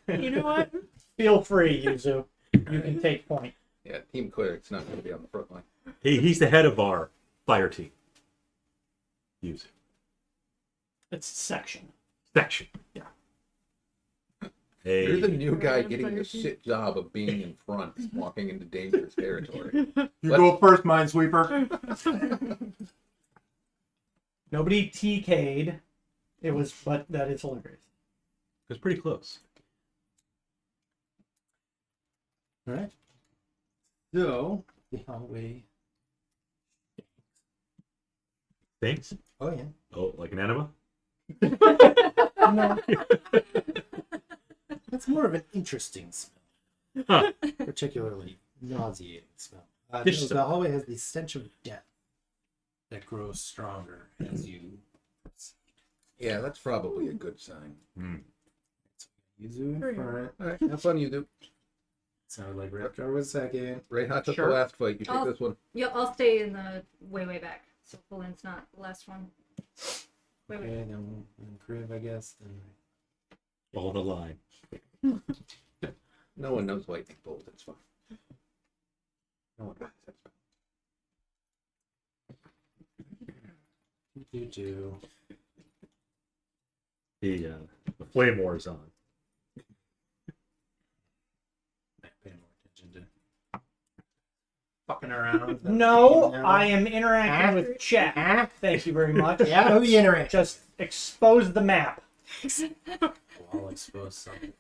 You know what? Feel free, Yuzu. You can take point. Yeah, Team Cleric's not going to be on the front line. He's the head of our fire team. Use It's section. section. Yeah. Hey, You're the new guy getting the shit job of being in front, walking into dangerous territory. You go first, Minesweeper. Nobody TK'd. It was, but that is hilarious. it's pretty close. All right. So the hallway. Thanks. Oh yeah. Oh, like an enema? No. That's more of an interesting smell, Huh. particularly nauseating smell. Dish No, soap. the hallway has the stench of death that grows stronger as you. Yeah, that's probably a good sign. Yuzu in front. All right, have fun, you do. Sounded like Wrethgar was second. Reija took Sure. the last fight. You take Oh. this one. Yep, I'll stay in the way back. So Belin's not the last one. Wait. Okay, then Kriv, I guess. Then All the line. No one knows lightning bolt. It's fine. No one knows. That's fine. do. The flame war is on. Pay more attention to fucking around. No, I am interacting with chat. Thank you very much. Yeah, who you interact? Just expose the map. I'll expose something.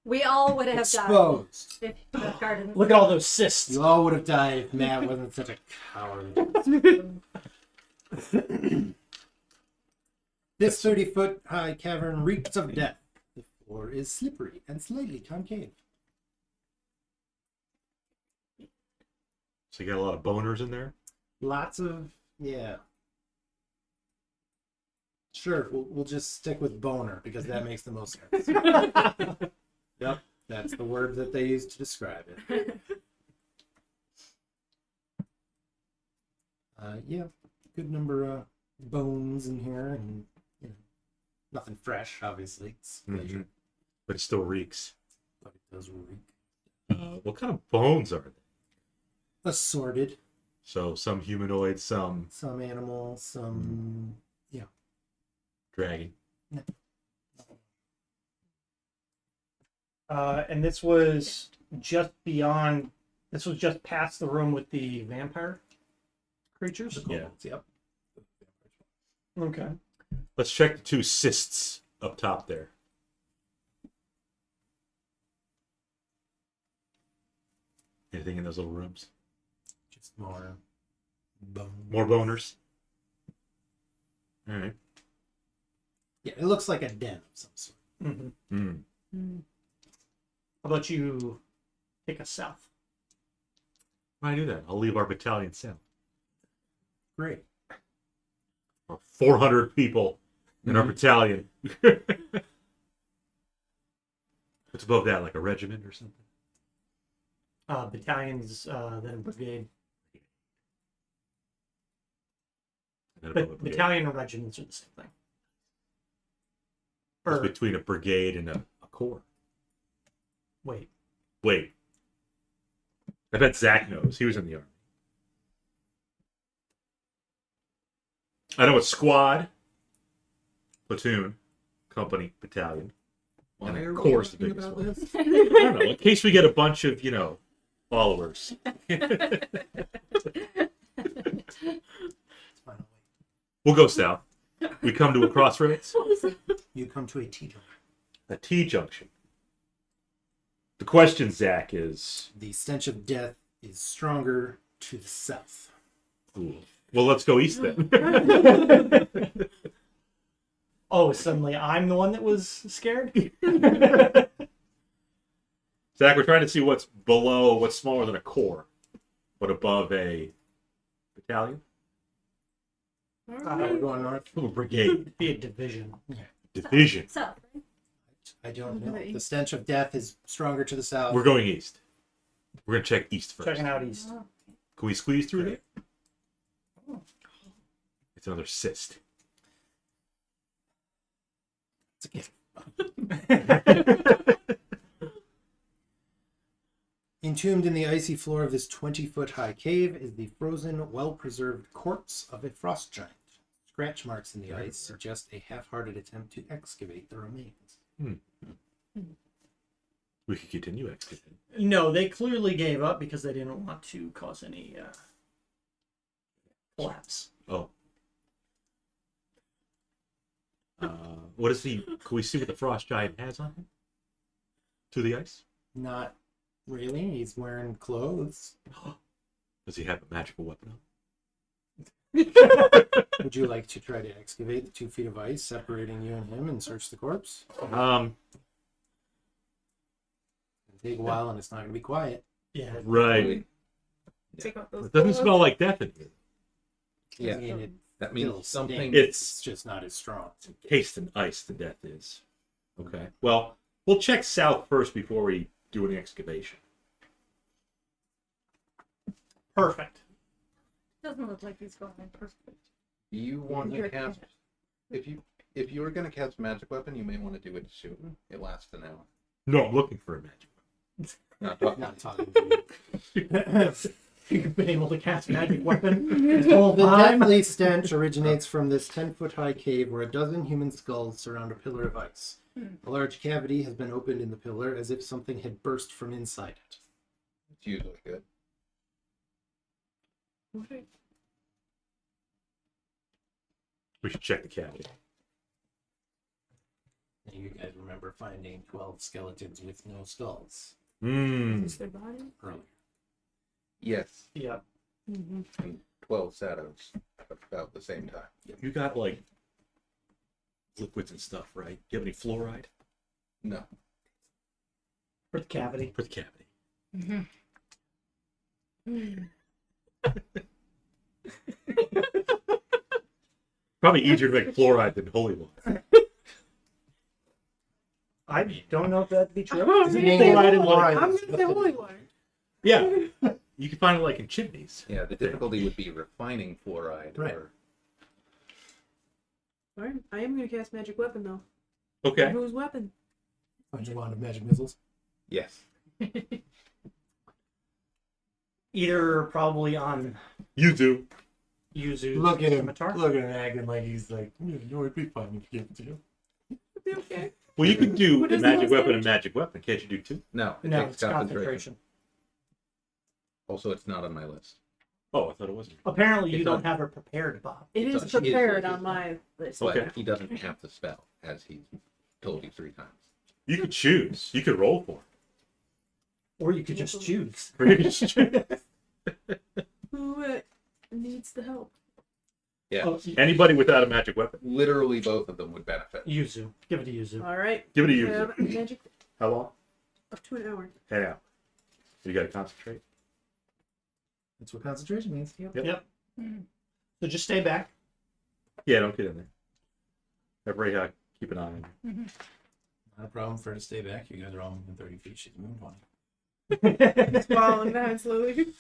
We all would have Exposed. died if the garden. Look at all those cysts. You all would have died if Matt wasn't such a coward. This 30-foot high cavern reeks of death. The floor is slippery and slightly concave. So you got a lot of boners in there? Lots of, yeah. Sure, we'll just stick with boner because that makes the most sense. Yep, that's the word that they use to describe it. Yeah, good number of bones in here, and you know, nothing fresh, obviously. It's Mhm. But it still reeks. but it does reek. What kind of bones are they? Assorted. So some humanoid, some Some animal, some dragon. And this was just beyond. This was just past the room with the vampire creatures. Yeah. kobolds, yep. Okay. Let's check the two cysts up top there. Anything in those little rooms? Just more bone. More boners? All right. Yeah, it looks like a den of some sort. Mm-hmm. Mm. How about you take us south? Why do that? I'll leave our battalion south. Great. 400 people in our battalion. What's above that? Like a regiment or something? Battalions, then a brigade. And then above a But brigade. battalion and regiments are the same thing. It's Or, between a brigade and a corps. wait. Wait. I bet Zach knows. He was in the army. I know it's squad, platoon, company, battalion. Why And are of we course the talking biggest about one. this? I don't know. In case we get a bunch of, followers. It's fine. We'll go south. We come to a crossroads. You come to a T-junction. A T-junction. The question, Zach, is... The stench of death is stronger to the south. Ooh. Well, let's go east then. Oh, suddenly I'm the one that was scared? Zach, we're trying to see what's below, what's smaller than a corps, but above a battalion? We're going north. Ooh, brigade. Be a division. Division. So, I don't know. Okay. The stench of death is stronger to the south. We're going east. We're going to check east first. Checking out east. Can we squeeze through there? It's another cyst. It's a gift. Entombed in the icy floor of this 20-foot-high cave is the frozen, well-preserved corpse of a frost giant. Scratch marks in the ice suggest a half-hearted attempt to excavate the remains. We could continue excavating. No, they clearly gave up because they didn't want to cause any collapse. Oh. What is he? Can we see what the frost giant has on him? To the ice? Not really. He's wearing clothes. Does he have a magical weapon on? Would you like to try to excavate the 2 feet of ice separating you and him and search the corpse? It'll take a while and it's not going to be quiet. Yeah. Right. Take out those It doesn't clothes. smell like death in here. Yeah, I mean, it that still means something. stinks. It's just not as strong. Encased in ice, the death is. Okay. Well, we'll check south first before we do any excavation. Perfect. Doesn't look like he's going perfect. Do you want You're to a cast? If you were going to cast magic weapon, you may want to do it soon. It lasts an hour. No, I'm looking for a magic Not talking. Not talking to you. You've been able to cast magic weapon this whole The time. deathly stench originates from this 10-foot-high cave where a dozen human skulls surround a pillar of ice. A large cavity has been opened in the pillar as if something had burst from inside it. It's usually good. Okay. We should check the cavity. And you guys remember finding 12 skeletons with no skulls Is their body? earlier. Yes, Yeah. Mm-hmm. 12 shadows about the same time. You got like liquids and stuff, right? Do you have any fluoride No, For the cavity. for the cavity? Probably easier to make fluoride than holy water. I don't know if that'd be true. Oh, Is it man. fluoride in water? I'm gonna say holy water. Yeah. You can find it like in chimneys. yeah, the difficulty would be refining fluoride. Right. Or Alright, I am gonna cast magic weapon though. Okay. Whose weapon? Find your wand of magic missiles. yes, Either probably on Yuzu. Yuzu's Look at him. scimitar. Look at him acting like he's like, no, it'd be fine if you give it to him. Be okay. Well, you can do What is magic the weapon and damage? magic weapon. Can't you do two? no, it No, takes it's concentration. Also, it's not on my list. Oh, I thought it wasn't. Apparently, you It's don't on- have her prepared, Bob. It It's is on- prepared it's- on my list. But Okay. he doesn't have the spell, as he told you 3 times. You could choose. You could roll for Or you could just choose. it. Or you could just choose. Who needs the help? Yeah, Oh, Anybody without a magic weapon. literally both of them would benefit. Yuzu. Give it to Yuzu. Alright. Give it a Have Yuzu. magic How long? up to an hour. 10 hours. You got to concentrate. That's what concentration means. Yep. So just stay back. Yeah, don't get in there. Have Reija keep an eye on you. Not a problem for her to stay back. You guys are all moving 30 feet. She's moving 20. It's falling down slowly.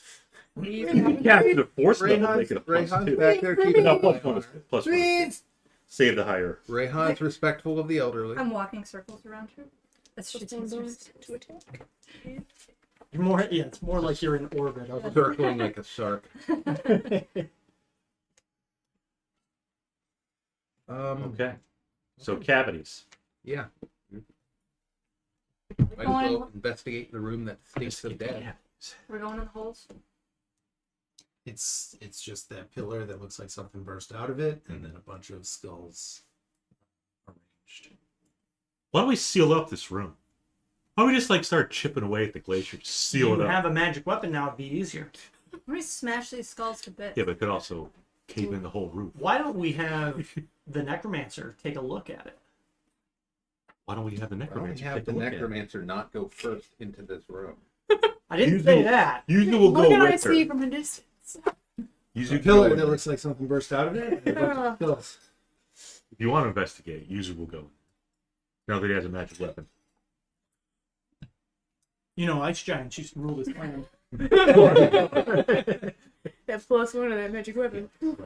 Cast a force level, make it a plus Rayhan's 2. back there keeping No, an plus eye one on is her. plus one. is- Save the higher. Rayhan's respectful of the elderly. I'm walking circles around her. That's Just shooting going stars. to attack. You're more, yeah, it's more like you're in orbit. Of Circling like a shark. Okay. So cavities. Yeah. Might as Going- well investigate the room that stinks of dead. We're going in the holes. It's just that pillar that looks like something burst out of it, and then a bunch of skulls arranged. Why don't we seal up this room? Why don't we just like start chipping away at the glacier, just seal you it up? have a magic weapon now, it'd be easier. Let me smash these skulls to bits. Yeah, but it could also cave in the whole roof. Why don't we have the necromancer take a look at it? Why don't we have the Why don't necromancer we have take the a look at it? necromancer not go first into this room? I didn't Yuzu- say that. Yuzu will What go can I with her. see from a distance? Yuzu A can pillar go that with looks like something burst out of it, and a bunch of skulls. If you want to investigate, Yuzu will go. Now that he has a magic weapon. You know, Ice Giants used to rule this land. That plus one of that magic weapon. You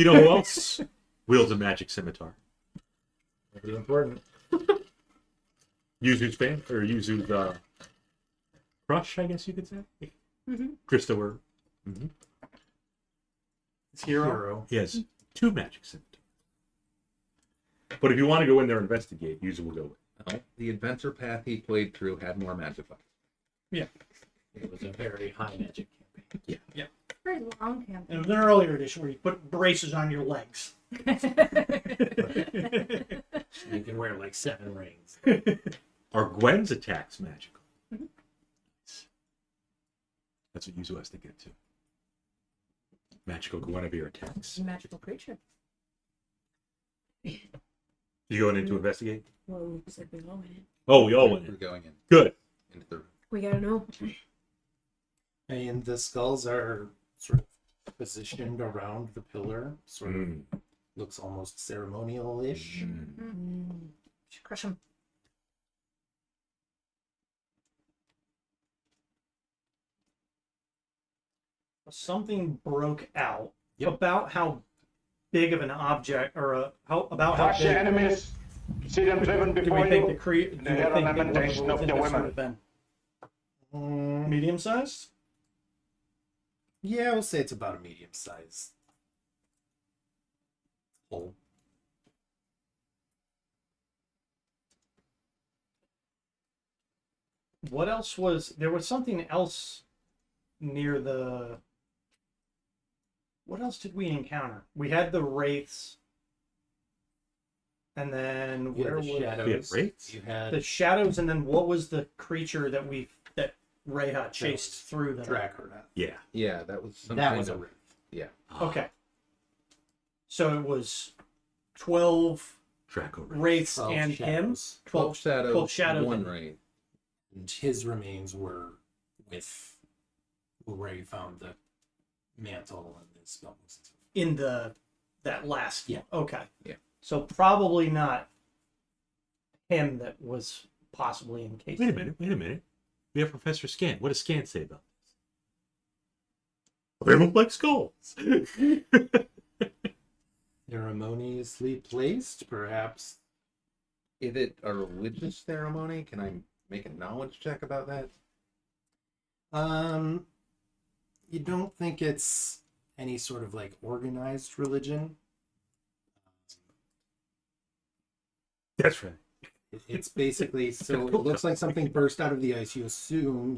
know who else wields a magic scimitar? Pretty important. Yuzu's fan, or Yuzu's crush, I guess you could say. Mhm. Christopher. It's hero. He has 2 magic symptoms. But if you want to go in there and investigate, Yuzu will go with. Well, the adventure path he played through had more magic buttons. It was a very high magic campaign. Very long It campaign. was an earlier edition where you put braces on your legs. You can wear like 7 rings. Are Gwen's attacks magical? Mhm. Nice. That's what Yuzu has to get to. Magical Guinevere attacks. Magical creature. You going in to investigate? Well, we said we all in it. Oh, we all went We're in. going in Good. into the room. We gotta know. And the skulls are sort of positioned around the pillar. Sort of looks almost ceremonial-ish. Should crush him. Something broke out Yep. about how big of an object, or how Crush your big enemies. See them driven do we before think the you. do we hear think the lamentation of the women. would have been? Mm, Medium sized? yeah, we'll say it's about a medium size hole. What else was there? Was something else near the. What else did we encounter? We had the wraiths, and then You where had the was shadows. We had wraiths? You had the shadows? And then what was the creature that Reija chased through the Drakowreth. Yeah. Yeah, that was some That kind was a of- wraith. Yeah. Okay. So it was 12 Draco. wraiths 12 and him. shadows. 12 shadows, 12 shadows. one raid. And his remains were with where he found the mantle and the spells. In that last. Yeah. Okay. Yeah. So probably not him that was possibly encased. Wait a minute. We have Professor Scan. What does Scan say about this? They look like skulls. Ceremoniously placed, perhaps. Is it a religious ceremony? Can I make a knowledge check about that? You don't think it's any sort of like organized religion? That's right. It's basically so it looks like something burst out of the ice. You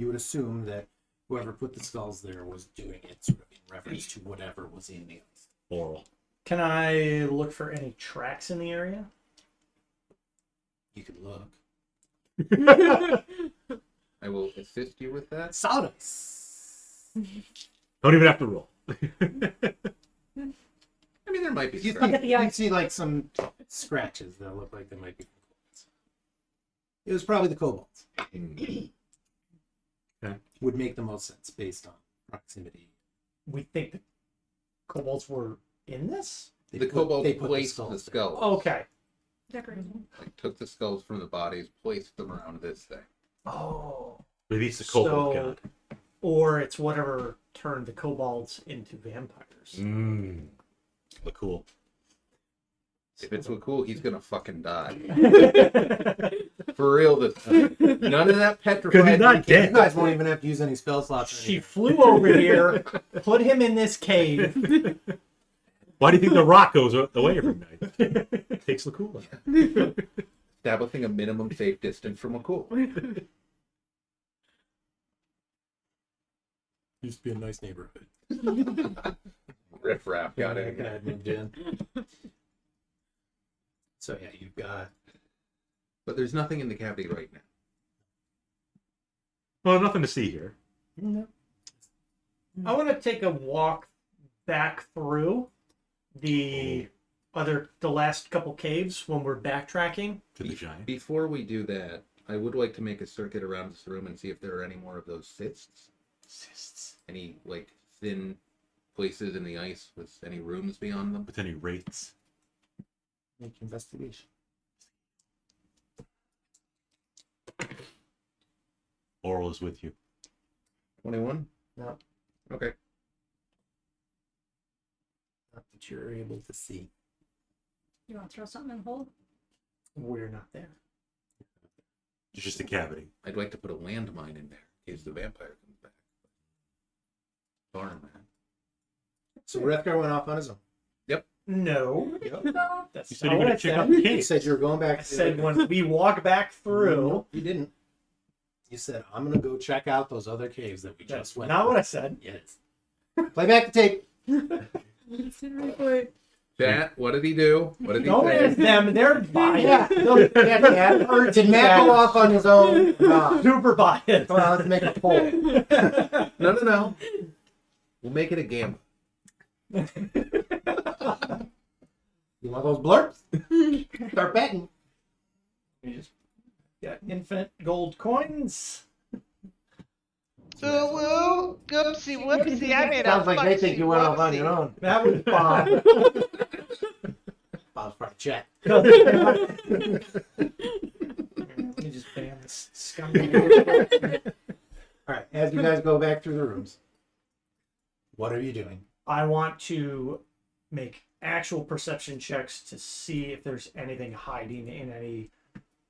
would assume that whoever put the skulls there was doing it sort of in reference to whatever was in the ice. Oral. Can I look for any tracks in the area? You could look. I will assist you with that. Solid ice. Don't even have to roll. I mean, there might be. You scratches. see like some scratches that look like they might be kobolds. It was probably the kobolds. Mm. Would make the most sense based on proximity. We think the kobolds were in this? The kobold they put placed skulls the there. skulls. Okay. Decorating. Like, took the skulls from the bodies, placed them around this thing. Oh. Maybe it's the kobold So, god. or it's whatever turned the kobolds into vampires. Look cool. If it's so cool, he's gonna fucking die. For real this time. None of that petrified. Because he's not You dead. guys won't even have to use any spell slots. Or She anything. flew over here, put him in this cave. Why do you think the rock goes away every night? Takes the cool out. Establishing a minimum safe distance from a cool. Used to be a nice neighborhood. Riff raff got Yeah, in. guy moved in. So yeah, you've got But there's nothing in the cavity right now. Well, nothing to see here. I want to take a walk back through the last couple caves when we're backtracking. To the giant. Before we do that, I would like to make a circuit around this room and see if there are any more of those cysts. Cysts. Any, like, thin places in the ice with any rooms beyond them. With any wraiths. make investigation. Oral is with you. 21? No. Okay. Not that you're able to see. You want to throw something in the hole? We're not there. It's just a cavity. I'd like to put a landmine in there in case the vampire comes back. Darn, man. So Wrethgar went off on his own. No. No. That's You said not you were what going I to check out said. the You cave. said you were going back. I said when we walk back through. No, you didn't. You said, I'm going to go check out those other caves that we That's just went not through." what I said. Yes. Play back the tape. Chat, what did he do? What did he Don't ask say? them. They're biased. Yeah. Did Matt go off on his own? No. Super biased. Come on, let's make a poll. No. We'll make it a gamble. You want those blurps? Start betting. We just got infinite gold coins. Woo, goopsie whoopsie, I made Sounds a like they think you went off on your own. That was Bob. Bob's probably chat. Let me just ban this scumbag. All right, as you guys go back through the rooms, what are you doing? I want to make actual perception checks to see if there's anything hiding in any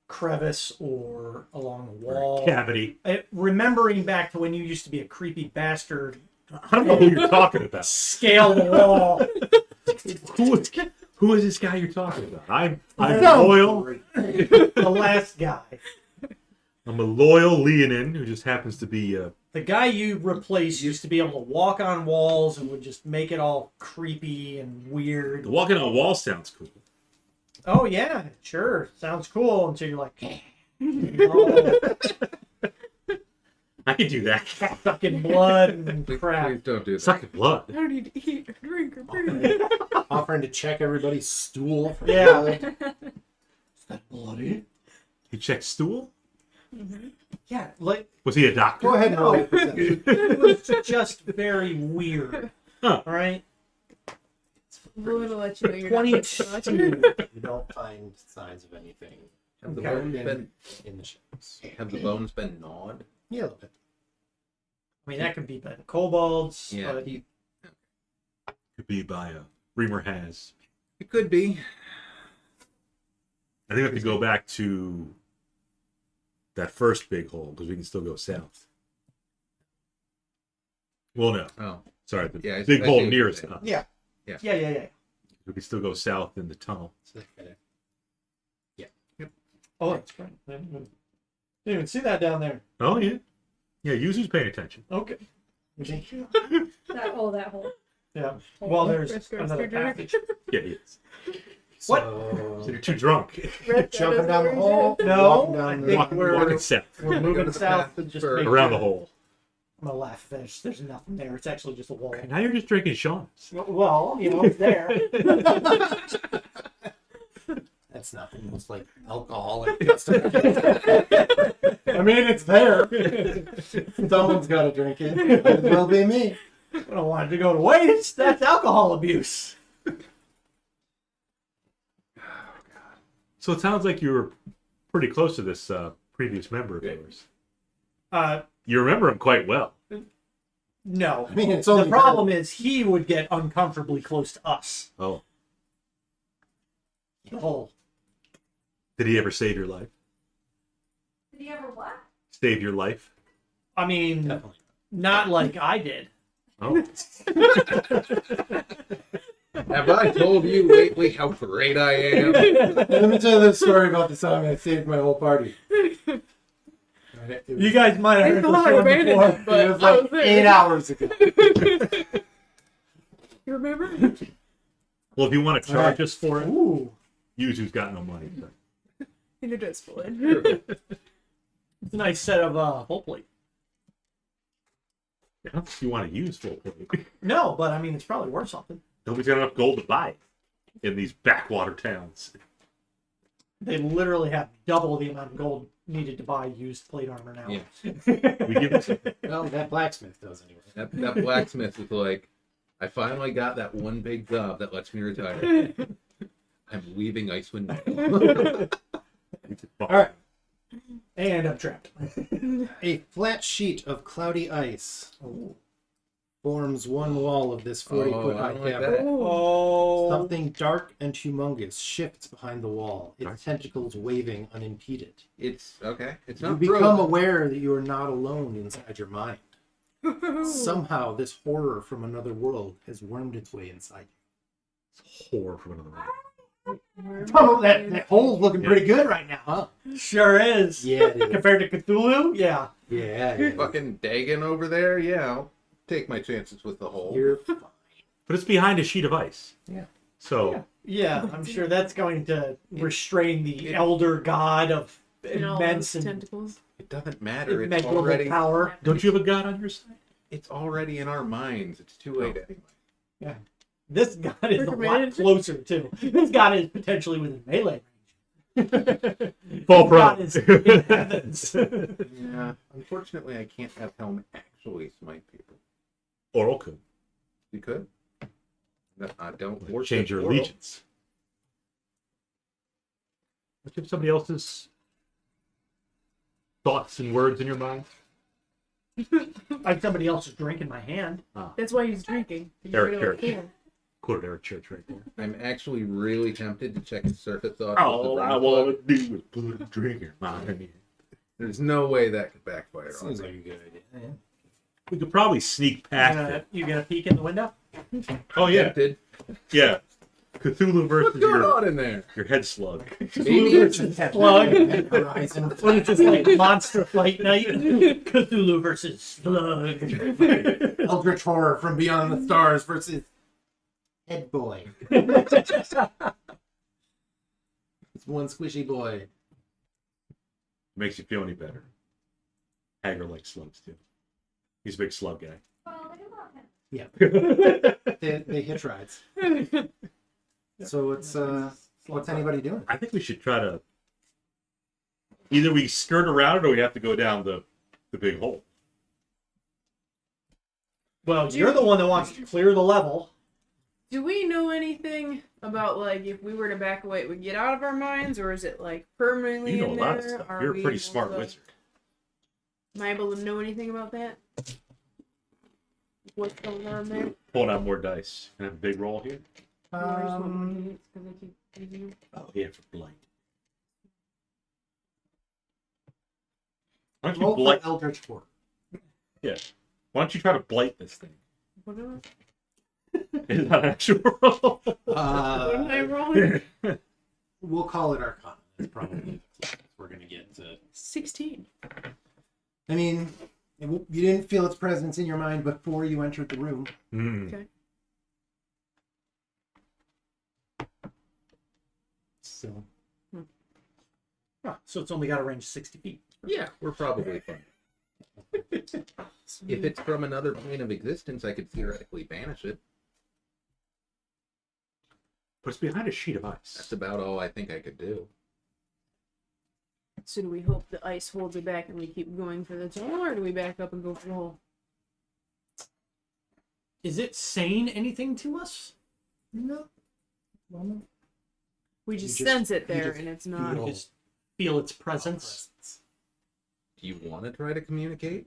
crevice or along the wall. Cavity. Remembering back to when you used to be a creepy bastard, I don't know who you're talking about. scale the wall. Who is this guy you're talking about? I'm No. loyal. The last guy. I'm a loyal Leonin who just happens to be The guy you replaced used to be able to walk on walls and would just make it all creepy and weird. walking on a wall sounds cool. Oh yeah, sure, sounds cool. Until you're like, oh, I can do that. sucking blood and Please, crap. please don't do that. Sucking blood. I don't need to eat or drink or breathe. Offering to check everybody's stool. For Yeah. blood. Is that bloody? He checked stool? Yeah, like Was he a doctor? Go ahead and roll your perception. it was just very weird. Huh. All right, I'm going to let you know you're not 22. You don't find signs of anything Have the Okay. bones been in the shadows. gnawed? Yeah, a little bit. I mean, that could be by the kobolds. Yeah, but Could be by Reamer has. it could be. I think we have to go back to that first big hole because we can still go south. Well, no. Oh, Sorry, the Yeah, I- big I hole see what you're nearest saying. us. yeah. Yeah. Yeah. We can still go south in the tunnel. So they fit it. Oh, that's right. I didn't even see that down there. Oh, yeah. Yeah, Yuzu's paying attention. Okay. That hole. Yeah. Well, there's Wrethgar's another your drink. passage. Yeah, he is. What? So So you're too drunk. jumping down the hole. No, walking I down the- think Walking, we're walking south. we're moving Go to south the and just path make Around sure- the hole. I'm gonna laugh. There's nothing there. It's actually just a wall. Now you're just drinking Sean's. Well, you know, it's there. That's nothing. It's like alcohol. I mean, it's there. Someone's got to drink it. Might as well be me. I don't want it to go to waste. That's alcohol abuse. So it sounds like you were pretty close to this previous member of yours. You remember him quite well. No. I mean, it's The only problem is he would get uncomfortably close to us. Oh. The whole. Did he ever save your life? Did he ever what? Save your life? I mean, Definitely. not like I did. Oh. Have I told you lately how great I am? Let me tell you this story about the time I saved my whole party. You guys might have I heard thought I this one abandoned before. it, but It was I like was there. 8 hours ago. You remember? Well, if you want to charge us for it, Ooh. Yuzu's got no money. So. You're just full. It's a nice set of whole plate. Yeah, if you want to use full plate. No, but I mean, it's probably worth something. Nobody's got enough gold to buy it in these backwater towns. They literally have double the amount of gold needed to buy used plate armor now. Yeah. We give them Well, that blacksmith does anyway. That blacksmith was like, I finally got that one big job that lets me retire. I'm leaving Icewind Dale. All right. And I'm trapped. A flat sheet of cloudy ice forms one wall of this 40-foot I high don't like cavern. that. Oh. Something dark and humongous shifts behind the wall, its Dark. tentacles waving unimpeded. It's okay. It's You not become frozen. aware that you are not alone inside your mind. Somehow, this horror from another world has wormed its way inside Horror from another world. you. Oh, that hole's looking pretty good right now, huh? Sure is. Yeah, it is. Compared to Cthulhu, yeah. Yeah. Fucking Dagon over there. Yeah, I'll take my chances with the hole. You're fine. But it's behind a sheet of ice. Yeah. So Yeah, I'm sure that's going to restrain the elder god of And all immense those and tentacles. It doesn't matter. It's immeasurable already. power. don't you have a god on your side? It's already in our minds. It's too late anyway. This god is a lot Recommended. closer too. This god is potentially within melee range. Fall God prone. is in heavens. Yeah. Unfortunately, I can't have Helm actually smite people. Oral could. You could. No, I don't Or worship change your Oral. allegiance. What if somebody else's thoughts and words in your mind? Like somebody else's drink in my hand. That's why he's drinking. To get Eric rid of Church. the pool. Quoted Eric Church right there. I'm actually really tempted to check the surface off. All with the I ring want plug. to do is put a drink in my hand. There's no way that could backfire on Seems me. like a good idea. Yeah. We could probably sneak past it. You gonna peek in the window? Oh yeah, Tempted. yeah. Cthulhu versus What's going on in there? your head slug. Maybe Slug. Horizon. What is this like monster fight night? Cthulhu versus Slug. Eldritch horror from beyond the stars versus Head Boy. It's one squishy boy. Makes you feel any better. Hager likes slugs too. He's a big slug guy. Yeah. They hitch rides. So it's what's anybody doing? I think we should try to either we skirt around it or we have to go down the big hole. Well, you're the one that wants to clear the level. Do we know anything about, like, if we were to back away, it would get out of our minds, or is it, like, permanently You know a in lot there? of stuff. Are You're a we pretty able smart to- wizard. Am I able to know anything about that? What's going on there? Pulling out more dice. Can I have a big roll here? Or I just want more units 'cause I keep using them. Oh yeah, for blight. Why don't you Roll for blight? Eldritch horror. Yeah. Why don't you try to blight this thing? Whatever. Is that an actual roll? What am I rolling? We'll call it Arcana. That's probably the closest we're gonna get to. 16. I mean, you didn't feel its presence in your mind before you entered the room. Hmm. Okay. So So it's only got a range of 60 feet. Yeah, we're probably fine. If it's from another plane of existence, I could theoretically banish it. But it's behind a sheet of ice. That's about all I think I could do. So do we hope the ice holds it back and we keep going for the tunnel, or do we back up and go for the hole? Is it saying anything to us? no. We just just- sense it you there, just and it's feel not. You just feel its presence. Do you want to try to communicate?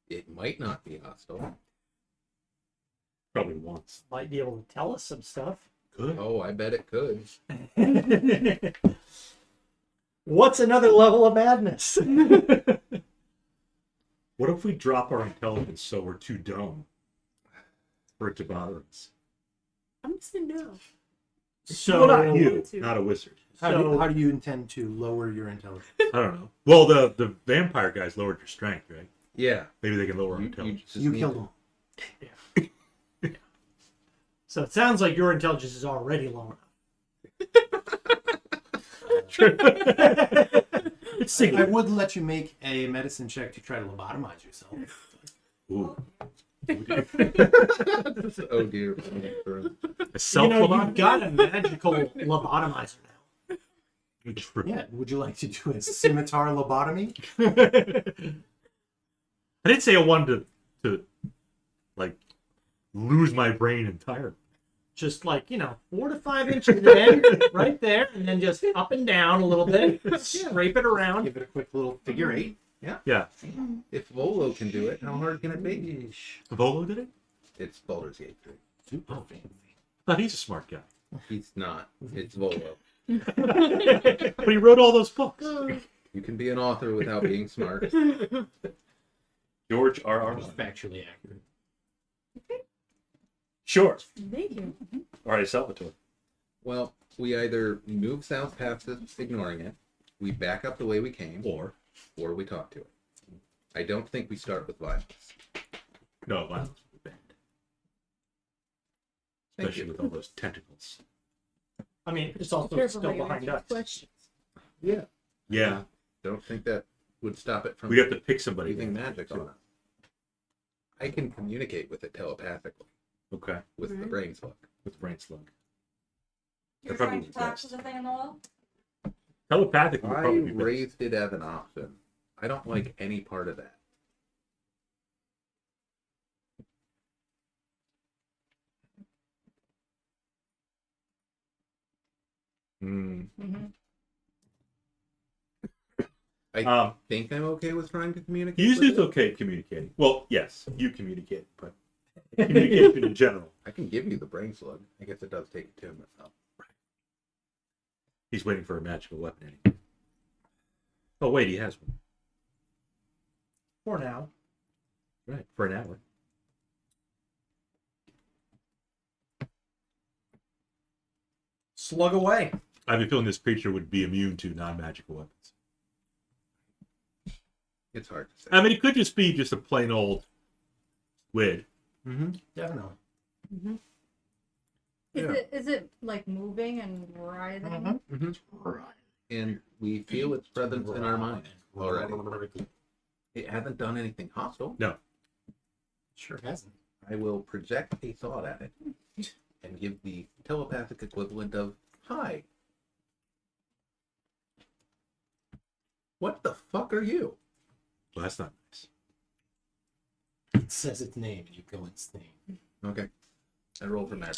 It might not be hostile. Probably once. Might be able to tell us some stuff. Good. Oh, I bet it could. What's another level of madness? What if we drop our intelligence so we're too dumb for it to bother us? I'm just saying no. So Well, not you, to. not a wizard. How do you intend to lower your intelligence? I don't know. Well, the vampire guys lowered your strength, right? Yeah. Maybe they can lower our You intelligence. just You need killed to- him. So it sounds like your intelligence is already low enough. I would let you make a medicine check to try to lobotomize yourself. Ooh. Oh dear. A self You've got a magical lobotomizer now. True. Yeah. Would you like to do a scimitar lobotomy? I didn't say I wanted to like lose my brain entirely. Just like, 4 to 5 inches in, right there, and then just up and down a little bit. Scrape it around. Give it a quick little figure eight. Yeah. If Volo can do it, how hard can it be? Volo did it? It's Baldur's Gate 3. Super Oh. fancy. He's a smart guy. He's not. It's Volo. But he wrote all those books. You can be an author without being smart. George R.R. It's factually accurate. Sure. Thank you. All right, Salvatore. Well, we either move south past this, ignoring it, we back up the way we came, Or or we talk to it. I don't think we start with violence. no, violence would be bad, Thank especially you. with all those tentacles. I mean, it's also Careful still how you behind answer us. questions. Yeah. Yeah, Don't think that would stop it from we have to pick somebody. using magic on it. I can communicate with it telepathically Okay, with the brain slug. with the brain slug. You're That probably trying to talk best. to the thing on the wall? Telepathic would I probably be best. raised it as an option. I don't like any part of that. Hmm. Mm-hmm. I think I'm okay with trying to communicate. Usually with it's it. okay communicating. Well, yes, you communicate, but communication in general. I can give you the brain slug. I guess it does take it to him. He's waiting for a magical weapon anyway. Oh, wait, he has one. For now. Right, for an hour. Slug away. I have a feeling this creature would be immune to non-magical weapons. It's hard to say. I mean, it could just be just a plain old squid. Mm-hmm. Definitely. Mm-hmm. Is it like moving and writhing? And we feel its presence in our mind already. It hasn't done anything hostile. No. Sure hasn't. I will project a thought at it and give the telepathic equivalent of hi. What the fuck are you? Well, that's not nice. It says its name and you go its name. Okay. I roll from there.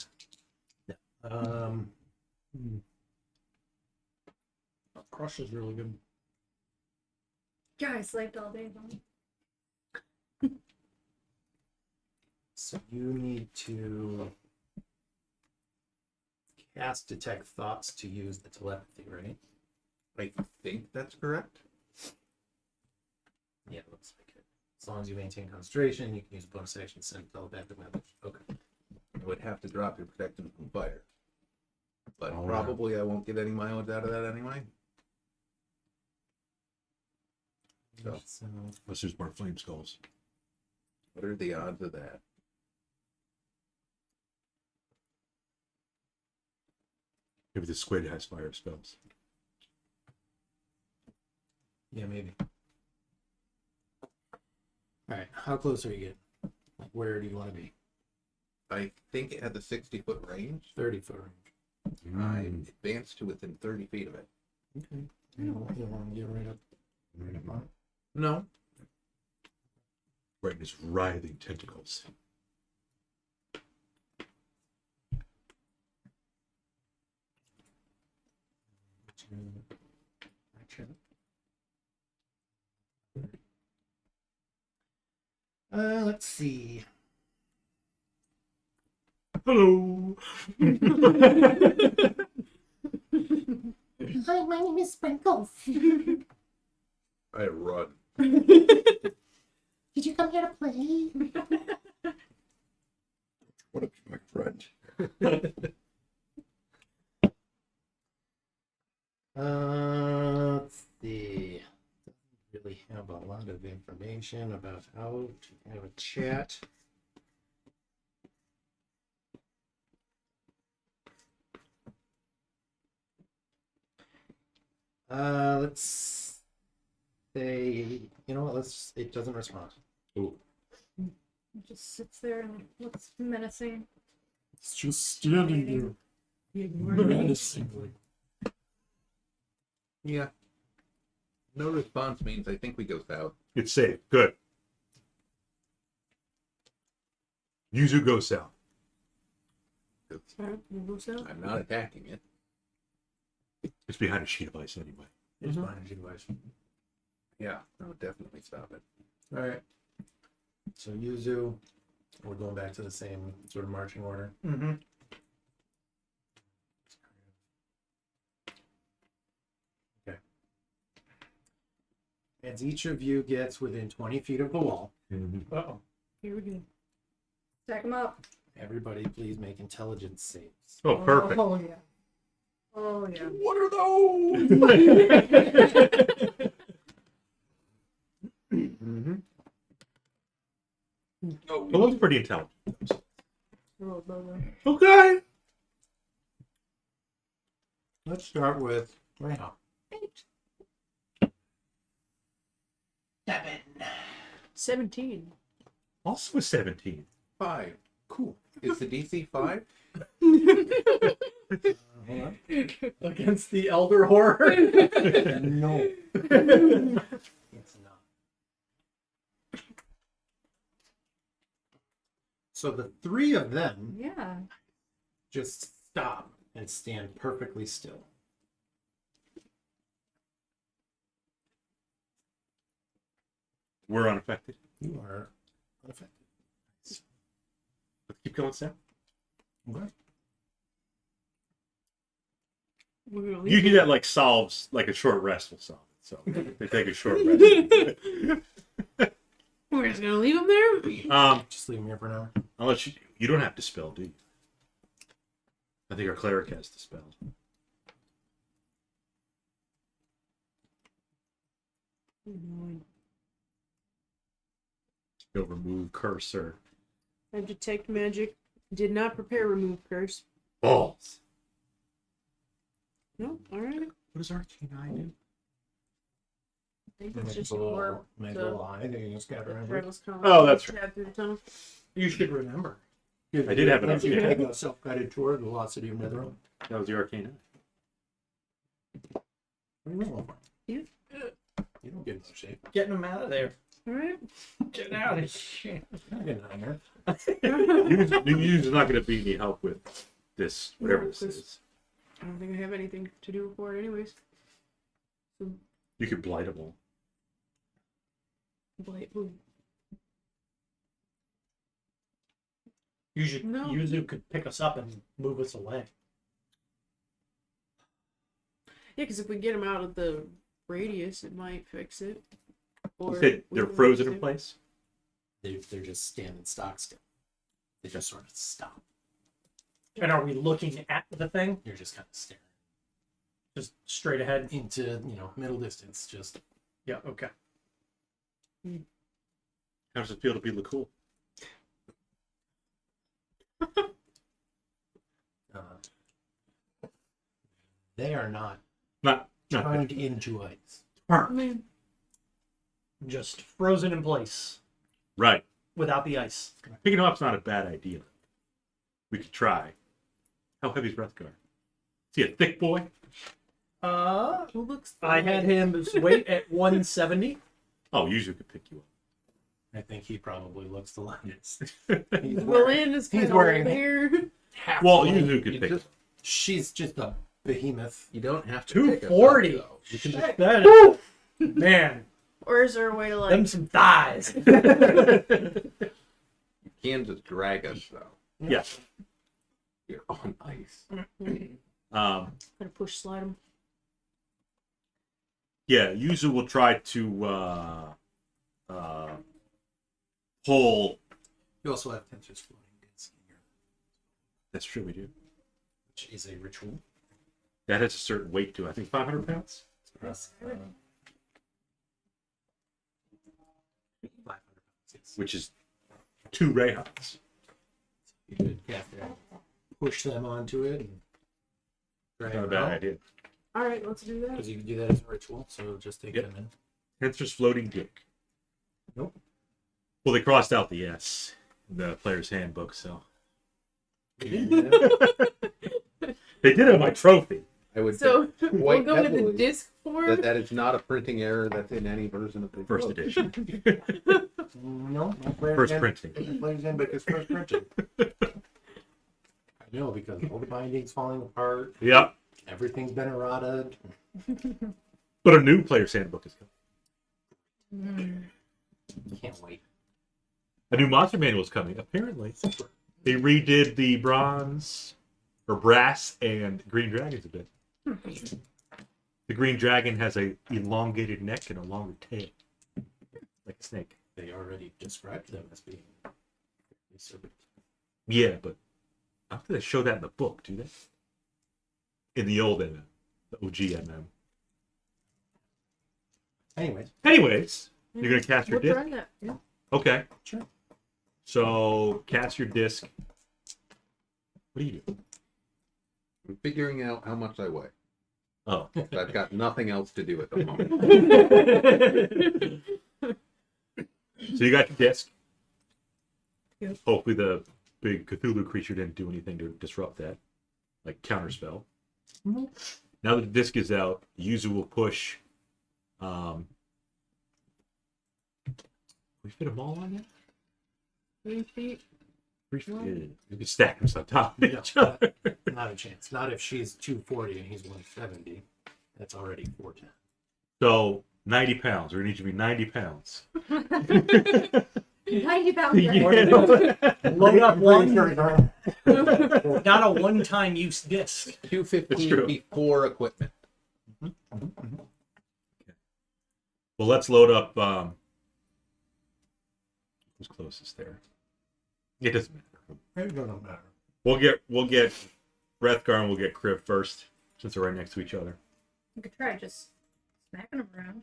Crush is really good. Yeah, I slept all day long. So you need to cast detect thoughts to use the telepathy, right? I think that's correct. Yeah, it looks like it. As long as you maintain concentration, you can use a bonus action to send telepathic message. Okay. I would have to drop your protection from fire. But Oh, probably I won't get any mileage out of that anyway. So, So Unless there's more flame skulls. what are the odds of that? Maybe the squid has fire spells. yeah, maybe. All right, how close are you getting? Like, where do you want to be? I think it has a 60-foot range. 30-foot range. I advanced to within 30 feet of it. Okay. You want to get right up on it? No. Right in his writhing tentacles. Action. Let's see. Hello. Hi, my name is Sprinkles. I run. Did you come here to play? What up, my friend? Let's see. Doesn't really have a lot of information about how to have a chat. Let's say, you know what? It doesn't respond. Ooh. It just sits there and looks menacing. It's just standing there menacingly. Yeah. No response means I think we go south. It's safe. Good. Yuzu goes south. Alright, we'll go south. I'm not attacking it. It's behind a sheet of ice anyway. It's behind you guys. Yeah, I'll definitely stop it. All right. So Yuzu, we're going back to the same sort of marching order. Mm-hmm. as each of you gets within 20 feet of the wall, Uh-oh. Here we go. Stack them up. everybody please make intelligence saves. Oh, perfect. Oh yeah. Oh yeah. What are those? Mm-hmm. It looks pretty intelligent. Roll lower. Okay. Let's start with Reija. 17. Also a 17. 5. Cool. Is the DC 5? Hold on. Against the Elder Horror. No. It's not. So the three of them Yeah. just stop and stand perfectly still. We're unaffected. You are unaffected. Let's keep going, Sam. Okay. We're gonna leave Usually that like solves like a short rest will solve it. So they take a short rest. We're just gonna leave him there. Just leave him here for now. Unless you don't have dispel, do you? I think our cleric has dispel. He'll remove cursor. I detect magic. Did not prepare remove curse. Balls. No, alright. What does Arcane Eye do? I think it's just more Make the- a lie. They just got to remember. Travis Con. Oh, that's right. Tab through the tunnel. You should remember. I did have it Once up, you yeah. take a self-guided tour of the lost city of Netherrealm. That was the Arcane Eye. What do you roll for? You- You don't get no shape. Getting them out of there. Alright. Getting out of shit. You're getting out of here. Yuzu's not going to be any help with this, whatever this is. I don't think I have anything to do for it anyways. So, You could blight them all. blight boom. No. Yuzu could pick us up and move us away. Yeah, because if we get him out of the radius, it might fix it. You said we they're can frozen use in it. place? They're just standing stock still. They just sort of stop. And are we looking at the thing? You're just kind of staring Just straight ahead? into, middle distance. Just Yeah, okay. How does it feel to be Lakul? they are not Not turned into ice. I mean, Just frozen in place right. without the ice. Picking them up's not a bad idea. We could try. How heavy is Wrethgar? Is he a thick boy? who looks I had his weight at 170. Oh, Yuzu could pick you up. I think he probably looks the lightest. Well, in is kind he's of wearing here. half. Well, weight. Yuzu could pick. She's just a behemoth. You don't have to pick us up, 240. though. You can just That is, man, Or is there a way to like? them some thighs. you can just drag us though. Yes. You're on ice. Um, Gotta push slide him. yeah, Yuzu will try to pull. You also have tensors floating discs in here, That's true, we do. which is a ritual. That has a certain weight to it. I think 500 pounds. 500 pounds, yes. Which is 2 Reihans. You could have to push them onto it and drag Not a them bad out. idea. All right, let's do that. Because you can do that as a ritual, so just take Yep. them in. Tensor's floating dick. Nope. Well, they crossed out the S in the player's handbook, so. They did it on my trophy. I would So say we'll quite go with the heavily disc form. that is not a printing error that's in any version of the First book. edition. No, my player's First hand- printing. My player's handbook is first printing. I know, because all the binding's falling apart. Yep. Everything's been eroded. But a new player's handbook is coming. Can't wait. A new monster manual is coming, apparently. They redid the bronze, or brass, and green dragons a bit. The green dragon has a elongated neck and a longer tail. like a snake. They already described them as being a serpent. Yeah, but I don't think they show that in the book, do they? In the old MM, the OG MM. Anyways, You're gonna cast your We're disc. trying that. Yeah. Okay. Sure. So cast your disc. What do you do? I'm figuring out how much I weigh. Oh. I've got nothing else to do at the moment. So you got your disc. Yep. Hopefully the big Cthulhu creature didn't do anything to disrupt that, like counterspell. Mhm. Now that the disc is out, Yuzu will push. We fit them all on there? 3 feet. 3 feet. You can stack them on top of each other. not a chance. Not if she's 240 and he's 170. That's already 410. So 90 pounds. We're gonna need you to be 90 pounds. 90 pounds. Load up one, Not not a one-time use disc. That's 215 true. before equipment. Well, let's load up. Who's closest there? It doesn't matter. It doesn't matter. We'll get Wrethgar and we'll get Kriv first, since they're right next to each other. You could try just smacking them around.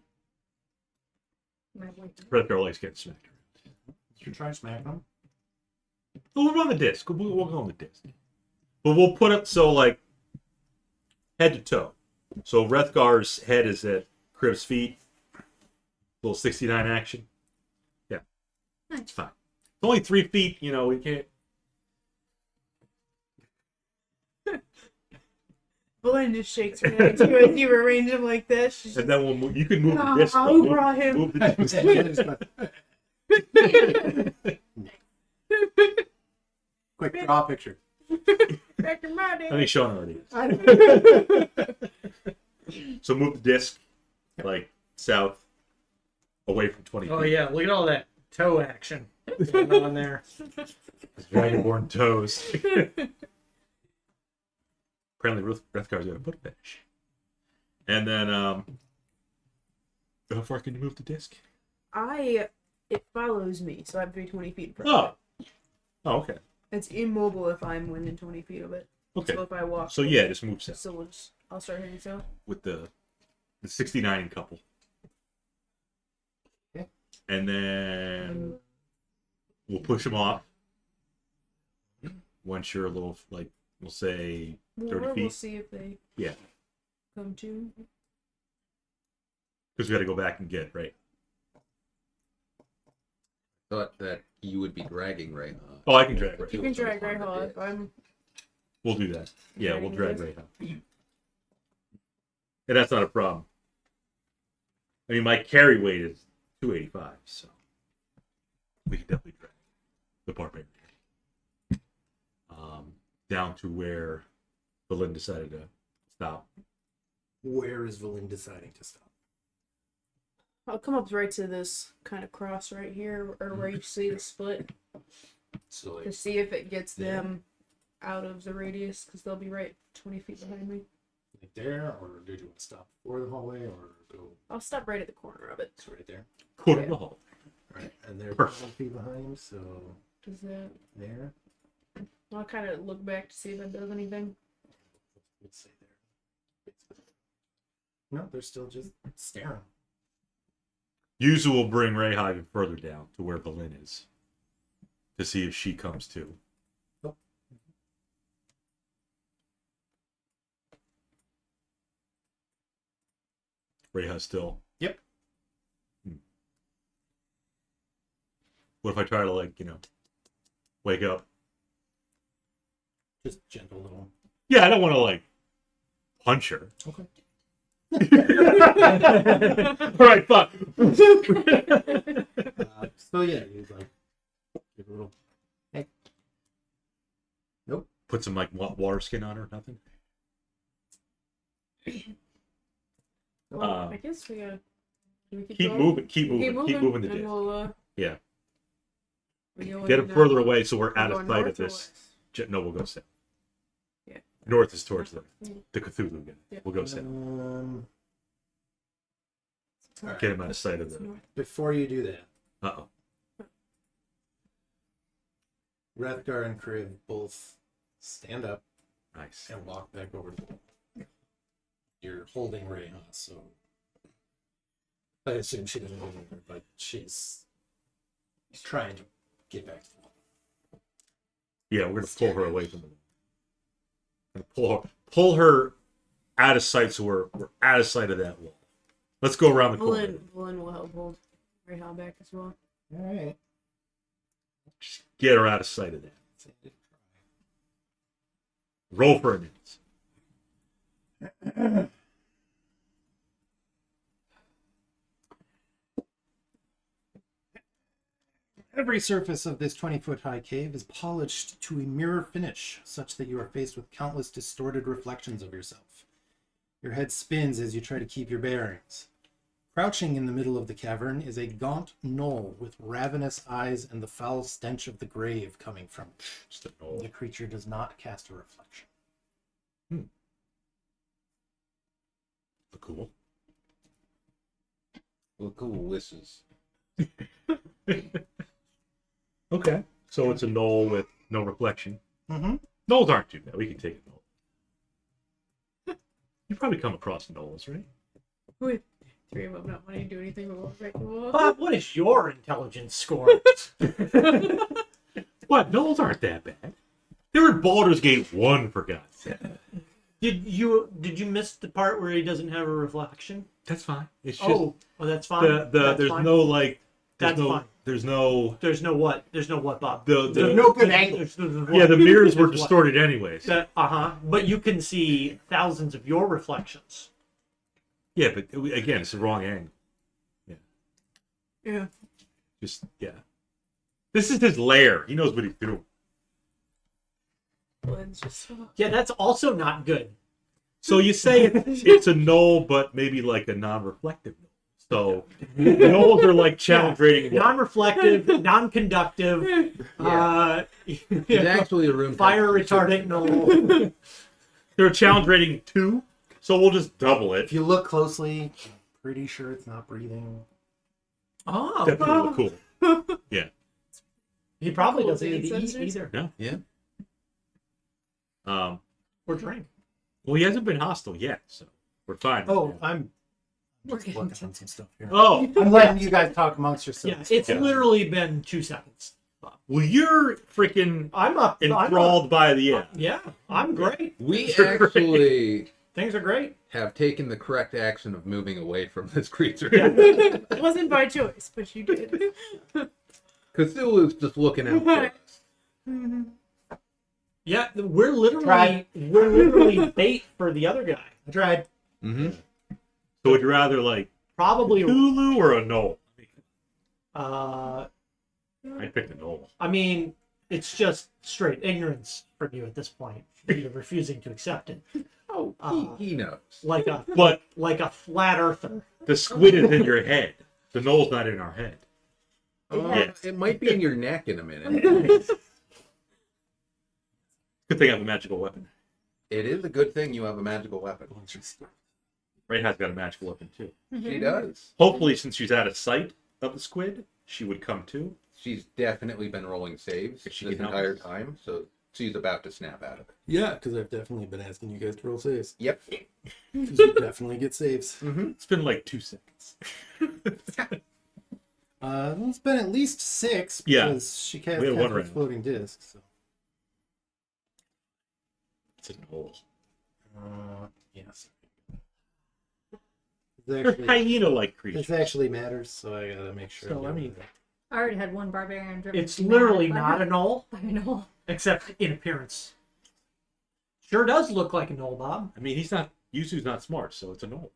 Might wait. Wrethgar likes getting smacked around. You try smacking them. We'll run the disc. We'll go on the disc. But we'll put it so like head to toe. So Wrethgar's head is at Kriv's feet. Little 69 action. Yeah. Nice. It's fine. It's only 3 feet, you know, we can't. Blaine just shakes her head too as you arrange him like this. She's And then we'll move, you can move the "Oh, disc. though. I'll draw him." Move the disc. Quick draw picture. Back in my I day. think Sean already is. So move the disc like south, away from 20 feet. Oh yeah, look at all that toe action going on there. Dragonborn toes. Apparently, Wrethgar's got a foot fetish. And then, how far can you move the disc? It follows me, so I have to be 20 feet. Oh, okay. It's immobile if I'm within 20 feet of it. Okay. So if I walk. So yeah, just move south So I'll start hitting so. with the 69 couple. Okay. And then we'll push them off. Once you're a little, like, we'll say 30 We'll feet. see if they Yeah. come to. Because we got to go back and get, right? Thought that you would be dragging right on. Oh, I can drag right. You can drag right on if I'm. We'll do that. Yeah, we'll drag Dragging right up. And that's not a problem. I mean, my carry weight is 285, so we can definitely drag the barbarian down to where Berlin decided to stop. Where is Valin deciding to stop? I'll come up right to this kind of cross right here, or where you see the split, So to like, see if it gets there? them out of the radius, because they'll be right 20 feet behind me. like there, or do you want to stop before the hallway, or go I'll stop right at the corner of it. it's right there? Quarter of the hall. Right, and they're Perfect. 12 feet behind, so Does that? there. I'll kind of look back to see if it does anything. Let's say there. No, they're still just staring. Yuzu will bring Reija even further down to where Berlin is to see if she comes too. Oh. Reija still. Yep. What if I try to, like, wake up? Just gentle little. Yeah, I don't want to, like, punch her. Okay. All right, fuck. So yeah, you like give a little. Hey. Nope. Put some, like, water skin on her, nothing? Well, Um, I guess we gotta. Do we Keep going? moving, keep Keep moving the and disc. we'll, Yeah. we going Get him now? further away so we're We're out of going sight north of or this. west? No, we'll go south. Yeah. North is towards the Mm. Cthulhu guy. Yeah. We'll go south. All right. Get him out of sight of It's the. north. Before you do that, Uh-oh. Wrethgar and Kriv both stand up Nice. and walk back over to the wall. You're holding Reija, so I assume she doesn't go there, but she's trying to get back to the wall. Yeah, we're gonna pull her away from the wall. Pull her out of sight, so we're out of sight of that wall. Let's go around the corner. Bullen will help hold Reija back as well. All right. Get her out of sight of that. Roll for a minute. Every surface of this 20-foot-high cave is polished to a mirror finish, such that you are faced with countless distorted reflections of yourself. Your head spins as you try to keep your bearings. Crouching in the middle of the cavern is a gaunt gnoll with ravenous eyes and the foul stench of the grave coming from it. Just a knoll. The creature does not cast a reflection. Look cool. Lakkulish. Okay. So it's a knoll with no reflection. Mm-hmm. Knolls aren't too bad. We can take a knoll. You probably come across knolls, right? With 3 of them not wanting to do anything but walk right to the wall. Bob, what is your intelligence score? What? Knolls aren't that bad. They were in Baldur's Gate 1, for God's sake. Did you miss the part where he doesn't have a reflection? That's fine. It's just That's fine. That's there's fine. no like. That's fine. There's no. There's no what? There's no what, Bob? The There's no good angle. yeah, the mirrors were There's what? distorted anyways. But you can see thousands of your reflections. Yeah, but again, it's the wrong angle. Yeah. Just This is his lair. He knows what he's doing. Bullen's just Yeah, that's also not good. So you say it's a knoll, but maybe like a non-reflective knoll. So knolls are like challenge rating. Non-reflective, non-conductive. It's actually a room fire temperature. retardant null. They're a challenge rating 2, so we'll just double it. If you look closely, I'm pretty sure it's not breathing. Oh, Definitely look cool. Yeah. he probably Cool doesn't need to eat sensors. either Yeah. or drink. Well, he hasn't been hostile yet, so we're fine. Oh, I'm We're just getting working on some stuff here. Oh, I'm letting you guys talk amongst yourselves. Yeah, it's literally been 2 seconds. well, you're freaking I'm up. enthralled by the Yeah, I'm great. We You're actually Things are great. have taken the correct action of moving away from this creature. It wasn't by choice, but you did. Cthulhu's just looking out for us. Yeah, we're literally bait for the other guy. I tried. Mm-hmm. So would you rather like Probably. Hulu or a knoll? I I picked a knoll. mean, it's just straight ignorance from you at this point. You're refusing to accept it, Oh, he knows. like a But flat earther. the squid is in your head. The knoll's not in our head. Yes. It might be in your neck in a minute. Good thing I have a magical weapon. It is a good thing you have a magical weapon. Ray has got a magical weapon too. She does. Hopefully, since she's out of sight of the squid, she would come too. She's definitely been rolling saves If she this can help entire us. time, so she's about to snap out of it. Yeah, because I've definitely been asking you guys to roll saves. Yep. Because you definitely get saves. Mm-hmm. It's been like 2 seconds. It's been at least 6 Yeah. because she cast We had one half a round. floating disc. So. It's a knoll. Yes. They're hyena-like This creatures. actually matters, so I gotta make sure. So, I I mean, I already had one barbarian driven. it's literally not a an. knoll, I know. except in appearance. Sure does look like a knoll, Bob. I mean, Yuzu's not smart, so it's a knoll.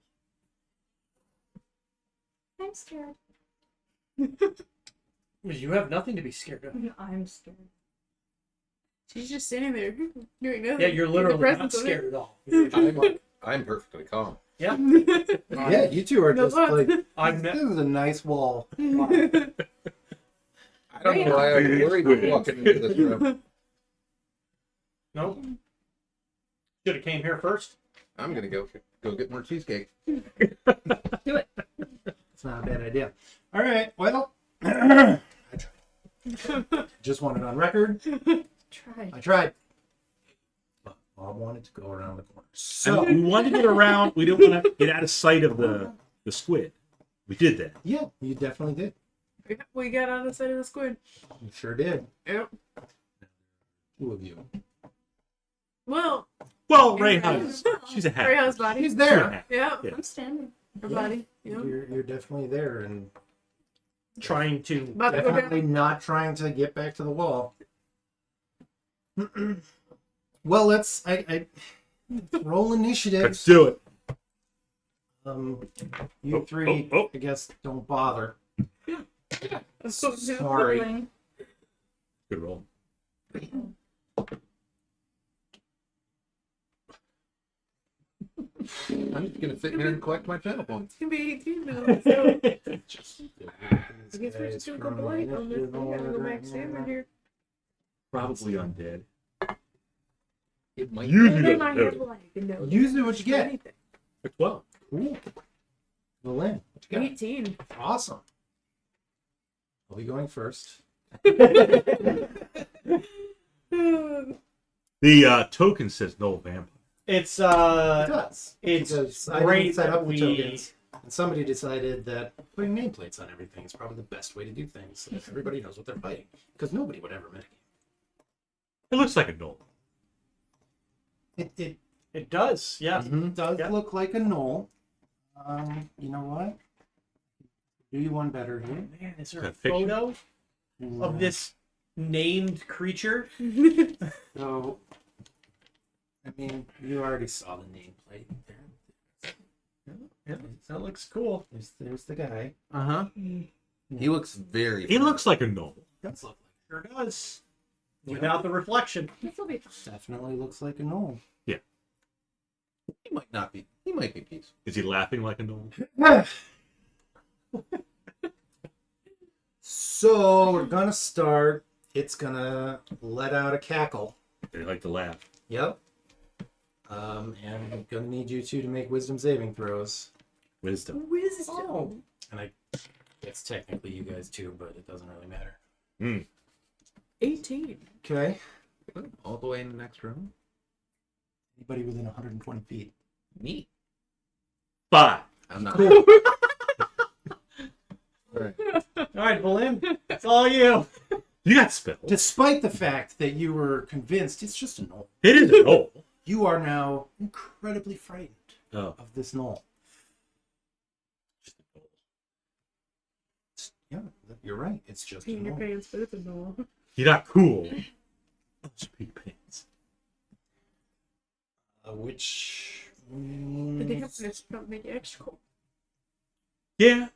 I'm scared. You have nothing to be scared of. I'm scared. She's just sitting there doing nothing. Yeah, you're in the literally not presence of scared it. at all. I'm perfectly calm. Yeah. Yeah, you two are No just fun. like, I'm this is a nice wall. I don't know why I was worried about walking into this room. Nope. Should have came here first. I'm gonna go get more cheesecake. Do it. It's not a bad idea. All right, well, Just want it on record. Try. I tried. But Bob wanted to go around the corner. So We wanted to get around. We didn't want to get out of sight of the squid. We did that. yeah, you definitely did. We got on the side of the squid. You sure did. Yep. 2 of you. Well, Yeah. Reija, she's a hack. Reiha's body. He's there. Yeah. Yeah. I'm standing. Her body. Yeah. You're definitely there, and Trying to. About to go down. definitely not trying to get back to the wall. Well, let's. I roll initiative. Let's do it. You Oh, 3, oh, oh. I guess, don't bother. So, Sorry. Good roll. I'm just gonna sit here and collect my channel points. It's gonna be 18 now. So I guess we're Guys just gonna go from blight on this. initiative We gotta go order back standard here. Probably undead. It might You They do might it. have like no. Yuzu, what'd you get? Anything. 12. Cool. Lynn, what you got? 18. Awesome. I'll be going first. The token says no vampire. It's It does. It's Because I great didn't set that up the we- tokens. And somebody decided that putting nameplates on everything is probably the best way to do things. So that everybody knows what they're fighting. Because nobody would ever mitigate. It looks like a gnoll. It it does. Yeah. does Yeah. look like a knoll. You know what? Do you one better here? Man, is there Got a a picture? photo of this named creature? So, I mean, you already saw the nameplate there. Yeah, that looks cool. There's the guy. Uh huh. He looks very. He looks like a gnoll. Does look Sure does. Without the reflection. This will be fun. definitely looks like a knoll. He might not be. He might be peaceful. Is he laughing like a gnoll? So we're gonna start. It's gonna let out a cackle. They like to laugh. Yep. And I'm gonna need you two to make wisdom saving throws. Wisdom. Wisdom. And it's technically you guys too, but it doesn't really matter. 18. Okay. All the way in the next room. Anybody within 120 feet. Me. 5. I'm not. Cool. Alright. All right, Belim, it's all you. You got spells. Despite the fact that you were convinced it's just a knoll, It is a gnoll. you are now incredibly frightened Oh. of this knoll. Yeah, you're right. It's just a Pee in your knoll. pants, but it's a no. You're not cool. Those big pants. Which. But they have to make it extra cool. Yeah.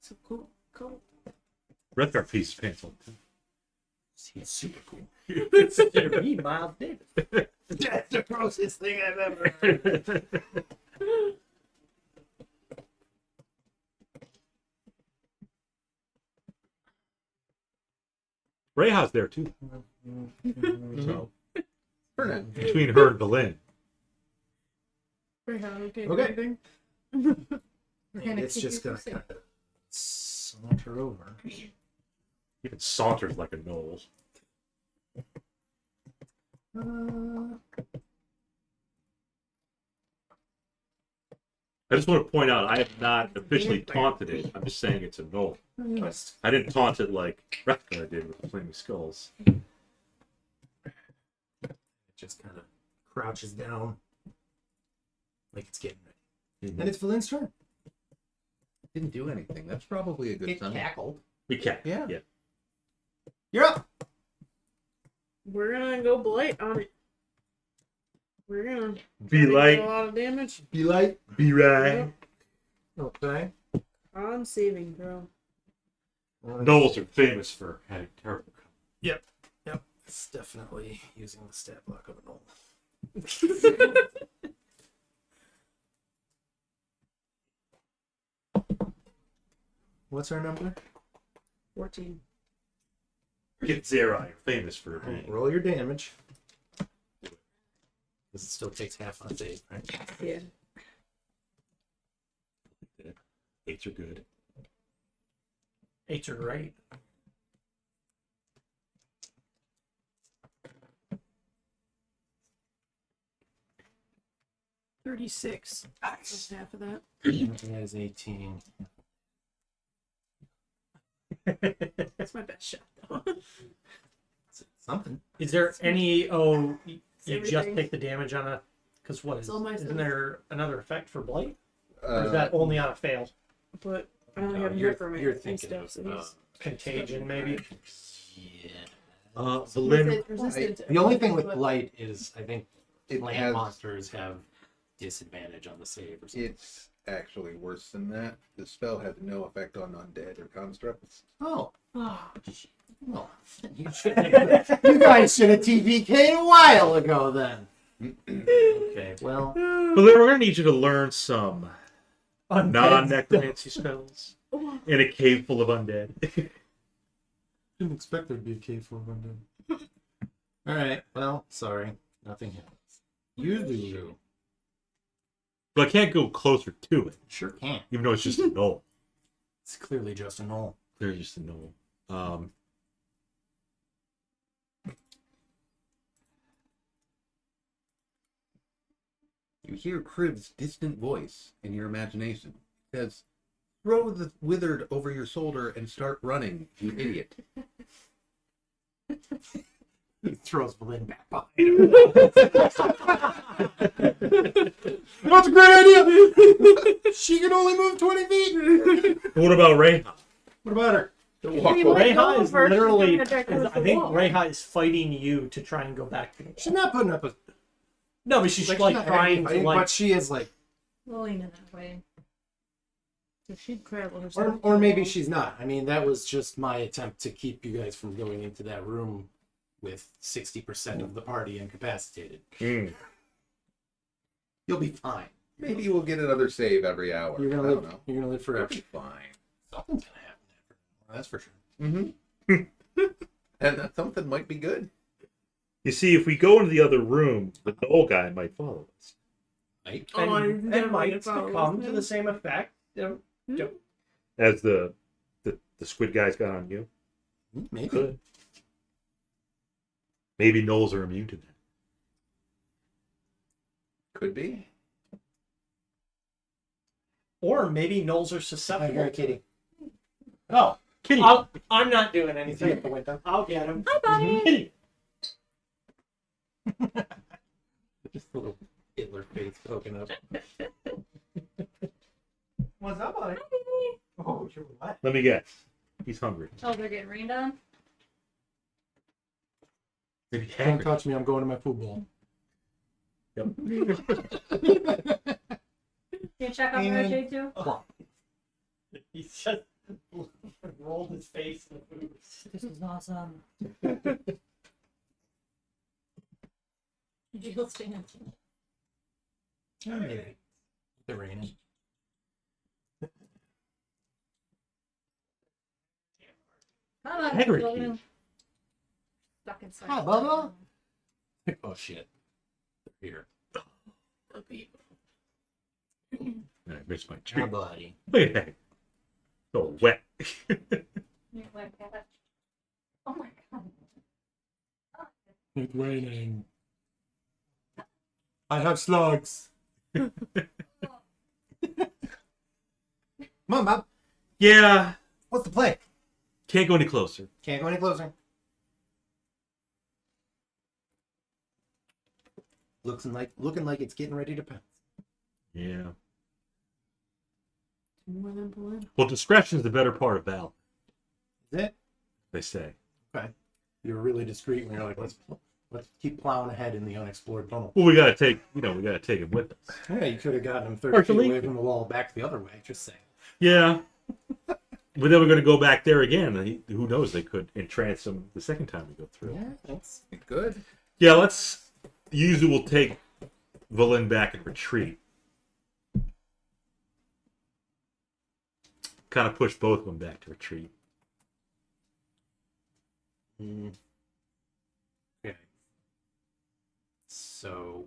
So cool. Cool. Wrethgar piece of pants on too. He's super cool. Consider me Miles Davis. That's the grossest thing I've ever heard. Reiha's there too. So, For now. Between her and Belen. Very hard. Okay. Okay. Anything? We're gonna it's keep just you gonna safe. kind of saunter over. Even saunters like a gnoll. I just want to point out, I have not officially taunted it. I'm just saying it's a gnoll. I didn't taunt it like Wrethgar did with the Flaming Skulls. It just kind of crouches down like it's getting ready. And it's Valin's turn. Didn't do anything. That's probably a good It sign. cackled. We can't. Yeah. You're up. We're gonna go blight on it. We're gonna Be do like, a lot of damage. Be light. be right. Okay. On saving throw. Gnolls are famous for having terrible cover. Yep. It's definitely using the stat block of a knoll. What's our number? 14. Get Zerai are famous for being. Roll your damage. Because it still takes half on a save, right? Yeah. 8s are good. 8s are great. $36. That's half of that. That is 18. That's my best shot, though. It's something. Is there any? Oh, you just everything. take the damage on a. Because what is? It's all my Isn't stuff. there another effect for blight? Or is that only on a fail? But I only have you're necromancy and thinking stuff, of so he's Contagion, maybe. yeah. Valin. resistant to The only thing with but blight is I think It land has, monsters have disadvantage on the save or something. it's actually worse than that. The spell has no effect on undead or constructs. Oh, Oh, well, you guys should have TPK'd a while ago then. Okay, well, Valin, we're gonna need you to learn some Undead non-necromancy spells in a cave full of undead. Didn't expect there'd be a cave full of undead. all right. Well, sorry, nothing happens. Yuzu But I can't go closer to it, sure can. even though it's just a knoll. It's clearly just a null. They're just a knoll. You hear Kriv's distant voice in your imagination. It says, "Throw the withered over your shoulder and start running, you idiot." He throws Valin back behind. That's a great idea! She can only move 20 feet! What about Reija? What about her? Reija is first, literally. she's gonna attack her with I the think wall. Reija is fighting you to try and go back to the wall. She's not putting up a... No, but she's like not trying to fighting, like. but she is like... We'll lean in that way. So she'd travel herself. Or maybe she's not. I mean, that was just my attempt to keep you guys from going into that room with 60% of the party incapacitated. Mm. You'll be fine. Maybe you will get another save every hour. You're I gonna don't live. know. You're gonna live It'll forever. be fine. Something's gonna happen after. That's for sure. Mm-hmm. And that something might be good. You see, if we go into the other room, the knoll guy might follow us. Like, Oh, I And didn't might get followed, come to man. the same effect. As the squid guys got on you. Maybe. Could. Maybe gnolls are immune to that. Could be. Or maybe gnolls are Hi, susceptible. you're a kitty. Oh, Kitty. I'm not doing You anything. at the window. I'll get him. Hi, buddy. Kitty. just a little Hitler face poking up. What's up, buddy? Oh, you're what? Let me guess. He's hungry. Oh, they're getting rained on? Maybe Don't hungry. touch me. I'm going to my food bowl. Yep. Can you check on Red Jade too? He's just rolled his face in the food. This is awesome. Did you go stand? Maybe. The raining. Come on, Hagrid Logan. Stuck inside. Hi, Bubba. Oh shit. They're here. I missed my Hi, tree. buddy. Look at that. So wet. You're like that. Oh my god. It's raining. I have slugs. Come on, Bob. Yeah. What's the play? Can't go any closer. Can't go any closer. Looking like it's getting ready to pounce. Yeah. More than Valin. Well, discretion's the better part of valor, Is it? they say. Okay. You're really discreet when you're like, let's keep plowing ahead in the unexplored tunnel. Well, we gotta take him with us. Yeah, you could have gotten him 30 Partially. feet away from the wall, back the other way. Just saying. Yeah. But then we're gonna go back there again. And who knows? They could entrance him the second time we go through. Yeah, that's Good. Yeah. Let's. Yuzu will take Valin back and retreat. Kind of push both of them back to retreat. okay. So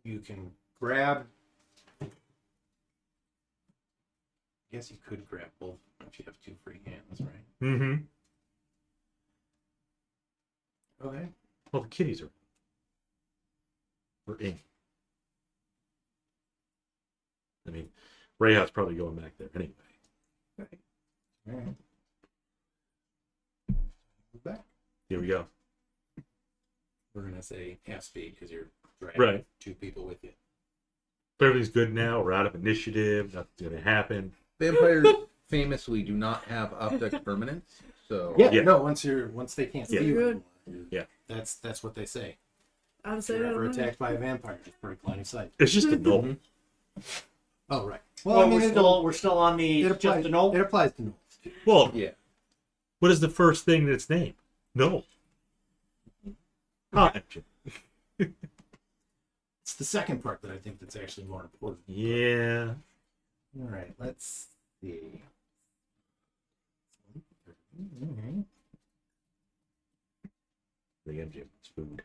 you can grab I guess you could grab both if you have 2 free hands, right? Mm-hmm. Okay. Well, the kitties are. We're in. I mean, Rayha's probably going back there anyway. Right. All right. Move back. Here we go. We're gonna say half speed because you're dragging Right. 2 people with you. But everything's good now. We're out of initiative. Nothing's gonna happen. Vampires famously do not have optic permanence, so Yeah, Yeah. no. Once they can't Yeah. see you, Good. anymore, Yeah. that's what they say. Out of If sight, you're out ever of mind. attacked by a vampire, just break line of sight. It's just a null. Oh, right. Well, I mean, we're still on the it applies, just an old. it applies to gnolls. Well, yeah. what is the first thing that's named? No. Huh. It's the second part that I think that's actually more important. Yeah. All right, let's see. Okay. The MJ wants food.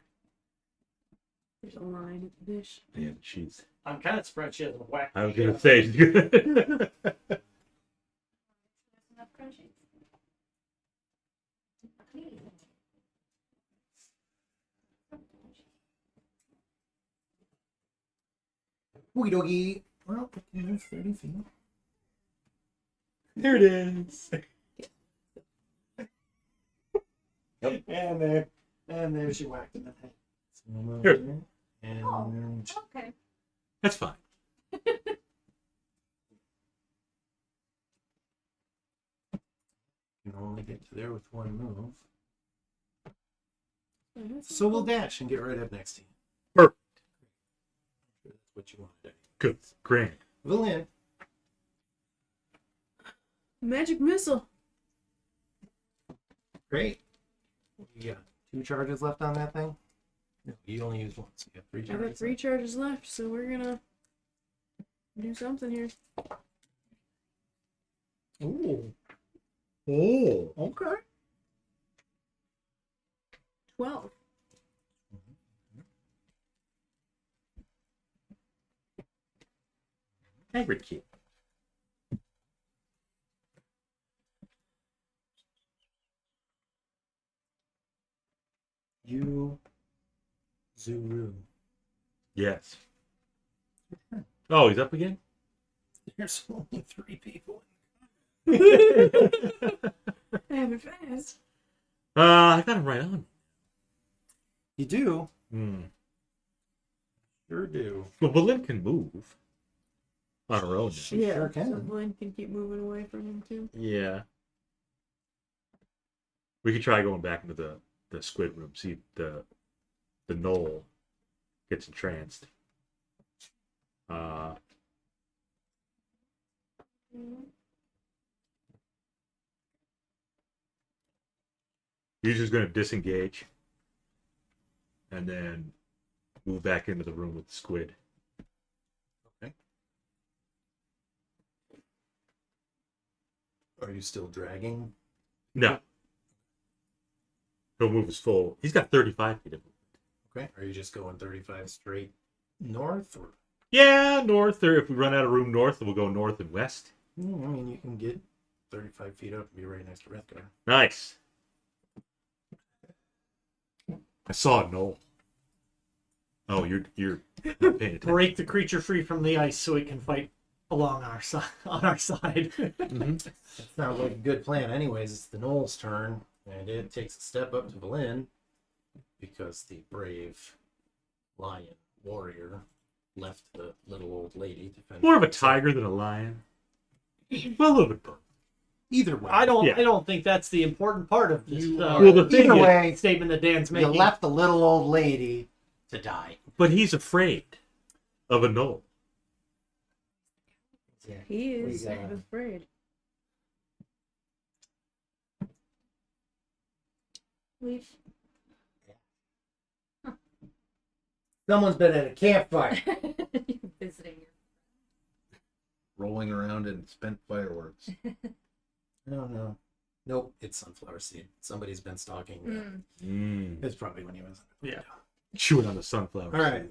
There's a line at the dish. Yeah, she's. I'm kind of surprised she hasn't whacked. I was the gonna shit say. out Enough crunchies. Oogie doogie. Well, it's 30 feet. There it is. And there she whacked him in the head. So we'll move Here. here, and Oh. Okay. That's fine. you can only get to there with 1 move. Mhm. So we'll dash and get right up next to you. Perfect. That's what you wanted. Good. Grand. Villian. Magic missile. Great. You got 2 charges left on that thing? No, you only used 1, so you have 3 I charges. got 3 charges left, so we're gonna do something here. Ooh. Oh. Okay. 12. Hagrid kid. You. Zuru. Yes. Oh, he's up again? There's only 3 people. Having fast. I got him right on. You do? Hmm. Sure do. Well, Berlin can move on her own. She Yeah, sure can. so Blaine can keep moving away from him too. Yeah. We could try going back into the squid room, see if the knoll gets entranced. Yuzu's going to disengage and then move back into the room with the squid. Are you still dragging? No. He'll move his full. He's got 35 feet of movement. Okay. Are you just going 35 straight north? Or Yeah, north. Or if we run out of room north, then we'll go north and west. I mean, you can get 35 feet up and be right next to Wrethgar. Nice. I saw a knoll. Oh, you're not paying attention. Break the creature free from the ice so it can fight along our side. On our side. Mm-hmm. That sounds like a good plan. Anyways, it's the Knoll's turn, and it takes a step up to Berlin because the brave lion warrior left the little old lady to fend More of a for herself. tiger than a lion. Well, a little bit both. Either way, I don't. Yeah. I don't think that's the important part of this Well, the thing either is- way, statement that Dan's you making. left the little old lady to die. But he's afraid of a knoll. He is We got- afraid. Leave. Someone's been at a campfire. Visiting your Rolling around in spent fireworks. No, no. Nope, it's sunflower seed. Somebody's been stalking. It's probably when he was. Yeah. Chewing on the sunflower. All right.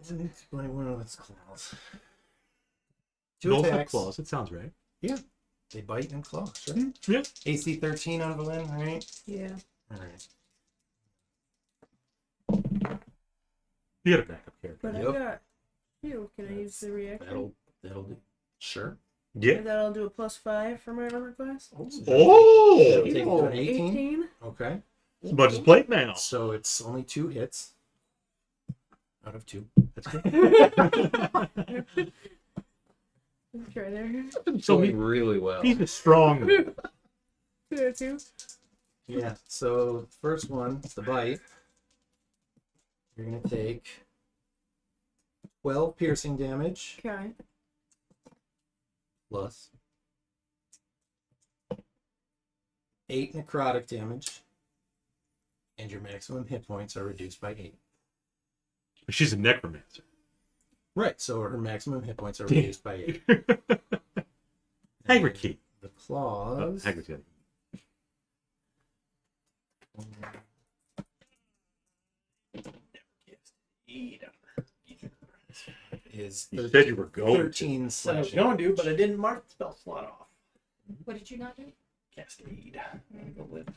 21 with its claws. 2 Knolls have attacks. claws. It sounds right. They bite and claw, sure. Yeah. AC 13 on Evelyn, right? Yeah. All right. You got a backup character. But Yep. I got you. Can I use the reaction? That'll do. Sure. Yeah. And that'll do a +5 for my armor class. That'll Oh! take it to an 18. 18. Okay. As much as plate mail. So it's only 2 hits. Out of 2. That's good. Try there. So Going really well. he's a strong. 2 out of 2. Yeah. So first one, the bite. You're gonna take 12 piercing damage Okay. plus 8 necrotic damage, and your maximum hit points are reduced by 8. She's a necromancer. Right. So her maximum hit points are reduced by 8. Hagrid key. The claws. Hagrid's got it. Is You said you were going. 13 I was slashing. going to, but I didn't mark the spell slot off. What did you not do? Cast aid. Go with.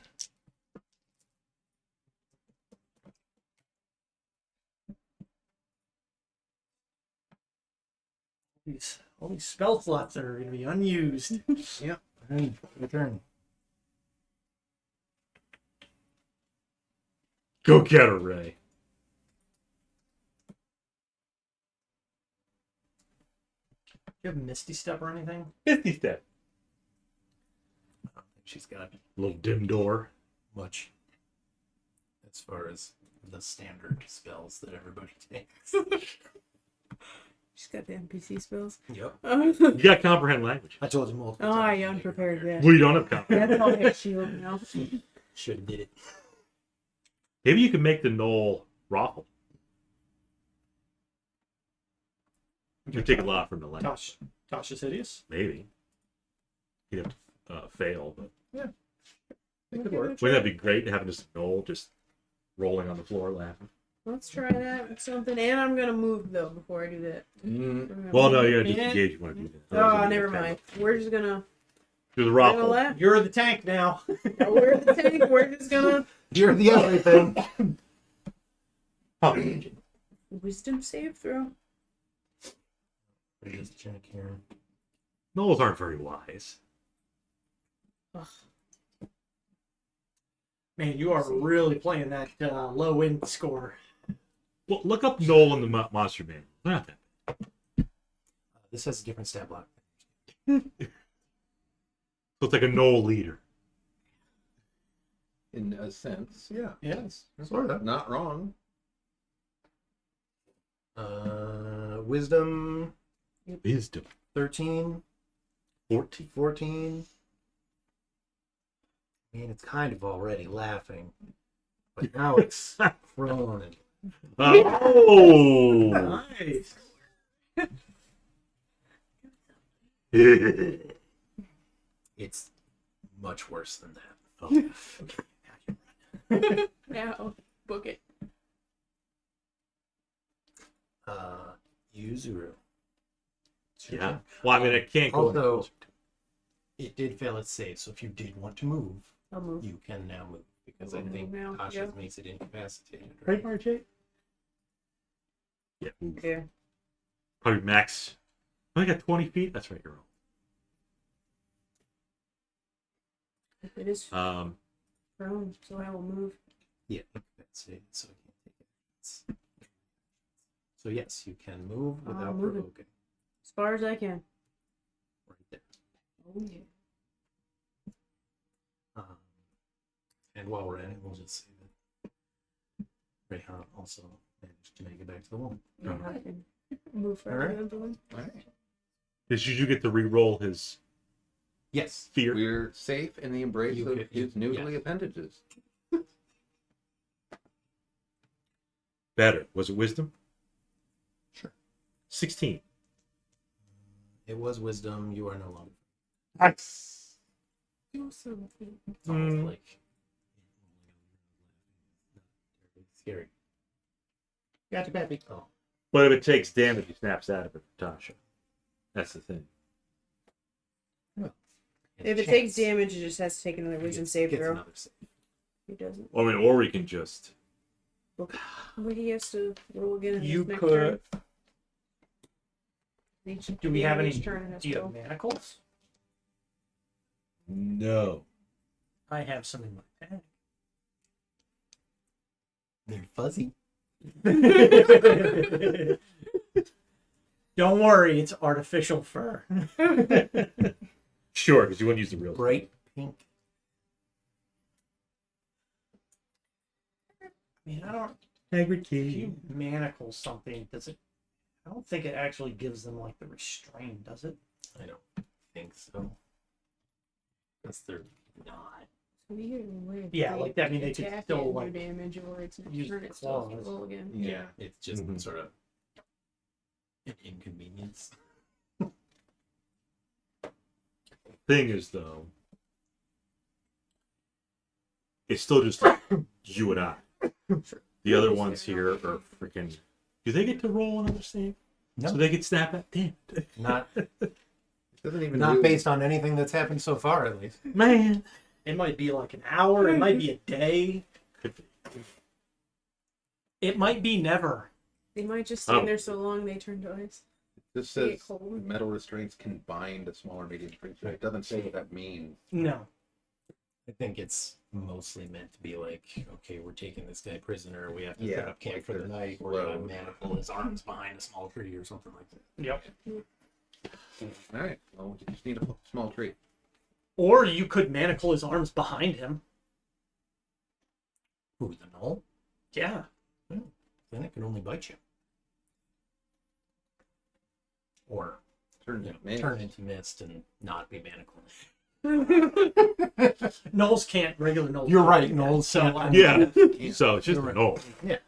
All these spell slots are going to be unused. Yep. Hey, your turn. Go get her, Ray. Do you have Misty Step or anything? 50 step. I don't think she's got Little dim door. much as far as the standard spells that everybody takes. She's got the NPC spells. Yep. Oh, You got comprehend language. I told you multiple I times. unprepared that. We don't have comprehend. That's all hit shield now. Should have did it. Maybe you can make the knoll raffle. You take a lot from the land. Tosh is hideous. Maybe. You'd have to fail, but It could work. wouldn't that be great having just a knoll just rolling on the floor laughing? Let's try that with something. And I'm gonna move though before I do that. Well, no, you gotta Yeah. disengage. You want to do that. Oh, never mind. We're just gonna Do the we're gonna raffle. laugh. You're the tank now. We're the tank. We're just gonna You're the everything. wisdom save throw. Just check here. Knolls aren't very wise. Ugh. Man, you are really playing that low end score. Well, look up Knoll in the monster manual. They're not that bad. This has a different stat block. So it's like a Knoll leader. In a sense, yeah. Yes. Sort of. Not wrong. Wisdom Wisdom. 13, 14. 14. I mean, it's kind of already laughing, but now it's prone. Oh! Nice. It's much worse than that. Oh. Now book it. Yuzuru. Yeah. Well, I mean, it can't go. Although it did fail its save, so if you did want to move, I'll move. you can now move because I I'll think move now, Tasha yeah. makes it incapacitated. Right, Marche? Yeah. Yeah. Probably max. I got 20 feet. That's right, you're It is wrong. prone, so I will move. Yeah, incapacitated, so I can't take it. So yes, you can move without moving. provoking. As far as I can. Right there. Oh yeah. And while we're at it, we'll just say that Reija also managed to make it back to the wall. Yeah, I can move further Alright. than balloon. All right. Did you get to re-roll his Yes. fear? We're safe in the embrace You of could- his noodly yeah. appendages. Better. Was it wisdom? Sure. 16. It was wisdom. You are no longer. Nice. Do something. It's almost Mm. like scary. Gotcha, baby. Oh, But if it takes damage, he snaps out of it for Tasha. That's the thing. If it takes damage, it just has to take another wisdom save Gets throw. another save. He doesn't. I mean, or we can just. But he has to roll again in You his next could. turn. Each- Do we have any? each turn it has Do you to have go. manacles? No. I have some in my bag. They're fuzzy. Don't worry, it's artificial fur. Sure, because you wouldn't use the real. Bright pink. I mean, I don't. Hagrid If key. you manacle something, does it? I don't think it actually gives them like the restraint, does it? I don't think so. Because they're not. Yeah, like that. I mean, they could attack still and do like damage, or it's next use turn the it still has to claws. roll again. Yeah, it's just Mhm. sort of an inconvenience. Thing is, though, it's still just you and I. The other ones here are freaking. Do they get to roll another save? No. So they get snap at. Damn it. Not Doesn't even not do- based on anything that's happened so far, at least. Man. It might be like an hour. It might be a day. Could be. It might be never. They might just stand Oh. there so long they turn to ice. This They get says cold. metal restraints can bind a smaller medium creature. It doesn't say what that means. No. I think it's mostly meant to be like, okay, we're taking this guy prisoner. We have to Yeah, set up camp like for the the night. We're gonna road. manacle his arms behind a small tree or something like that. Yep. All right. Well, you just need a small tree. Or you could manacle his arms behind him. Who, the gnoll? Yeah. Then it can only bite you. Or Turn you know, mist. turn into mist and not be manacled. Gnolls can't. Regular gnolls. You're can't right, do that. gnolls So, can't. Yeah. Yeah. So it's just You're an right. old. Yeah.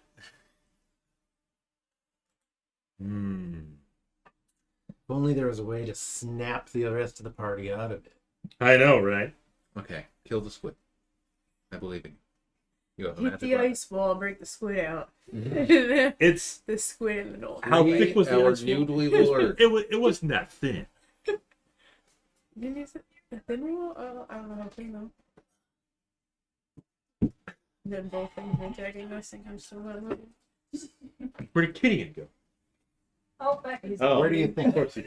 Hmm. If only there was a way to snap the rest of the party out of it. I know, right? Okay. Kill the squid. I believe in you. You have a Hit magic the weapon. ice wall, break the squid out. It's The squid and the knoll. how thick was the Our ice wall? newly lord. It wasn't that thin. Didn't you say the thin wall? I don't know how thin though. Then both things are attacking us. Think I'm still not looking. Where did Kitty go? Oh, Becky's. Oh. Where do you think? Of course.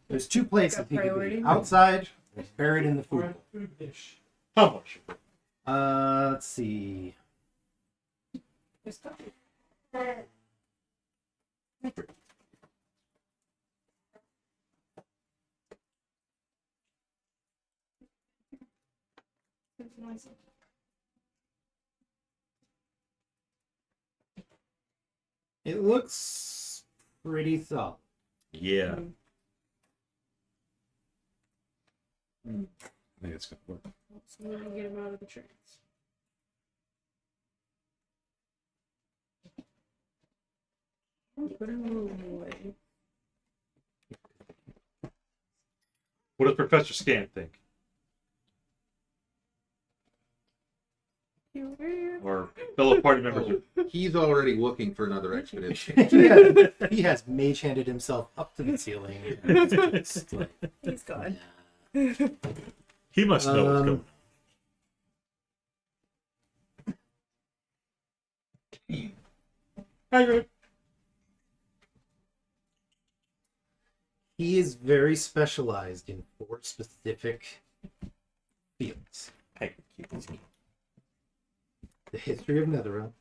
There's two places Got he could priority. be. Outside, or buried in the food. How much? Let's see. It looks pretty solid. Yeah. I think it's gonna work. So we're gonna get him out of the trance. Put him away. What does Professor Scan think? Or fellow party members? Oh, he's already looking for another expedition. He has mage handed himself up to the ceiling. Just like, He's gone. He must know what's going on. Hi, Rick. he is very specialized in 4 specific fields: Hey, keep this. the history of Netherrealm,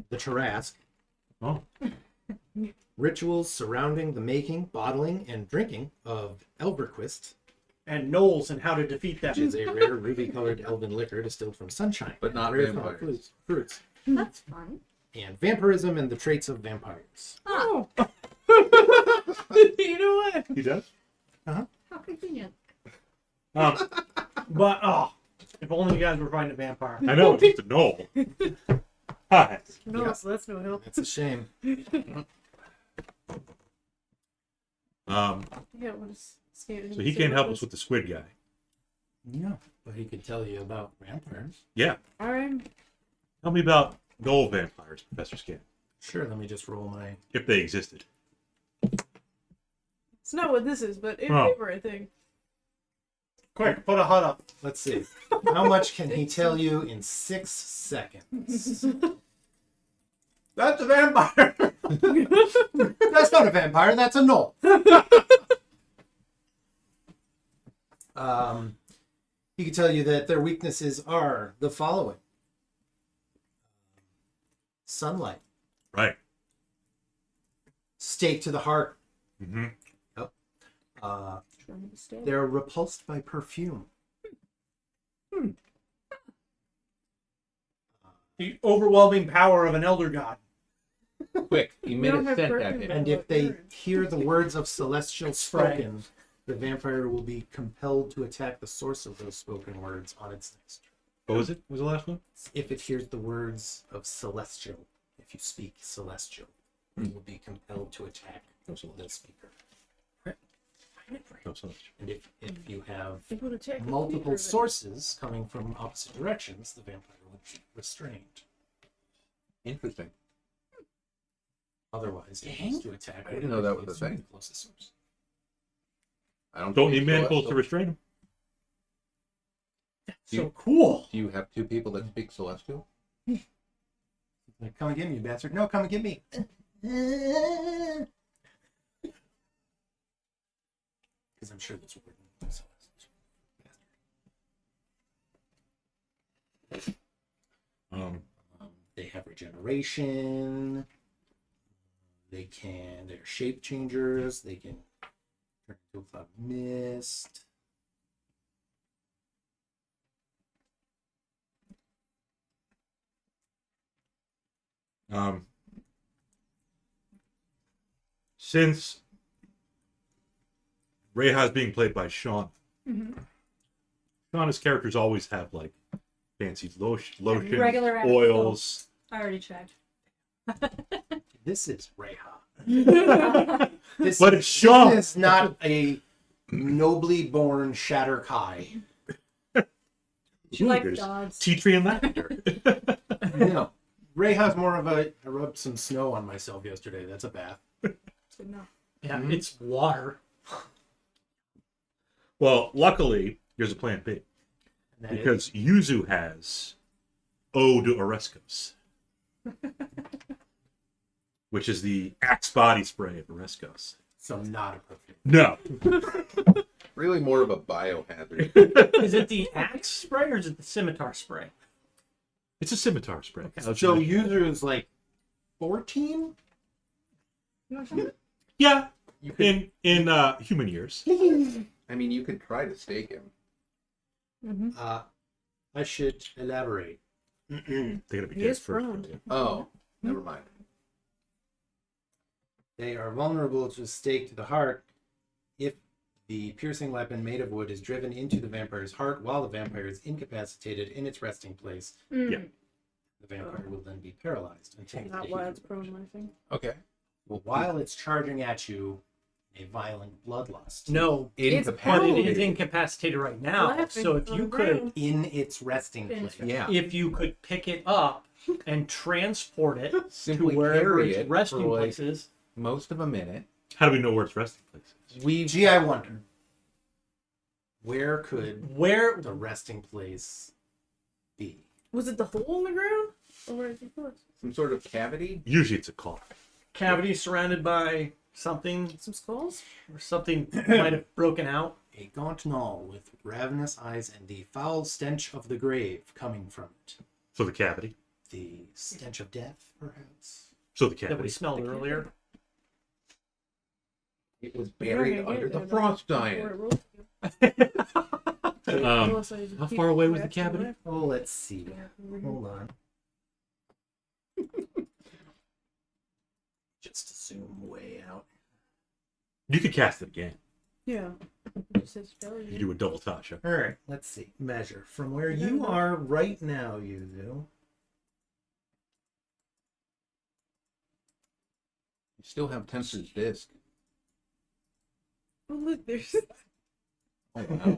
the Tarrasque, Oh. rituals surrounding the making, bottling, and drinking of Elverquist, And gnolls and how to defeat them. which is a rare ruby-colored elven liquor distilled from sunshine, But not rare from vampires. fruits, That's fun. and vampirism and the traits of vampires. Oh. You know what? He does? How convenient. But if only you guys were fighting a vampire. I know, just a knoll. Hi. No, Yeah. so that's no help. It's a shame. Yeah, what is scanning? So he can't help us with the squid guy. No, but he could tell you about vampires. Yeah. I'm Tell me about knoll vampires, Professor Scan. Sure, let me just roll my... If they existed. It's not what this is, but in Oh. paper, I think. Quick, put a HUD up. Let's see. How much can he tell you in 6 seconds? That's a vampire. That's not a vampire. That's a gnoll. He can tell you that their weaknesses are the following: sunlight, Right. stake to the heart. Mm-hmm. Yep. They're repulsed by perfume. The overwhelming power of an elder god. Quick, emit don't a have scent perfume. packet. And if they hear the words of celestial spoken, the vampire will be compelled to attack the source of those spoken words on its next turn. What was it? What was the last one? If it hears the words of celestial, if you speak celestial, it will be compelled to attack the speaker. No, so much. And if you have It would attack the multiple speaker, but- sources coming from opposite directions, the vampire would be restrained. Interesting. Otherwise, it has to attack. I didn't know that was a its thing. closest source. I don't Don't speak need manacles to celestial. restrain him. So cool. Do you have two people that speak celestial? Like, come and get me, you bastard. No, come and get me. Because I'm sure this word. They have regeneration. They're shape changers. They can turn into a cloud of mist. Since Reija is being played by Sean, Shauna's characters always have like fancy lotions, regular ass oils. I already checked. This is Reija. This But is, it's Sean. This is not a nobly born Shatterkai. She likes There's dogs. tea tree and lavender. No. Reija's more of a. I rubbed some snow on myself yesterday. That's a bath. Good enough. Yeah, it's water. Well, luckily, here's a plan B. And that is- Because Yuzu has Eau de Orescos, which is the Axe body spray of Orescos. so not a perfume. No. Really more of a biohazard. Is it the axe spray or is it the scimitar spray? It's a scimitar spray. So Yuzu is like 14. You want some? Yeah, You could. in human years. I mean, you could try to stake him. I should elaborate. They gotta be He dead is first. prone. Oh, never mind. They are vulnerable to a stake to the heart if the piercing weapon made of wood is driven into the vampire's heart while the vampire is incapacitated in its resting place. Yeah. The vampire will then be paralyzed until the Not healing why it's portion. prone laughing. Okay. Well, while it's charging at you, a violent bloodlust. No, but Incapacitated. it is incapacitated right now. Laughing So if on you the could, ground. In its resting In its place. Yeah. if you could pick it up and transport it Simply to wherever carry its it resting for, like, place is. most of a minute. How do we know where its resting place is? Gee, I wonder. Where could Where the resting place be? Was it the hole in the ground? Or where did it go? Some sort of cavity? Usually it's a coffin. cavity surrounded by something Some skulls? or something might have broken out. A gaunt gnoll with ravenous eyes and the foul stench of the grave coming from it. So the cavity. The stench of death, perhaps? So the That we cavity. smelled earlier. It was You're buried not gonna under get the there, frost though, giant. before it rolls you. Um, Unless I how keep far away was the scratching cavity? away. Oh, let's see. Hold on. Just zoom way out. You could cast it again. Yeah. It says failure. You do a double touch. Huh? All right, let's see. Measure from where you are right now, Yuzu. You still have Tensor's disc. Oh, look, there's. Oh, wow.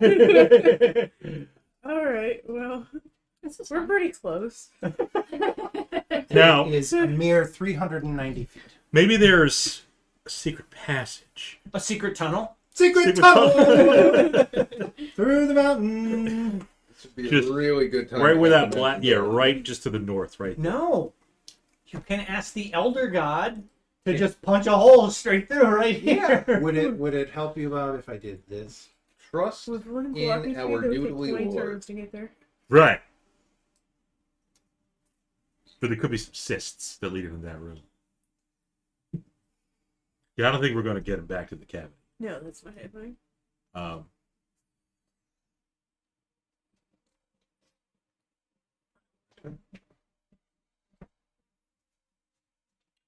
Alright, well. We're pretty close. Now, It is a mere 390 feet. maybe there's a secret passage. A secret tunnel. Secret tunnel through the mountain. This would be Just a really good time. Right to where have that a black, mental yeah, break. right just to the north, right there. No. You can ask the Elder God to just punch a hole straight through right here. Would it help you out if I did this? Trust With one in walking speed, our it would take noodly 20 lord. turns to get there. Right. But there could be some cysts that lead into that room. Yeah, I don't think we're going to get him back to the cabin. No, that's not happening.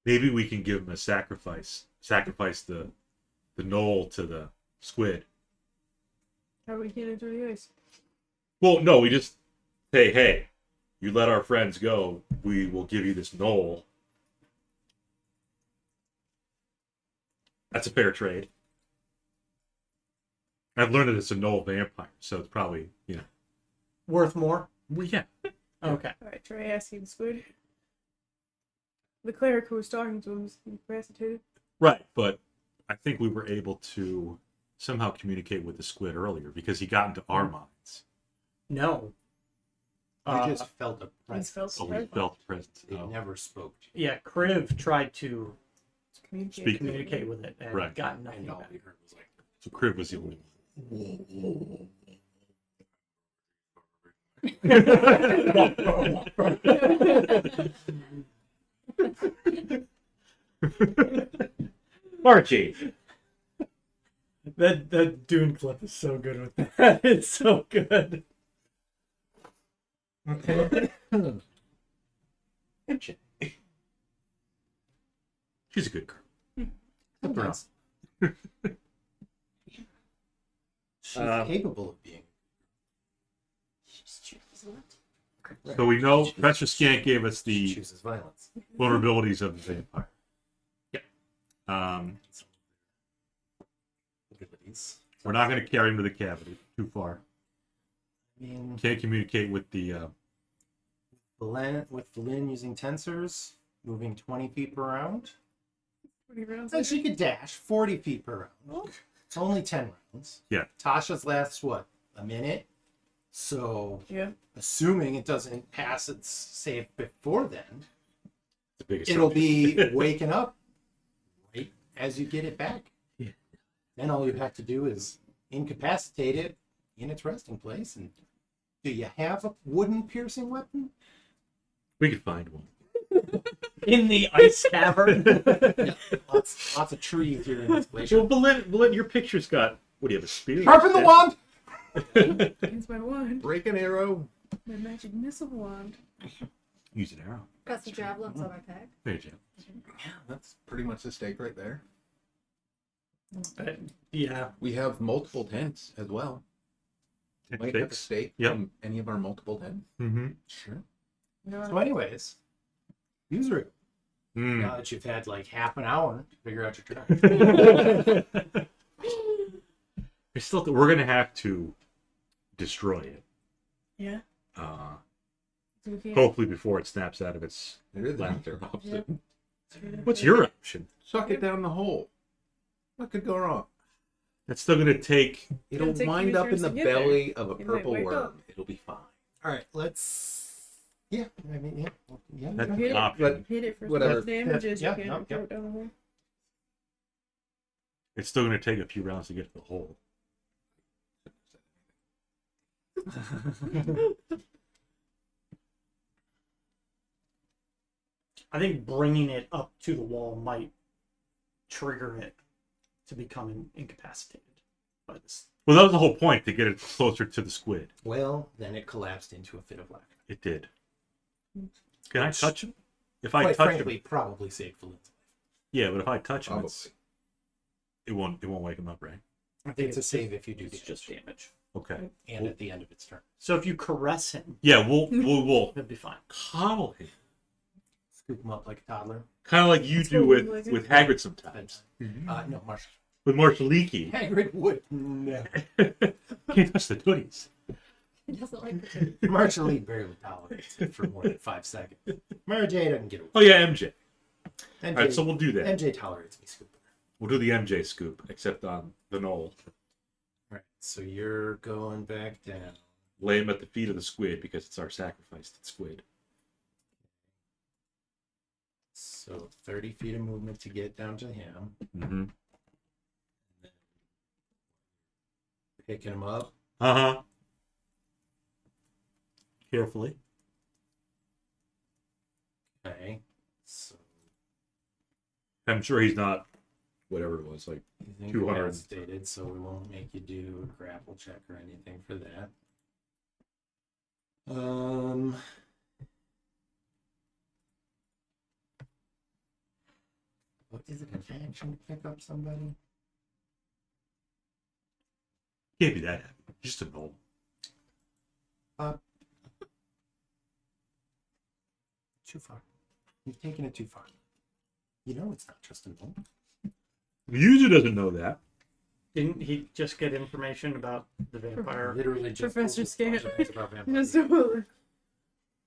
Maybe we can give him a sacrifice. Sacrifice the knoll to the squid. How do we get into the ice? Well, no, we just say, hey, you let our friends go, we will give you this knoll. That's a fair trade. I've learned that it's a knoll vampire, so it's probably, Worth more? well, yeah. Okay. Alright, try asking the squid. The cleric who was talking to him is incapacitated. Right, but I think we were able to somehow communicate with the squid earlier because he got into our minds. No. I just felt a He's presence. felt Oh, we present. felt the presence. It Oh. never spoke to you. Yeah, Kriv tried to Communicate. Speak. communicate with it and Right. got nothing And all back. we heard was like, So Kriv was the only Margie. That Dune clip is so good with that. It's so good. Okay. She's a good girl. Sometimes. She's capable of being. So we know Professor Skank gave us She the chooses violence. vulnerabilities of the vampire. Yep. Abilities. We're not going to carry him to the cavity too far. I mean, Can't communicate with the. with Lynn using tensors, moving 20 feet per round. 20 rounds So later. she could dash 40 feet per round. It's only 10 rounds. Yeah. Tasha's lasts what? A minute? So, Yeah. assuming it doesn't pass its save before then, The biggest it'll option. be waking up right as you get it back. Yeah. Then all you have to do is incapacitate it in its resting place. And do you have a wooden piercing weapon? We could find one. In the ice cavern. Lots of trees here in this glacier. Well, Belinda, your picture's got. What do you have, a spear? Sharpen the wand! It's my wand. Break an arrow. My magic missile wand. Use an arrow. Got some javelins on my pack. There you go. Yeah, that's pretty much the stake right there. Yeah. We have multiple tents as well. Might have a stake Yep. from any of our multiple tents. Mm-hmm. Sure. So anyways, Yuzu, Mm. now that you've had like half an hour to figure out your turn. We're going to have to destroy it. Yeah. Uh, So we can't- hopefully before it snaps out of its There is laughter. another option. What's your option? Suck it down the hole. What could go wrong? That's still going to take. It'll take wind three up in turns the to get there. belly of a It might purple wake worm. up. It'll be fine. All right, let's. Yeah, I mean, yeah. That's Hit an it. option. Hit it for Whatever. damages. Yeah, You yeah, can't throw it down the hole. It's still going to take a few rounds to get to the hole. I think bringing it up to the wall might trigger it to become incapacitated by this. Well, that was the whole point, to get it closer to the squid. Well, then it collapsed into a fit of laughter. It did. Can I touch him? If I Quite touch frankly, him, probably saved for Lindsay. yeah, but if I touch him, Probably. it won't wake him up, right? I think it's a save if you do It's damage. just damage. Okay. And at the end of its turn. So if you caress him, Yeah, we'll it'll be fine. coddle him, Scoop him up like a toddler. kind of like you That's do what we with like. Hagrid sometimes. No, Marshall. With Marshall Leakey, Hagrid would never. can't touch the tooties. He doesn't like the Marshall Lee barely tolerates it for more than 5 seconds. Mary J doesn't get away. Oh yeah, MJ. MJ, All right, so we'll do that. MJ tolerates me scooping. We'll do the MJ scoop, except on the knoll. Right. So you're going back down. Lay him at the feet of the squid because it's our sacrificed squid. So 30 feet of movement to get down to him. Mm-hmm. Picking him up. Uh-huh. Carefully. Okay. So I'm sure he's not, whatever it was, like he's 200. incapacitated, so we won't make you do a grapple check or anything for that. What is it, an action to pick up somebody? Can't be that heavy. Just a knoll. Too far. You've taken it too far. You know it's not just a knoll. Yuzu doesn't know that. Didn't he just get information about the vampire? Literally just Professor Scan. about vampires.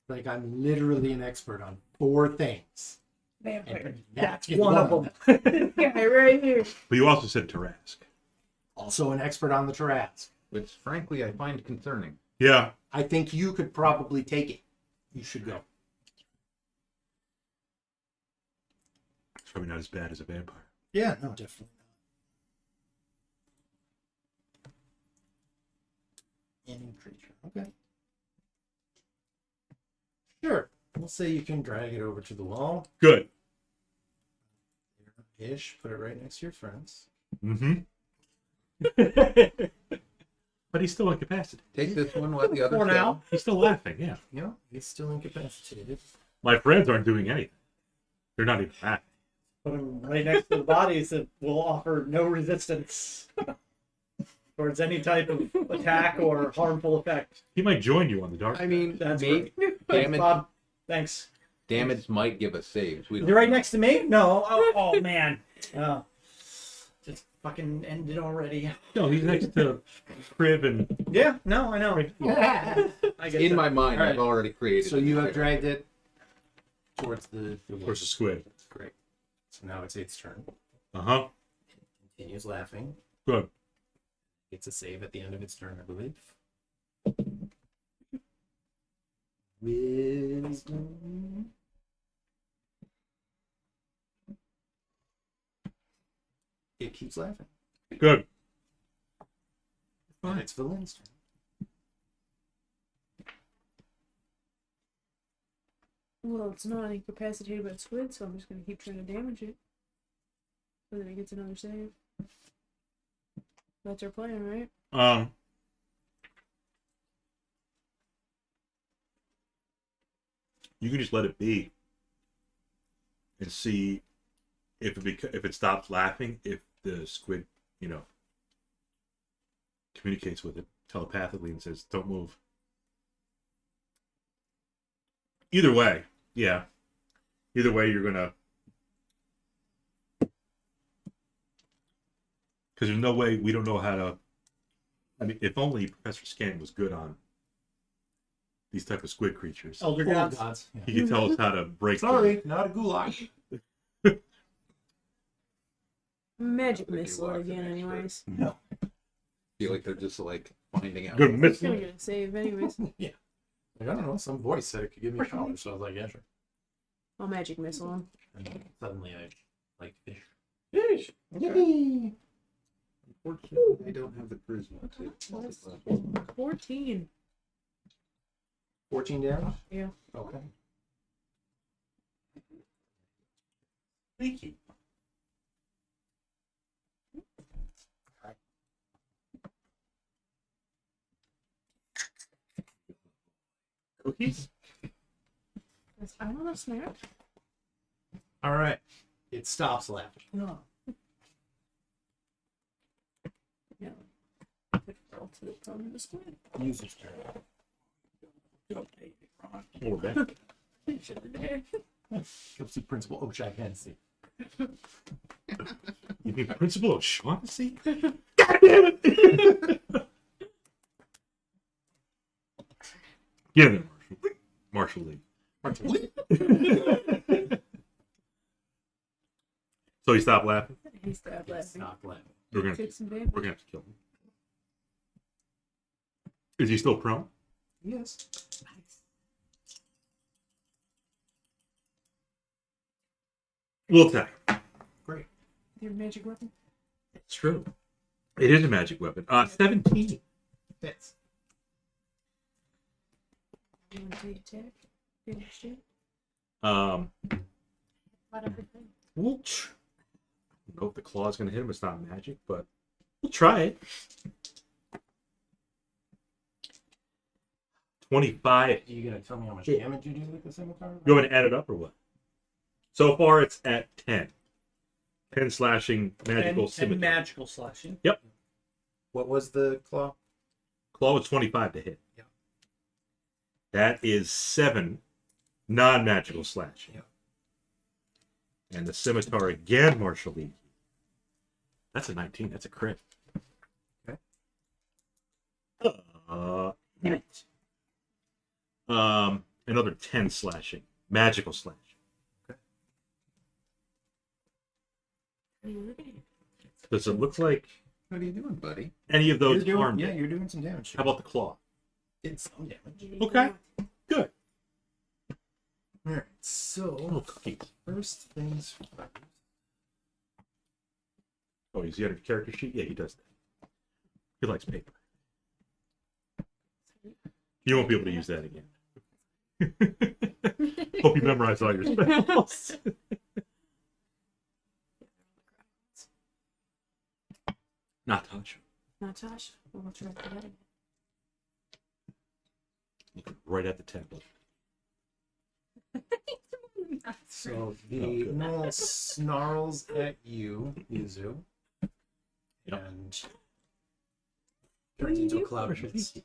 Like I'm literally an expert on 4 things. Vampire. That's One of them. Guy right here. But you also said Tarask. Also an expert on the Tarask. Which, frankly, I find concerning. Yeah. I think you could probably take it. You should go. It's probably not as bad as a vampire. Yeah, no, definitely not. Any creature. Okay. Sure. We'll say you can drag it over to the wall. Good. Ish. Put it right next to your friends. Mm-hmm. But he's still incapacitated. Take this one, let the other For now. He's still laughing, yeah. Yeah, he's still incapacitated. My friends aren't doing anything. They're not even laughing. Put him right next to the bodies that will offer no resistance towards any type of attack or harmful effect. He might join you on the dark. I mean, That's maybe Thanks, damage, Bob. Thanks. damage might give us saves. We don't You're right know. next to me? No. Oh man. Oh. Just fucking ended already. No, he's next to Kriv and... Yeah, no, I know. I get In that. my mind, All right. I've already created. So you have dragged it towards the Of course, the squid. Great. So now it's its turn. Uh-huh. Continues laughing. Good. Gets a save at the end of its turn, I believe. Wisdom. It keeps laughing. Good. And it's Valen's turn. Well, it's not incapacitated by the squid, so I'm just gonna keep trying to damage it. So that it gets another save. That's our plan, right? You can just let it be and see if it stops laughing, if the squid, communicates with it telepathically and says, "Don't move." Either way, yeah. Either way, you're gonna, because there's no way we don't know how to. I mean, if only Professor Scan was good on these type of squid creatures. Elder gods. Yeah. He could tell us how to break. Sorry, not a goulash. Magic think you missile are again, an expert. anyways. No. feel like they're just like finding out. Good It's missile. gonna get a save, anyways. Yeah. Like, I don't know, some voice said it could give me power, so I was like, yeah, sure. I'll magic missile him. And then suddenly I like fish. Fish. Yippee! Unfortunately, I don't have the charisma to. 14. 14 damage? Yeah. Okay. Thank you. Cookies? I want a snack. All right. It stops laughing. No. Yeah. Put it all to the front of the squid. Use its turn. Or back. Go see Principal O'Shaughnessy. You mean Principal O'Shaughnessy? God damn it! Get it, Marshall Lee. Marshall Lee. So he stopped laughing? He stopped laughing. Stop laughing. We're gonna Took some we're damage. gonna have to kill him. Is he still prone? Yes. We'll attack. Great. Your magic weapon? It's true. It is a magic weapon. 17. Hits. You want to take attack? Finish it? Um, Let everything. we'll I don't know if the claw's gonna hit him. It's not magic, but we'll try it. 25. You gonna tell me how much damage you do with the scimitar? You want me to add it up or what? So far, it's at 10. 10 slashing magical and scimitar. magical slashing. What was the claw? Claw was 25 to hit. Yeah. That is 7 non-magical slashing. Yeah. And the scimitar again, Marshall Lee. That's a 19. That's a crit. Okay. Hit. Another 10 slashing. Magical slashing. What are you looking at? Does it look like What are you doing, buddy? any of those You're harmed doing, it? you're doing some damage. How about the claw? Did some damage. Okay. Good. All right. So Oh, cookies. first things first. Oh, is he on a character sheet? Yeah, he does that. He likes paper. You won't be able to use that again. Hope you memorize all your spells. Not touch. Natasha. We'll try that again. Look right at the tablet. So the Oh, good. gnoll snarls at you, Yuzu, Yep. and turns into a cloud of mist.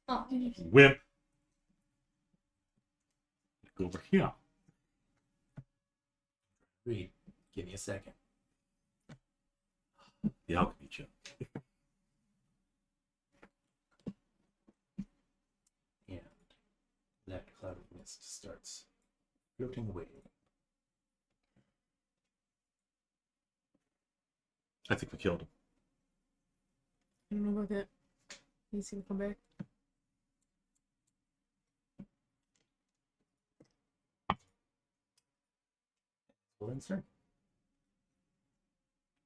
Oh, Wimp. Go over here. Reed, give me a second. The alchemy check. And that cloud of mist starts floating away. I think we killed him. I don't know about that. He's gonna come back. Linster?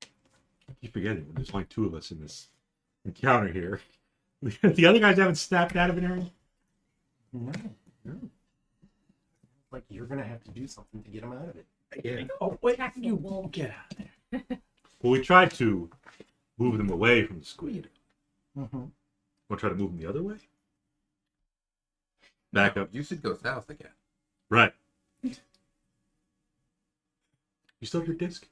I keep forgetting there's only 2 of us in this encounter here. The other guys haven't snapped out of it area. No. Like you're gonna have to do something to get him out of it. Yeah. Oh, wait, you won't. get out of there. Well, we tried to move them away from the squid. Mm-hmm. Want to try to move them the other way? Back No, up. You should go south again. Right. You still have your disc?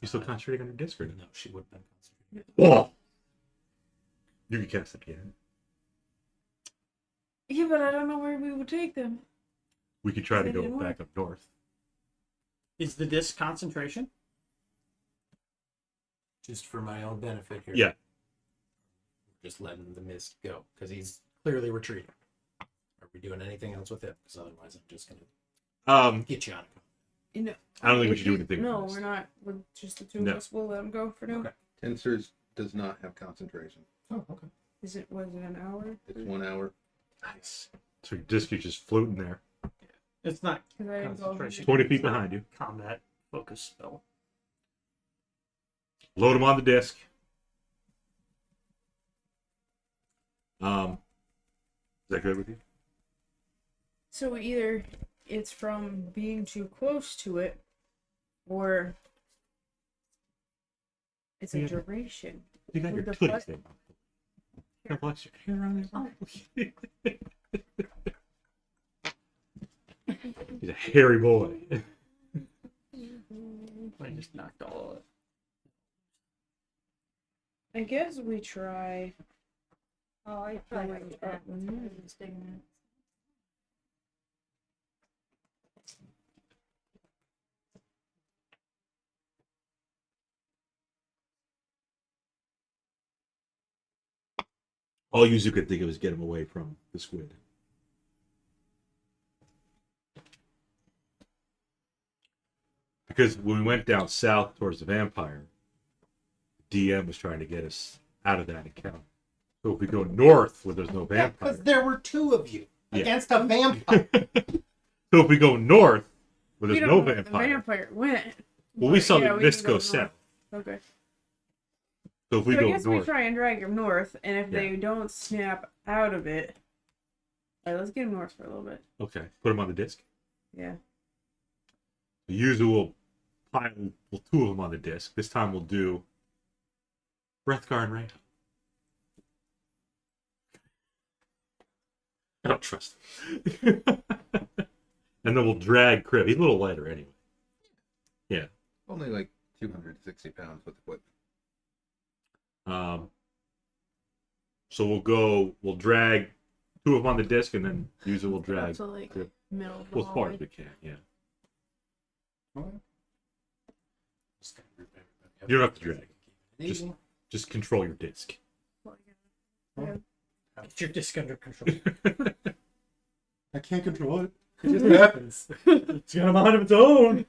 You still concentrating on your disc or no? No, she would have been concentrating. Oh! You can cast it again. Yeah, but I don't know where we would take them. We could try to That go didn't back work. up north. Is the disc concentration? Just for my own benefit here. Yeah. We're just letting the mist go because he's clearly retreating. Are we doing anything else with it? Because otherwise, I'm just gonna get you out of it. No, I don't think we should do anything No, with this. we're not. We're just the two No. of us. We'll let him go for now. Okay. Tensors does not have concentration. Oh, okay. Was it an hour? It's 1 hour. Nice. So your disc is just floating there. It's not 'Cause I didn't go. concentration. 20 feet behind you. Combat focus spell. Load them on the disc. Is that good with you? So either it's from being too close to it, or it's a Yeah. duration. You got With your the tootie butt- thing. Can I bless your hair on there? He's a hairy boy. I just knocked all of it. I guess we try. Oh, I tried Going to up. just digging it. All Yuzu could think of is get him away from the squid. Because when we went down south towards the vampire, DM was trying to get us out of that encounter. So if we go north where there's no vampire. Because there were two of you Yeah. against a vampire. So if we go north where We there's don't no know where the vampire. vampire went. Well, we saw Yeah, the we mist can go go south. Okay. So if we So I go guess we north. try and drag him north, and if Yeah. they don't snap out of it, all right, let's get him north for a little bit. Okay. Put him on the disc. Yeah. The usual pile, well, two of them on the disc. This time we'll do Wrethgar and Reija. I don't trust him. And then we'll drag Kriv. He's a little lighter anyway. Yeah. Only like 260 pounds with equipment. So we'll drag two of them on the disc, and then use it. We'll drag So like Kriv. middle of the Well, as far hallway. as we can. Yeah. Just gonna group everybody up. You don't have to drag. Keep it Just- easy. Just control your disc. Get your disc under control. I can't control it. It just happens. It's got a mind of its own.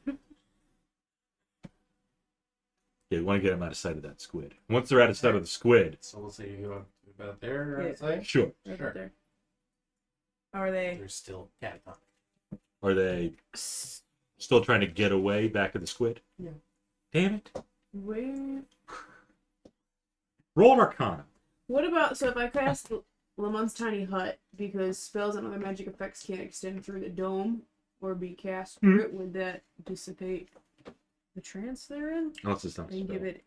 Yeah, we want to get them out of sight of that squid. Once they're out of sight of the squid, So we'll say you go about there, Yeah. I'd say. sure. Right Sure. there. Are they? There's still catatonic. Are they still trying to get away back to the squid? Yeah. Damn it. Where? Roll an Arcana. What about so if I cast Lamont's tiny hut because spells and other magic effects can't extend through the dome or be cast through it, would that dissipate the trance they're in Oh, it's just not a and spell. give it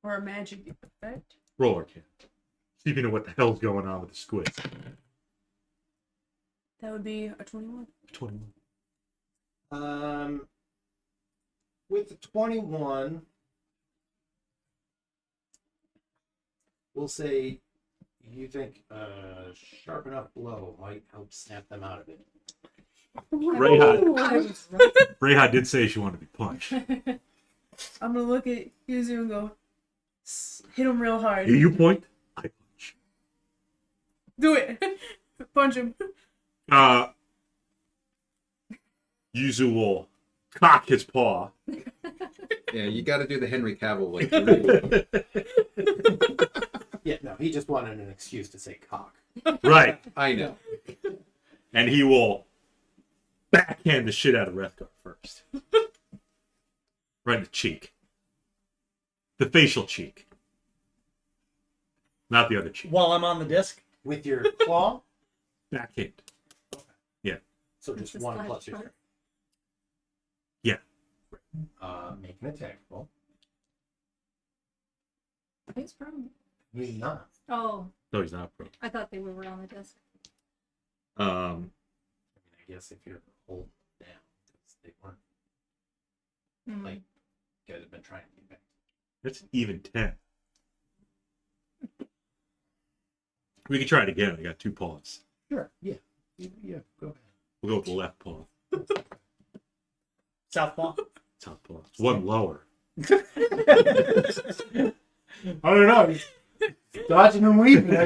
or a magic effect? Roll Arcana. See if you know what the hell's going on with the squid. That would be a 21. 21. With the 21, we'll say You think sharp enough blow might help snap them out of it? Reija did say she wanted to be punched. I'm gonna look at Yuzu and go, hit him real hard. Here you point. I punch. Do it. Punch him. Yuzu will cock his paw. Yeah, you got to do the Henry Cavill way. Yeah, no, he just wanted an excuse to say cock. Right. I know. And he will backhand the shit out of Wrethgar first. Right in the cheek. The facial cheek. Not the other cheek. While I'm on the disc. with your claw. Backhand. So just Just one flash plus your card. make an attack roll. Who's from? He's not. Oh, No, he's not pro. I thought they were on the disc. I guess if you're holding down, because they weren't Hmm. like you guys have been trying to get back. It's even 10. We can try it again. I got two paws. Sure. Yeah. Yeah. Go ahead. We'll go with the left paw. Southpaw. Top paw. It's one lower. I don't know. He's dodging and weaving.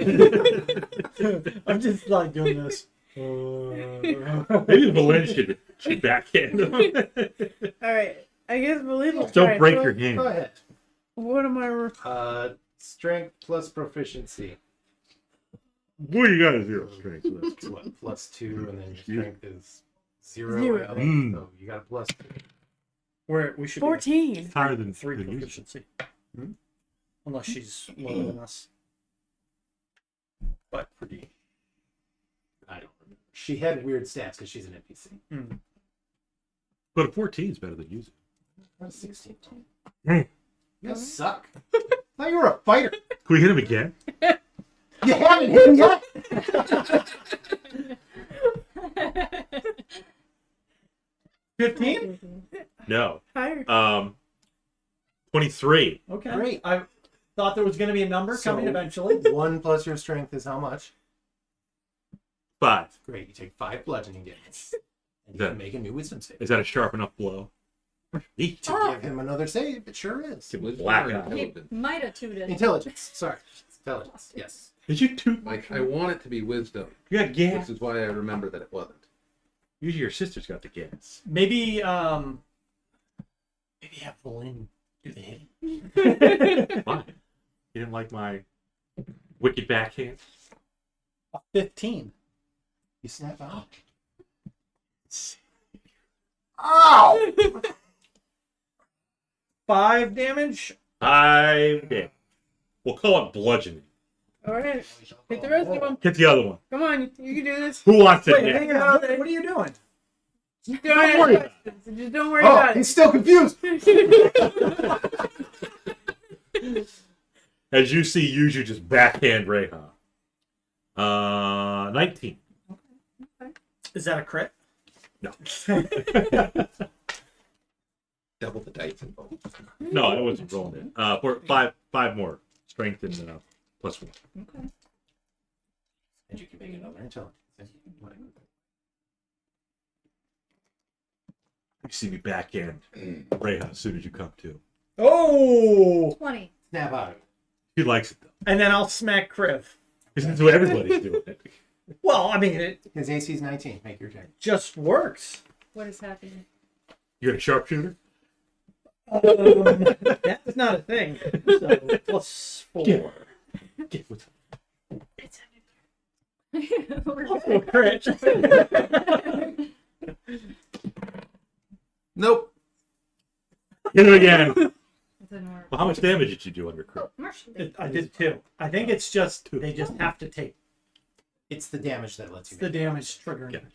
I'm just like doing this. Maybe Valen should backhand him. Alright. I guess Valine will Don't try. break So, your hand. Go ahead. What am I? Strength plus proficiency. What do you got to do? Strength. It's what, +2, and then your strength is 0. Zero. I think. So you got a +2. We should 14. It's higher than be 3 than usual. proficiency. Unless she's lower than us. But pretty. I don't remember. She had weird stats because she's an NPC. But a 14 is better than using. That's 16. You suck. I thought you were a fighter. Can we hit him again? You haven't hit him yet. 15? No. Higher. 23. Okay. Great. I thought there was going to be a number coming So- eventually. 1 plus your strength is how much? 5. Great. You take 5 bludgeoning damage. And you That- can make a new wisdom save. Is that a sharp enough blow? Eat. To give him another save. It sure is. Give him Wisdom black or eye. intelligence? Might have tooted. Intelligence. Sorry. Intelligence. Yes. Did you toot? Like, I want it to be wisdom. You got gas. This is why I remember that it wasn't. Usually your sister's got the gas. Maybe Maybe have Lynn do the hitting. Fine. You didn't like my wicked backhand? A 15. You snap out. Ow! 5 damage. Okay. We'll call it bludgeoning. All right, hit the rest of them. Hit the other one. Come on, you can do this. Who wants it Wait, next? hang on. What are you doing? Just Don't worry about Just don't worry Oh, about it. he's still confused. As you see, Yuzu just backhand Reija. 19. Is that a crit? No. Double the dice involved. No, I wasn't rolling it. For five more strength and +1. Okay. And you can make another intelligence. You see me backhand Reija as soon as you come to. Oh! 20. Snap out of it. He likes it though. And then I'll smack Kriv. Because that's what everybody's doing. Well, I mean, it His AC is 19. Make your check. just works. What is happening? You're a sharpshooter? That's not a thing. So, +4. Get with Oh, crit. Nope. Hit it again. It didn't work. Well, how much damage did you do under crit? Marshall. I did 2. I think it's just, they just have to take It's the damage that lets you the make damage triggering. Gotcha.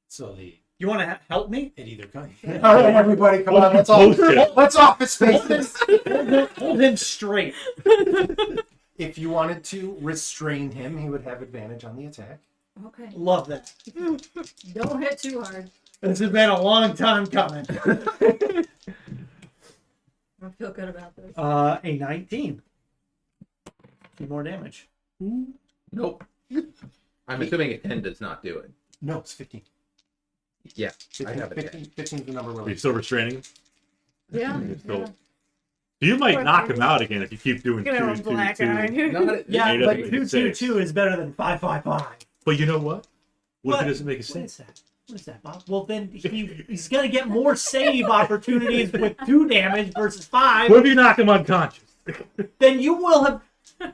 So You want to help me? it either comes. All right, everybody, come What on. did Let's you all post it? let's office spaces. Hold him straight. If you wanted to restrain him, he would have advantage on the attack. Okay. Love that. Don't hit too hard. This has been a long time coming. I feel good about this. A 19. 2 more damage. Nope. I'm assuming a 10 does not do it. No, it's 15. Yeah, 15, I have a 10. 15 is the number we're Are you still restraining him? Yeah. So- yeah. You might knock him out again if you keep doing Gonna have a 2, 2, black 2. eye. Not, Yeah, He but doesn't make 2, a 2, save. 2 is better than 5, 5, 5. But you know what? What if What? he doesn't make a What save? is that? What is that, Bob? Well, then he's going to get more save opportunities with 2 damage versus 5. What if you knock him unconscious? Then you will have.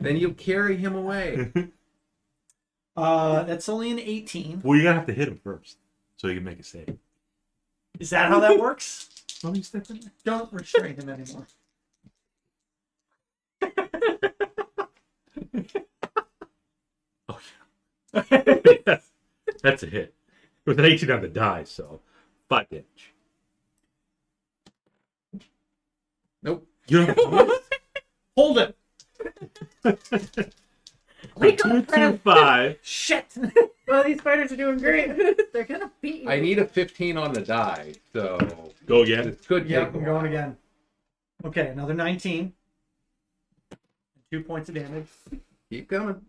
then you carry him away. That's only an 18. Well, you're going to have to hit him first so he can make a save. Is that how that works? Let me step in there. Don't restrain him anymore. Oh, that's a hit. With an 18 on the die, so 5 damage. Nope. You don't have to Hold him. Wake 2, up, 2, Kriv. 5. Shit. Well, these spiders are doing great. They're gonna beat you. I need a 15 on the die, so Go again. this could Yeah, take a I'm while. going again. Okay, another 19. 2 points of damage. Keep coming.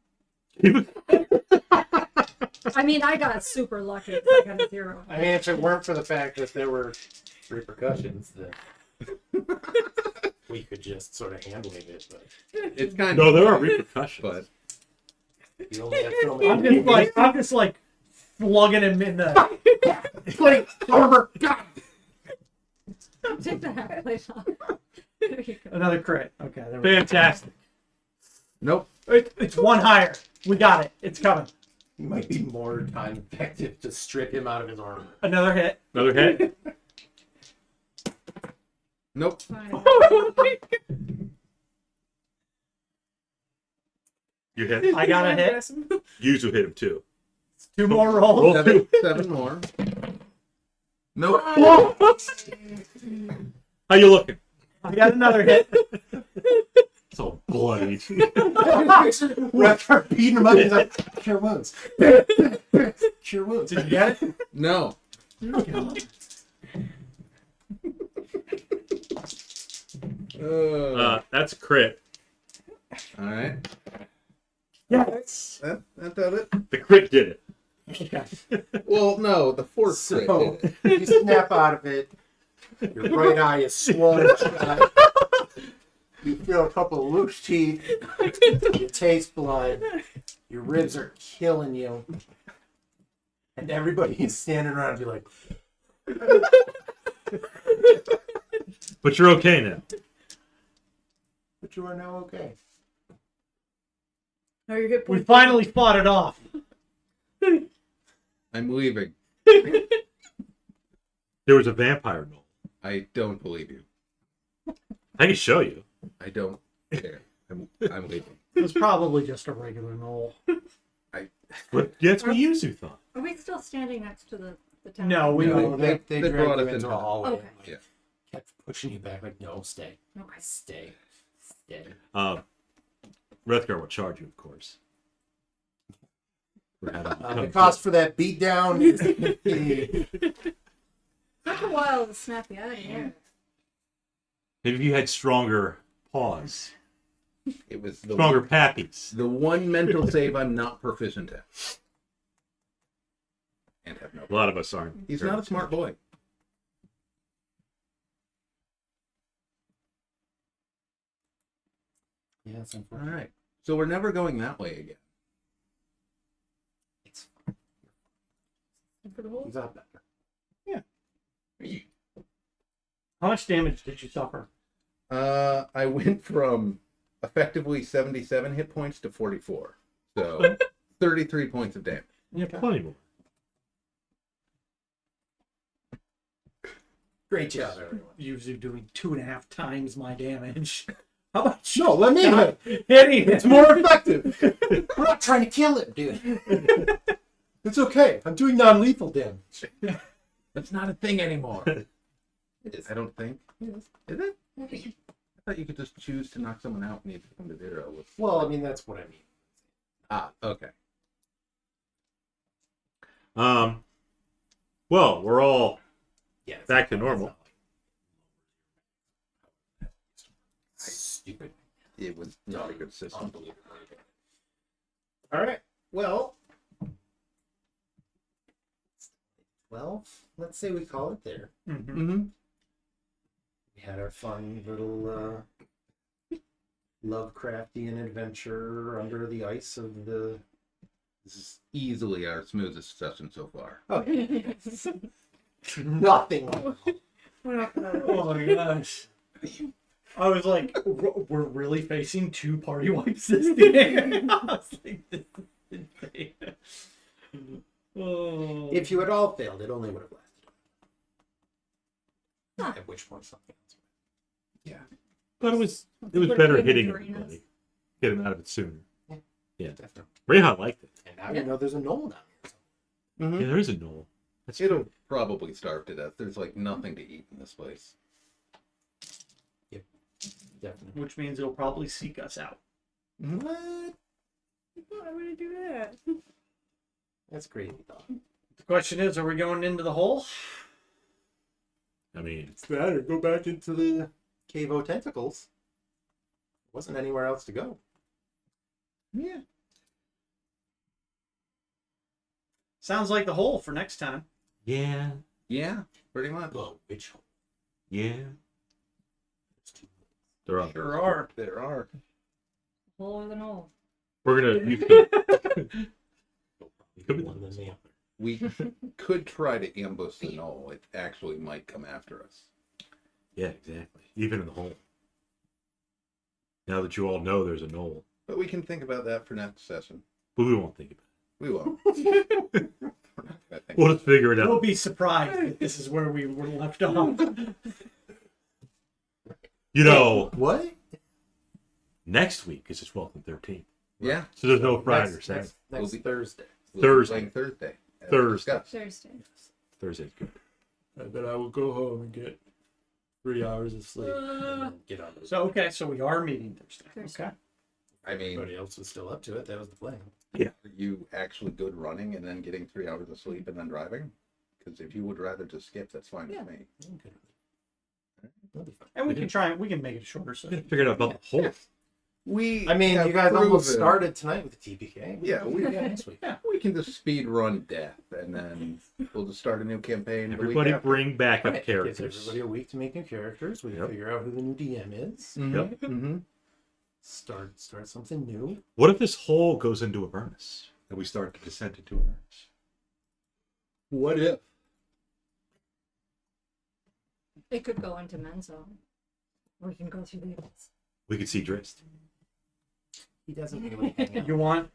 I mean, I got super lucky. I got a 0. I mean, if it weren't for the fact that there were repercussions, then we could just sort of handle it. But It's kind No, of there are repercussions. but you only have so many. I'm just like slugging him in the. Like, armor. Take the half plate off. There you go. Another crit. Okay, there we go. Fantastic. nope. It's 1 higher. We got it. It's coming. It might be more time effective to strip him out of his armor. Another hit. Another hit. Nope. Fine. You hit. I got a hit. Yuzu hit him too. 2 more rolls. Roll 2. Seven more. Nope. How you looking? I got another hit. It's all bloody. Wrethgar beating him up. He's like, cure wounds. Cure wounds. Did you get it? No. That's a crit. All right. Yes. That did it. The crit did it. Okay. Well, no, the fourth So crit did it. you snap out of it. Your right eye is swollen shut. You feel a couple of loose teeth. You taste blood. Your ribs are killing you. And everybody is standing around and be like, But you're okay now. But you are now okay. How are your hit We points? finally fought it off. I'm leaving. There was a vampire knoll. I don't believe you. I can show you. I don't care. I'm leaving. It was probably just a regular knoll. But that's what Yuzu thought. Are we still standing next to the town? No, we No, they they brought dragged us him into into the a hallway. Okay. Yeah. Kept pushing you back, like, no, stay. Okay. Stay. Stay. Wrethgar will charge you, of course. For having The come cost for that beatdown is Took a while to snap you out of here. Maybe if you had stronger paws, It was the stronger pappies. the one mental save I'm not proficient at. And have no. A lot of us aren't. He's not a smart boy. Yeah, it's All unfortunate. right. So we're never going that way again. It's For the whole he's out better. How much damage did you suffer? I went from effectively 77 hit points to 44. So 33 points of damage. You have plenty more. great job, everyone. Usually doing 2.5 times my damage. How about No, let me hit. hitting It's it? more effective. We're not trying to kill him, dude. It's okay. I'm doing non-lethal damage. That's not a thing anymore. It is. I don't think. Is it? I thought you could just choose to knock someone out and you come to 0. Well, I mean, that's what I mean. Ah, okay. Well, we're all Yeah, it's back to not- normal. Stupid. It was not a good system. Unbelievable. All right. Well, let's say we call it there. Mhm. Mm-hmm. We had our fun little Lovecraftian adventure under the ice of the. This is easily our smoothest session so far. Nothing. We're not gonna. Oh my gosh. I was like, we're really facing 2 party wipes this game. I was like, this is insane. Oh. If you had all failed, it only would have lasted. At which point something else. But it was Put it better in hitting the arenas. everybody. Get him out of it sooner. Yeah. Definitely. Reija liked it. And now you know there's a knoll down here. Mm-hmm. Yeah, there is a knoll. That's It'll true. probably starve to death. There's like nothing to eat in this place. Definitely. Which means it'll probably seek us out. Mm-hmm. What? Why would I do that? That's crazy thought. The question is, are we going into the hole? I mean, It's that or go back into the cave o' tentacles. Wasn't anywhere else to go. Yeah. Sounds like the hole for next time. yeah, Yeah, pretty much. Well, which hole? yeah. There's two. There are. Sure are. There are. Hole or the knoll. We're gonna. You can, Could be One than the other. We could try to ambush the knoll. It actually might come after us. yeah, exactly. Even in the hole. Now that you all know there's a knoll, But we can think about that for next session. but we won't think about We won't. We're not gonna think We'll just figure it We'll out. be surprised if this is where we were left off. You know, What? next week is the 12th and 13th. Yeah. So there's no Friday or Saturday. Next We'll be- Thursday. We'll be Thursday. playing Thursday. as Thursday. discussed. Thursday. Thursday's good. I bet I will go home and get 3 hours of sleep. And then get on. So okay, so we are meeting Thursday. Thursday. Okay. I mean, Everybody else was still up to it. That was the plan. are you actually good running and then getting 3 hours of sleep and then driving? Because if you would rather just skip, that's fine Yeah. with me. I'm good. That'll be fun. And we We can try. We can make it a shorter We session. gotta figure out about the hole. We I mean, have you guys almost proven- started tonight with the TPK. Yeah, we, Yeah, next week. we can just speed run death and then we'll just start a new campaign. the week Everybody after. bring backup Right. Gives characters. everybody a week to make new characters. We can Yep. figure out who the new DM is. Mhm, mhm. Start something new. What if this hole goes into Avernus and we start to descend into Avernus? What if? It could go into Menzo. Or you can go through the abyss. We could see Drist. He doesn't really hang out. You want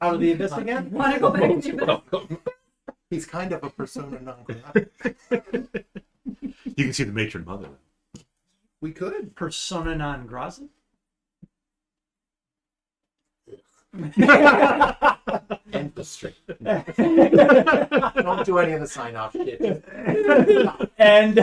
out of the abyss again? Want to go back to the abyss? He's kind of a persona non grata. You can see the matron mother. We could. Persona non grata? End the stream. Don't do any of the sign off shit. And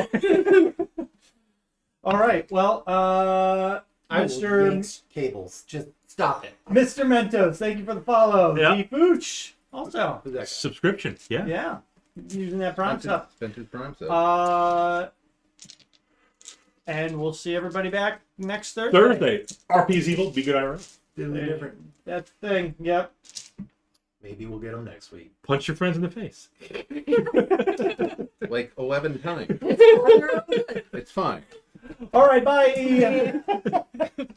all right, well, I will Mr. yank cables. Just stop it. Mr. Mentos, thank you for the follow. Yeah. Defooch, also, Who's that guy? Subscription, yeah. yeah, using that prime stuff. Spent his prime stuff. And we'll see everybody back next Thursday. RP's evil, be good IRL. Totally different. That's the thing. Yep. Maybe we'll get him next week. Punch your friends in the face. Like 11 times. It's fine. All right. Bye.